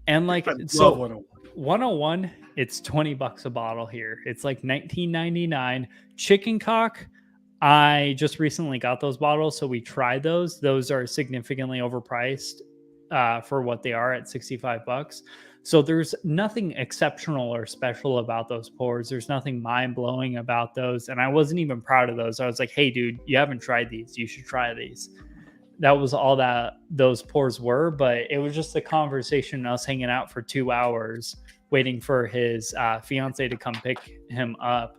And like, I love 101. 101, it's $20 a bottle here. It's like $19.99. Chicken cock, I just recently got those bottles, so we tried those. Those are significantly overpriced for what they are at $65. So there's nothing exceptional or special about those pours. There's nothing mind-blowing about those. And I wasn't even proud of those. I was like, hey, dude, you haven't tried these. You should try these. That was all that those pours were. But it was just a conversation, us hanging out for 2 hours, waiting for his fiance to come pick him up.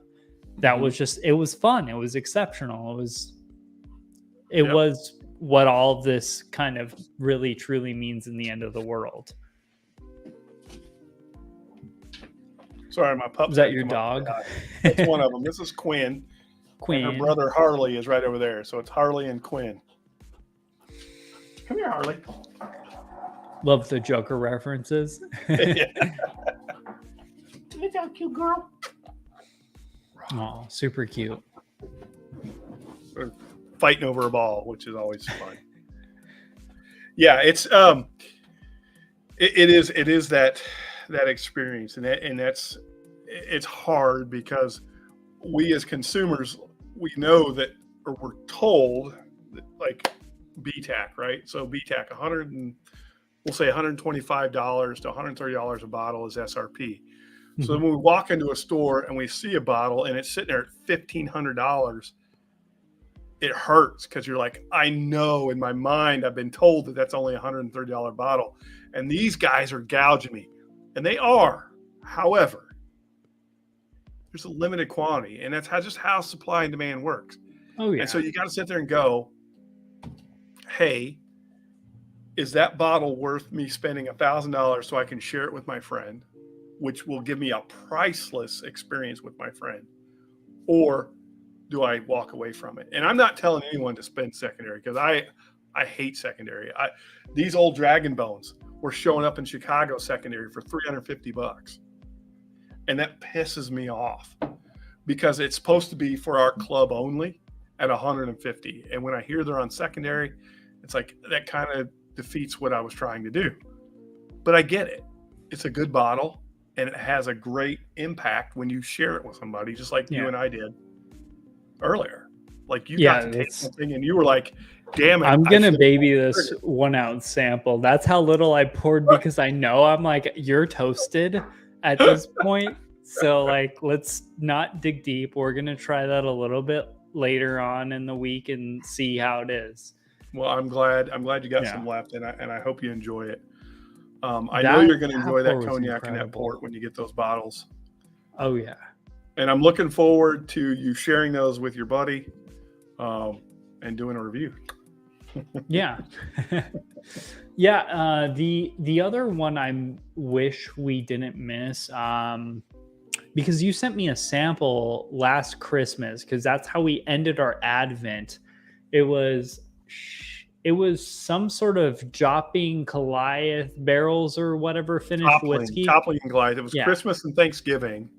That was just, it was fun. It was exceptional. It was what all of this kind of really, truly means in the end of the world. Sorry, my pup. Is that your dog? That's one of them. This is Quinn. And her brother Harley is right over there. So it's Harley and Quinn. Come here, Harley. Love the Joker references. Look how cute, girl. Oh, super cute. We're fighting over a ball, which is always fun. Yeah, it's it is that experience, and it's hard because we as consumers, we know that, or we're told that, like BTAC, right? So BTAC, we'll say $125 to $130 a bottle is SRP. So then when we walk into a store and we see a bottle and it's sitting there at $1,500, it hurts, because you're like, I know in my mind I've been told that that's only a $130 bottle, and these guys are gouging me, and they are. However, there's a limited quantity, and that's just how supply and demand works. Oh yeah. And so you got to sit there and go, hey, is that bottle worth me spending $1,000 so I can share it with my friend, which will give me a priceless experience with my friend? Or do I walk away from it? And I'm not telling anyone to spend secondary, because I hate secondary. These old Dragon Bones were showing up in Chicago secondary for $350, and that pisses me off, because it's supposed to be for our club only at 150. And when I hear they're on secondary, it's like, that kind of defeats what I was trying to do. But I get it. It's a good bottle, and it has a great impact when you share it with somebody, just like you and I did earlier. Like, you got to take something and you were like, damn it. I'm going to baby this 1 ounce sample. That's how little I poured, because I know I'm like, you're toasted at this point. So like, let's not dig deep. We're going to try that a little bit later on in the week and see how it is. Well, I'm glad you got some left, and I hope you enjoy it. I know you're going to enjoy that cognac and that port when you get those bottles. Oh yeah. And I'm looking forward to you sharing those with your buddy, and doing a review. Yeah. Yeah. The other one I wish we didn't miss, because you sent me a sample last Christmas, because that's how we ended our Advent. It was some sort of Jopping Goliath barrels or whatever finished whiskey. Toppling Goliath. It was Christmas and Thanksgiving.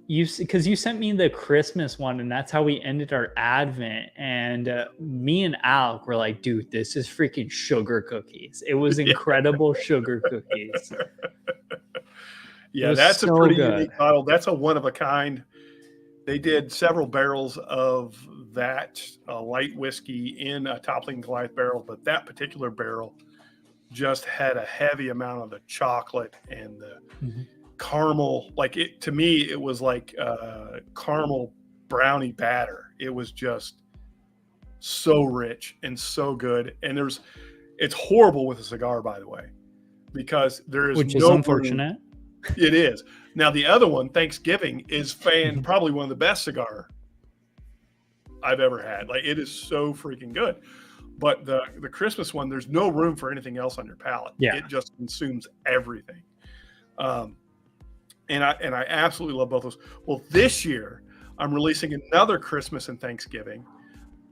Because you sent me the Christmas one, and that's how we ended our Advent. And me and Alec were like, dude, this is freaking sugar cookies. It was incredible sugar cookies. Yeah, that's a pretty unique bottle. That's a one of a kind. They did several barrels of that light whiskey in a Toppling Goliath barrel, but that particular barrel just had a heavy amount of the chocolate and the caramel. Like, it, to me, it was like caramel brownie batter. It was just so rich and so good. And it's horrible with a cigar, by the way, because there is which is unfortunate. It is. Now, the other one, Thanksgiving, is probably one of the best cigar I've ever had. Like, it is so freaking good. But the Christmas one, there's no room for anything else on your palate. Yeah. It just consumes everything. And I absolutely love both those. Well, this year I'm releasing another Christmas and Thanksgiving,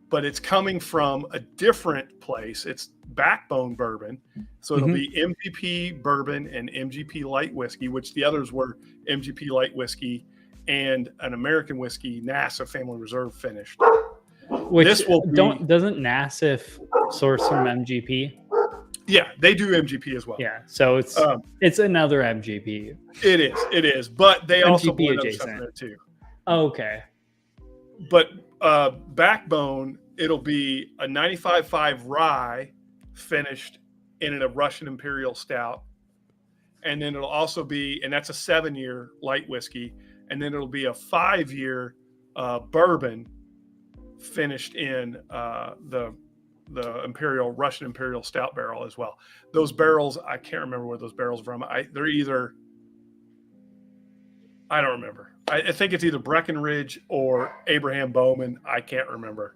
but it's coming from a different place. It's Backbone Bourbon. So it'll be MGP Bourbon and MGP Light Whiskey, which the others were MGP Light Whiskey and an American whiskey, NASA Family Reserve finished. Which doesn't NASA source from MGP? Yeah, they do MGP as well. Yeah, so it's another MGP. It is, but they also MGP blend adjacent. stuff in there too. Okay. But Backbone, it'll be a 95.5 rye finished in a Russian Imperial Stout. And then it'll also be, and that's a 7-year light whiskey. And then it'll be a 5-year bourbon finished in the Russian Imperial Stout barrel as well. Those barrels, I can't remember where those barrels are from. They're either, I don't remember. I think it's either Breckenridge or Abraham Bowman. I can't remember.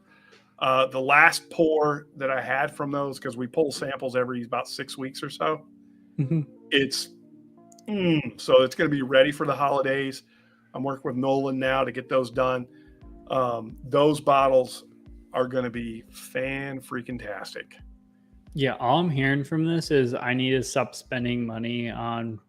The last pour that I had from those, because we pull samples every about 6 weeks or so, it's so it's going to be ready for the holidays. I'm working with Nolan now to get those done. Those bottles are going to be fan-freaking-tastic. Yeah, all I'm hearing from this is I need to stop spending money on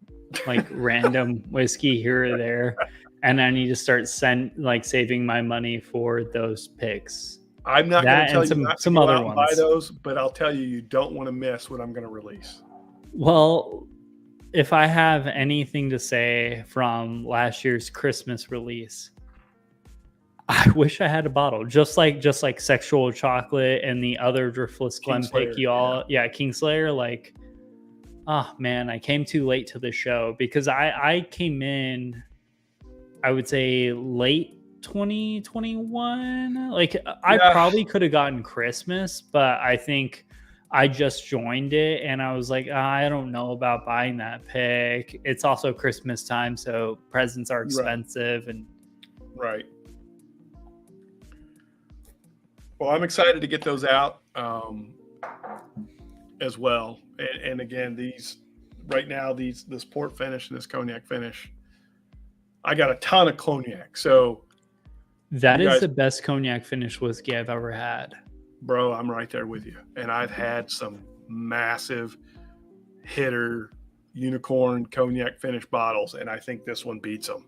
like random whiskey here or there, and I need to start saving my money for those picks. I'm not going to tell you not to some go other out and ones. buy those, but I'll tell you don't want to miss what I'm going to release. Well, if I have anything to say from last year's Christmas release, I wish I had a bottle, just like Sexual Chocolate and the other Driftless Glenpick. Kingslayer. Like, oh man, I came too late to the show because I came in, I would say late 2021. Like, I probably could have gotten Christmas, but I think I just joined it and I was like, I don't know about buying that pick. It's also Christmas time, so presents are expensive. Right. Well, I'm excited to get those out as well. And again, this port finish and this cognac finish, I got a ton of cognac. So That You is guys, the best cognac finished whiskey I've ever had. bro, I'm right there with you. And I've had some massive hitter unicorn cognac finished bottles, and I think this one beats them.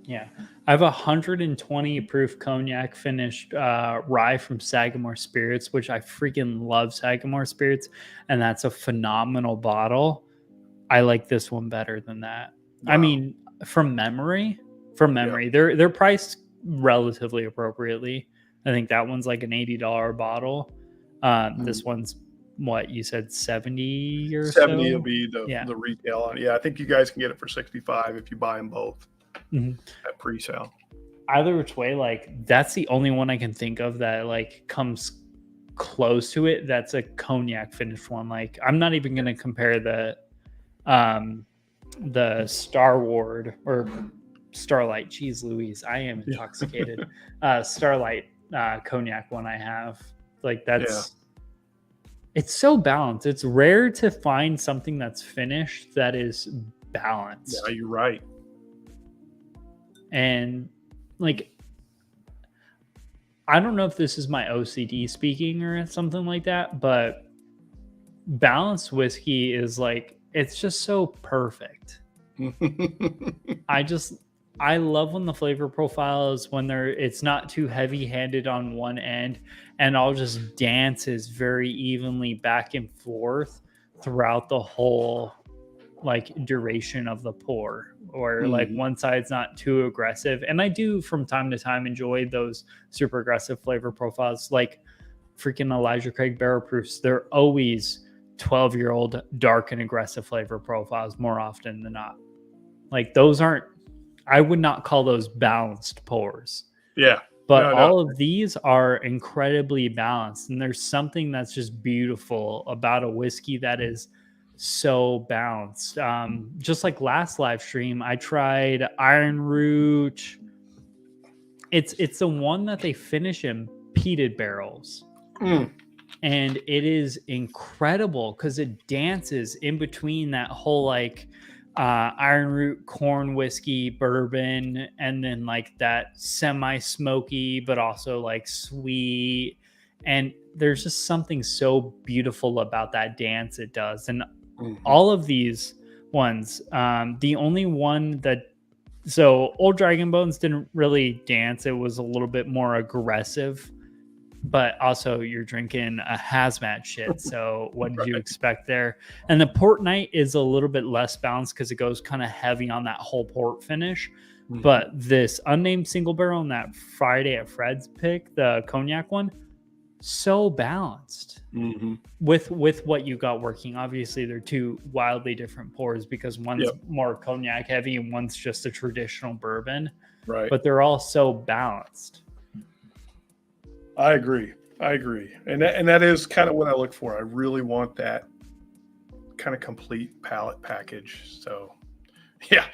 Yeah. I have 120 proof cognac finished rye from Sagamore Spirits, which I freaking love Sagamore Spirits. And that's a phenomenal bottle. I like this one better than that. Wow. I mean, from memory, they're priced relatively appropriately. I think that one's like an $80 bottle. This one's what you said, 70 or 70 so? will be the retail. Yeah, I think you guys can get it for 65 if you buy them both at pre-sale. Either which way, like that's the only one I can think of that like comes close to it. That's a cognac finished one. Like I'm not even gonna compare the Starward or Starlight. Jeez Louise, I am intoxicated. Starlight cognac one I have. Like that's it's so balanced. It's rare to find something that's finished that is balanced. Yeah, you're right. And like I don't know if this is my OCD speaking or something like that, but balanced whiskey is like it's just so perfect. I love when the flavor profile is when it's not too heavy-handed on one end and all just dances very evenly back and forth throughout the whole like duration of the pour, or like one side's not too aggressive. And I do from time to time enjoy those super aggressive flavor profiles, like freaking Elijah Craig Barrel Proofs. They're always 12-year-old dark and aggressive flavor profiles more often than not. Like those aren't, I would not call those balanced pours. Yeah. But all of these are incredibly balanced. And there's something that's just beautiful about a whiskey that is so balanced. Just like last live stream, I tried Iron Root. It's the one that they finish in peated barrels. And it is incredible because it dances in between that whole like Iron Root corn whiskey bourbon, and then like that semi-smoky but also like sweet. And there's just something so beautiful about that dance it does. And all of these ones, the only one that, so Old Dragon Bones didn't really dance. It was a little bit more aggressive, but also you're drinking a hazmat shit. So what did you expect there? And the port night is a little bit less balanced because it goes kind of heavy on that whole port finish. But this unnamed single barrel and that Friday at Fred's pick, the cognac one, so balanced with what you got working. Obviously they're two wildly different pours because one's more cognac heavy and one's just a traditional bourbon, right? But they're all so balanced. I agree, and that is kind of what I look for. I really want that kind of complete palate package. So yeah,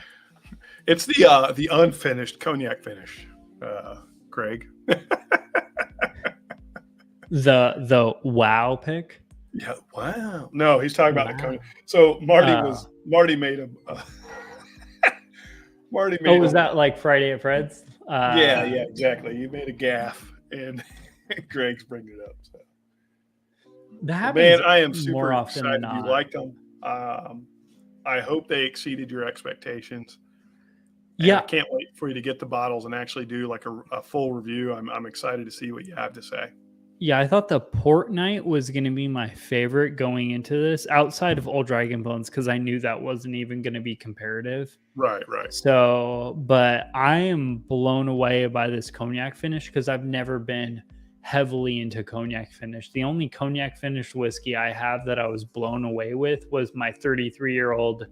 it's the unfinished cognac finish, Craig. The wow pick. Yeah, wow. No, he's talking about the cognac. So Marty made a Marty made. Oh, was that like Friday at Fred's? Yeah, exactly. You made a gaffe, and Greg's bringing it up. So. That happens. Man, I am super more often excited than not. you liked them. I hope they exceeded your expectations. And Yeah, I can't wait for you to get the bottles and actually do like a full review. I'm excited to see what you have to say. Yeah, I thought the port night was going to be my favorite going into this, outside of Old Dragon Bones, because I knew that wasn't even going to be comparative. Right. So, but I am blown away by this cognac finish because I've never been heavily into cognac finish. The only cognac finished whiskey I have that I was blown away with was my 33-year-old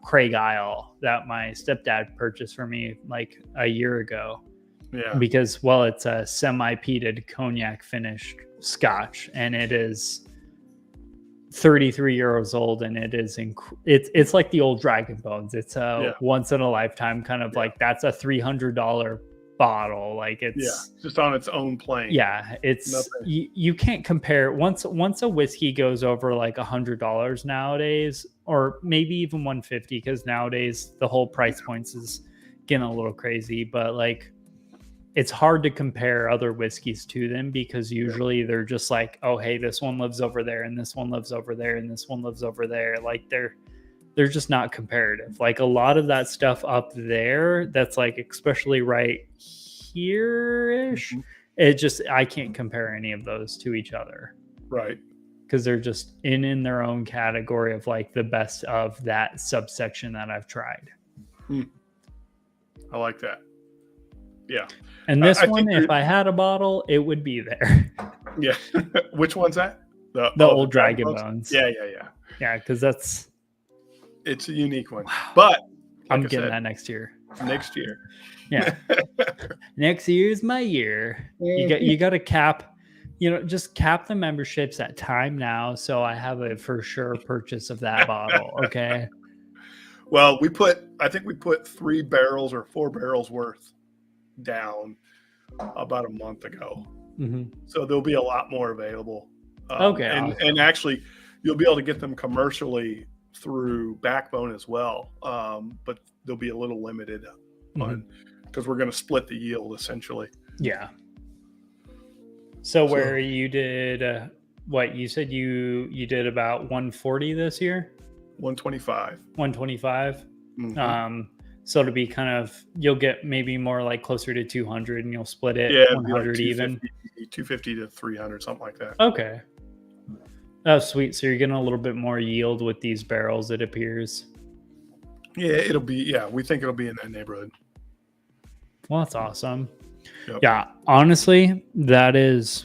Craig Isle that my stepdad purchased for me like a year ago. Yeah. Because, well, it's a semi-peated cognac finished scotch, and it is 33 years old, and it is it's like the Old Dragon Bones. It's a once in a lifetime kind of like, that's a $300 bottle. Like it's just on its own plane. Yeah, it's you can't compare. Once a whiskey goes over like $100 nowadays, or maybe even $150, because nowadays the whole price points is getting a little crazy, but like it's hard to compare other whiskeys to them because usually they're just like, oh, hey, this one lives over there and this one lives over there and this one lives over there. Like they're just not comparative. Like a lot of that stuff up there, that's like especially right here-ish. I can't compare any of those to each other. Right. Because they're just in their own category of like the best of that subsection that I've tried. I like that. Yeah. And this one, if I had a bottle, it would be there. Yeah. Which one's that? The old Dragon Bones. Yeah. Yeah, because it's a unique one. Wow. But I'm getting that next year. Next year. Yeah. Next year's my year. You got to cap, just cap the memberships at time now. So I have a for sure purchase of that bottle. Okay. Well, I think we put 3 barrels or 4 barrels worth down about a month ago. So there'll be a lot more available. Okay. And actually you'll be able to get them commercially through Backbone as well. But they'll be a little limited on, because we're going to split the yield essentially. Yeah. So where you did what you said you did about 140 this year? 125. 125. So to be kind of, you'll get maybe more like closer to 200 and you'll split it 100 like even. 250 to 300, something like that. Okay. Oh, sweet. So you're getting a little bit more yield with these barrels, it appears. Yeah, we think it'll be in that neighborhood. Well, that's awesome. Yep. Yeah, honestly, that's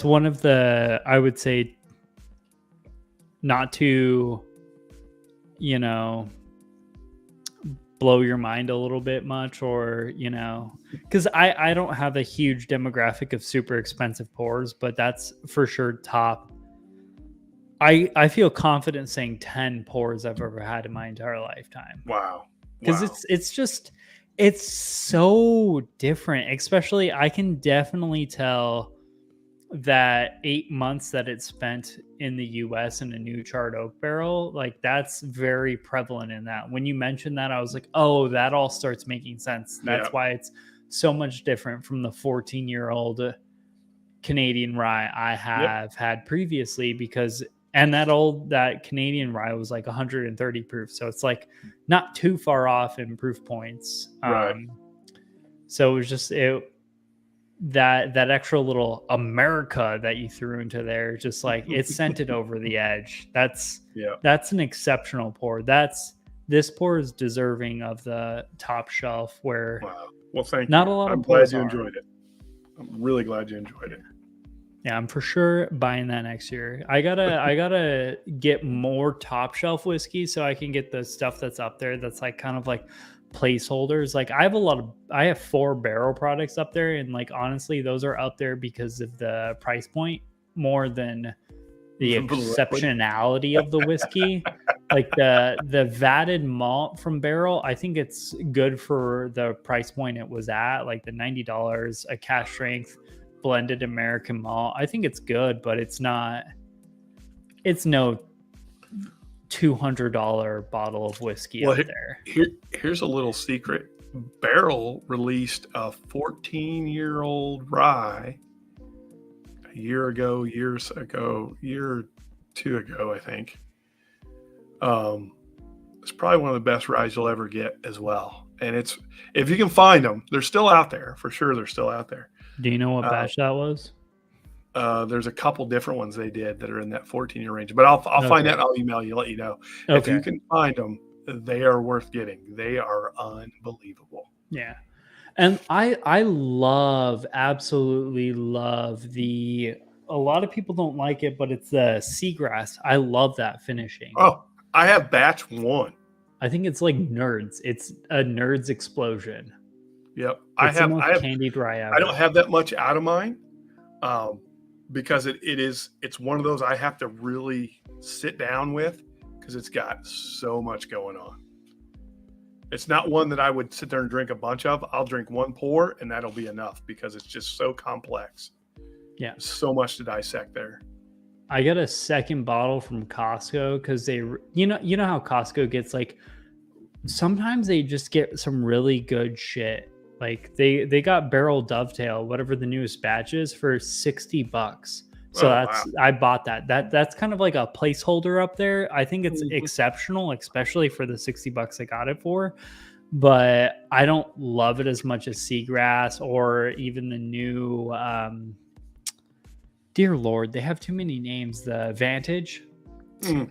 one of the, I would say, not to, blow your mind a little bit much, or, because I don't have a huge demographic of super expensive pours, but that's for sure top. I feel confident saying 10 pours I've ever had in my entire lifetime. Wow. Because it's so different. Especially, I can definitely tell that 8 months that it spent in the US in a new charred oak barrel, like that's very prevalent in that. When you mentioned that, I was like, oh, that all starts making sense. That's why it's so much different from the 14-year-old Canadian rye I have had previously, because that Canadian rye was like 130 proof. So it's like not too far off in proof points. Right. So it was just that extra little America that you threw into there, just like it sent it over the edge. That's an exceptional pour. This pour is deserving of the top shelf. Where well, thank not you. a lot. I'm glad you enjoyed it. I'm really glad you enjoyed it. Yeah, I'm for sure buying that next year. I gotta get more top shelf whiskey so I can get the stuff that's up there that's like kind of like placeholders. Like I have 4 barrel products up there, and like honestly those are out there because of the price point more than the exceptionality of the whiskey. Like the vatted malt from barrel, I think it's good for the price point it was at, like the $90 a cask strength blended American malt. I think it's good, but it's no $200 bottle of whiskey out there. Here's a little secret. Barrel released a 14-year-old rye year or 2 ago, I think. It's probably one of the best ryes you'll ever get as well. And it's, if you can find them, they're still out there. For sure, they're still out there. Do you know what batch that was? There's a couple different ones they did that are in that 14-year range, but I'll find out and I'll email you, let you know. Okay. If you can find them, they are worth getting. They are unbelievable. Yeah. And I absolutely love a lot of people don't like it, but it's the seagrass. I love that finishing. Oh, I have batch 1. I think it's like Nerds. It's a Nerds explosion. Yep. I have candied rye out. I don't have that much out of mine. Because it's one of those I have to really sit down with, because it's got so much going on. It's not one that I would sit there and drink a bunch of. I'll drink 1 pour and that'll be enough, because it's just so complex. Yeah. So much to dissect there. I got a second bottle from Costco because they, you know how Costco gets like sometimes they just get some really good shit. Like they got Barrel Dovetail, whatever the newest batch is, for $60. So Wow. I bought that. That's kind of like a placeholder up there. I think it's Mhm. exceptional, especially for the $60 I got it for. But I don't love it as much as Seagrass or even the new dear Lord, they have too many names. The Vantage.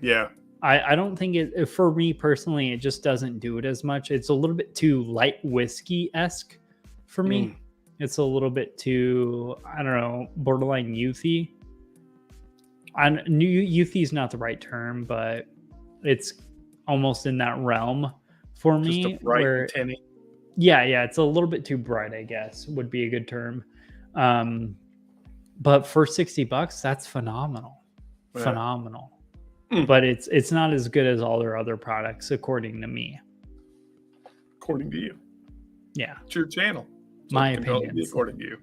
Yeah. I don't think it, for me personally, it just doesn't do it as much. It's a little bit too light whiskey-esque for me. It's a little bit too, I don't know, borderline youthy. Youthy is not the right term, but it's almost in that realm for Just me. a bright Where, and tinny. yeah, it's a little bit too bright, I guess, would be a good term. But for $60, that's phenomenal. Yeah. Phenomenal. But it's not as good as all their other products, according to me. According to you. Yeah. It's your channel. So My it can only be opinions. according to you.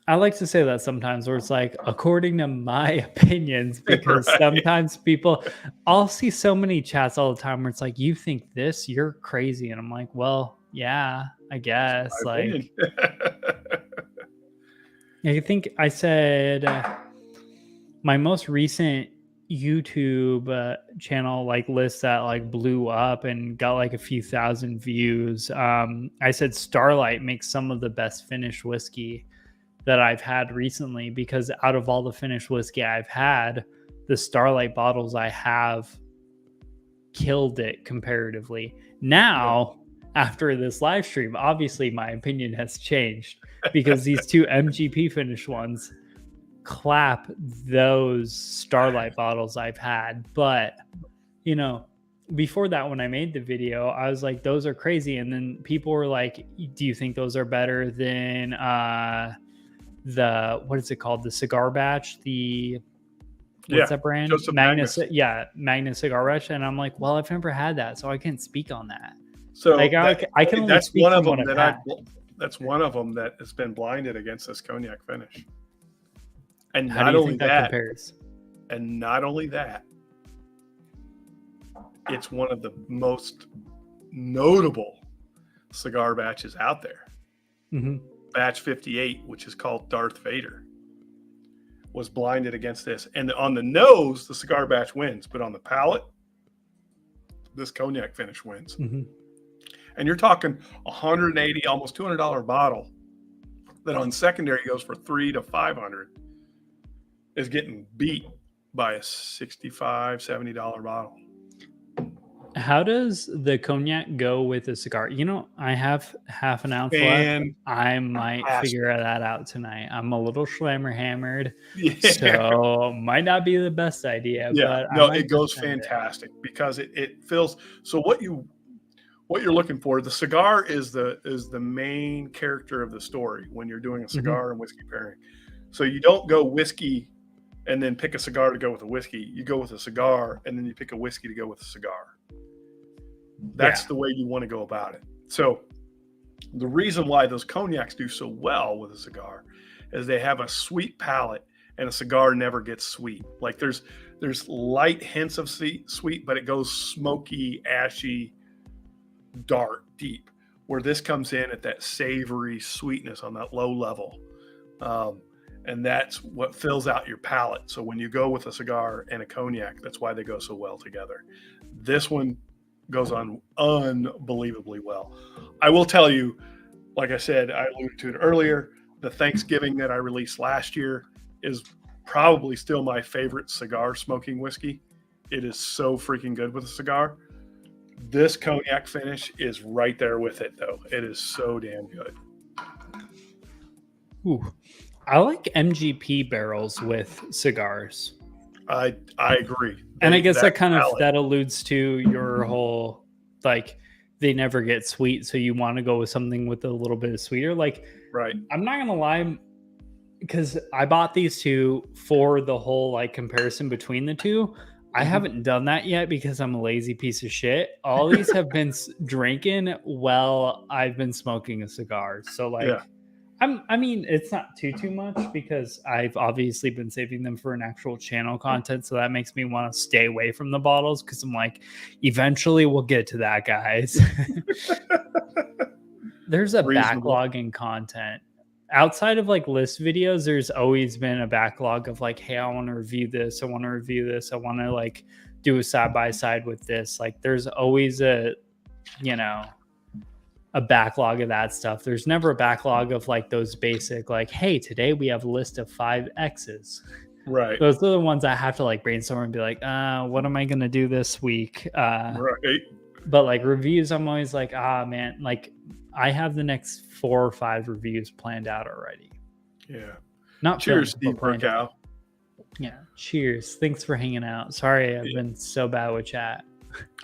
I like to say that sometimes, where it's like, according to my opinions, because sometimes people, I'll see so many chats all the time where it's like, you think this, you're crazy. And I'm like, well, yeah, I guess. Like, I think I said my most recent YouTube channel like list that like blew up and got like a few thousand views. I said Starlight makes some of the best finished whiskey that I've had recently, because out of all the finished whiskey I've had, the Starlight bottles I have killed it comparatively. Now, after this live stream, obviously my opinion has changed, because these two MGP finished ones clap those Starlight bottles I've had. But, you know, before that, when I made the video, I was like, those are crazy. And then people were like, do you think those are better than the, what is it called? The cigar batch? What's that brand? Magnus. Yeah, Magnus Cigar Batch. And I'm like, well, I've never had that, so I can't speak on that. So like, I can only speak one from of them what that I've had. that's one of them that has been blinded against this cognac finish. And How not do you only think that compares? And not only that, it's one of the most notable cigar batches out there. Mm-hmm. Batch 58, which is called Darth Vader, was blinded against this. And on the nose, the cigar batch wins, but on the palate, this cognac finish wins. Mm-hmm. And you're talking $180, almost $200 bottle that on secondary goes for $300 to $500 is getting beat by a $65, $70 bottle. How does the cognac go with a cigar? You know, I have half an ounce left. I might figure that out tonight. I'm a little schlammer hammered, so might not be the best idea. Yeah, but no, it goes fantastic because it fills. So what you're looking for, the cigar is the main character of the story when you're doing a cigar and whiskey pairing. So you don't go whiskey and then pick a cigar to go with a whiskey. You go with a cigar and then you pick a whiskey to go with a cigar. That's the way you want to go about it. So the reason why those cognacs do so well with a cigar is they have a sweet palate, and a cigar never gets sweet. Like there's light hints of sweet, but it goes smoky, ashy, dark, deep, where this comes in at that savory sweetness on that low level. And that's what fills out your palate. So when you go with a cigar and a cognac, that's why they go so well together. This one goes on unbelievably well. I will tell you, like I said, I alluded to it earlier, the Thanksgiving that I released last year is probably still my favorite cigar smoking whiskey. It is so freaking good with a cigar. This cognac finish is right there with it, though. It is so damn good. Ooh. I like MGP barrels with cigars. I agree. And I guess that alludes to your whole, like, they never get sweet, so you want to go with something with a little bit of sweeter. Like, right. I'm not gonna lie, because I bought these two for the whole like comparison between the two. I haven't done that yet because I'm a lazy piece of shit. All these have been drinking while I've been smoking a cigar. So like, I mean, it's not too much because I've obviously been saving them for an actual channel content, so that makes me want to stay away from the bottles because I'm like, eventually we'll get to that, guys. There's a Reasonable. backlog in content. Outside of like list videos, there's always been a backlog of like, hey, I want to review this. I want to review this. I want to like do a side by side with this. Like there's always a backlog of that stuff. There's never a backlog of like those basic, like, hey, today we have a list of 5 X's. Right. Those are the ones I have to like brainstorm and be like, what am I going to do this week? Right. But like reviews, I'm always like, man, like I have the next 4 or 5 reviews planned out already. Yeah. Not Cheers, filmed, but Steve planned out. Burkow. Yeah. Cheers. Thanks for hanging out. Sorry, I've been so bad with chat.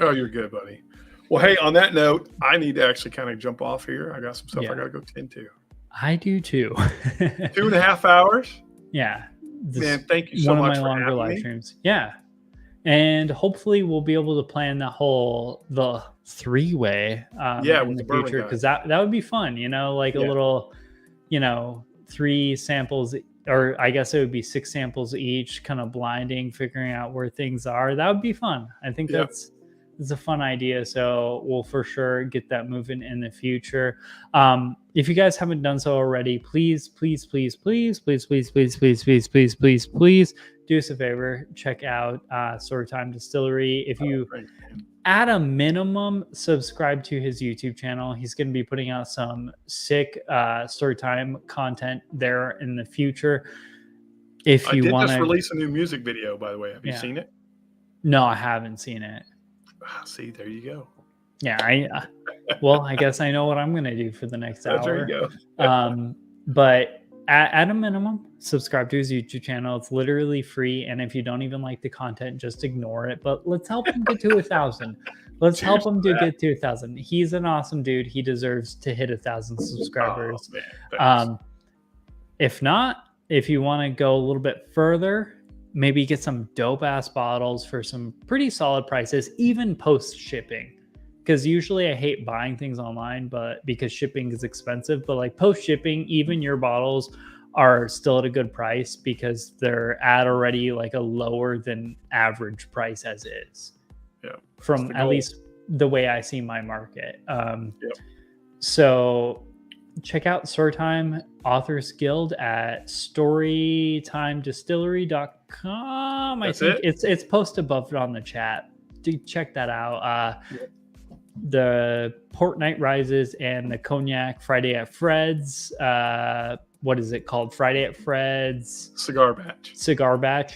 Oh, you're good, buddy. Well, hey, on that note, I need to actually kind of jump off here. I got some stuff I got to go tend to. I do too. 2.5 hours. Yeah. Man, thank you so one much of my for longer having live me. streams. Yeah. And hopefully we'll be able to plan the 3-way Yeah, in with the the bourbon future, guys. because that would be fun, like a little, 3 samples, or I guess it would be 6 samples each, kind of blinding, figuring out where things are. That would be fun. I think that's a fun idea. So we'll for sure get that moving in the future. If you guys haven't done so already, please do us a favor. Check out Storytime Distillery. If you, at a minimum, subscribe to his YouTube channel. He's going to be putting out some sick Storytime content there in the future. If you want to just release a new music video, by the way. Have you seen it? No, I haven't seen it. See, there you go. Yeah, I guess I know what I'm going to do for the next hour. There you go. But at a minimum, subscribe to his YouTube channel. It's literally free. And if you don't even like the content, just ignore it. But let's help him get to 1,000. Let's help him to get to 1,000. He's an awesome dude. He deserves to hit 1,000 subscribers. If not, if you want to go a little bit further, maybe get some dope ass bottles for some pretty solid prices, even post shipping. Because usually I hate buying things online, but because shipping is expensive, but like post shipping, even your bottles are still at a good price because they're at already like a lower than average price as is. Yeah. From at least the way I see my market. So check out Storytime Authors Guild at storytimedistillery.com. I think it's posted above on the chat. Do check that out. The Port Night Rises and the Cognac Friday at Fred's. What is it called? Friday at Fred's Cigar batch.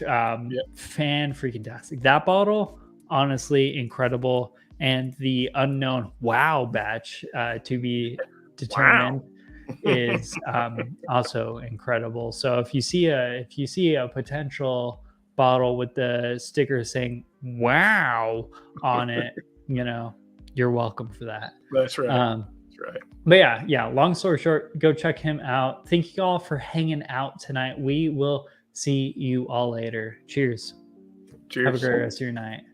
Fan freaking tastic. That bottle, honestly, incredible. And the unknown wow batch to be determined is also incredible. So if you see a potential bottle with the sticker saying wow on it, you're welcome for that. That's right. That's right. But yeah, long story short, go check him out. Thank you all for hanging out tonight. We will see you all later. Cheers. Have a great rest of your night.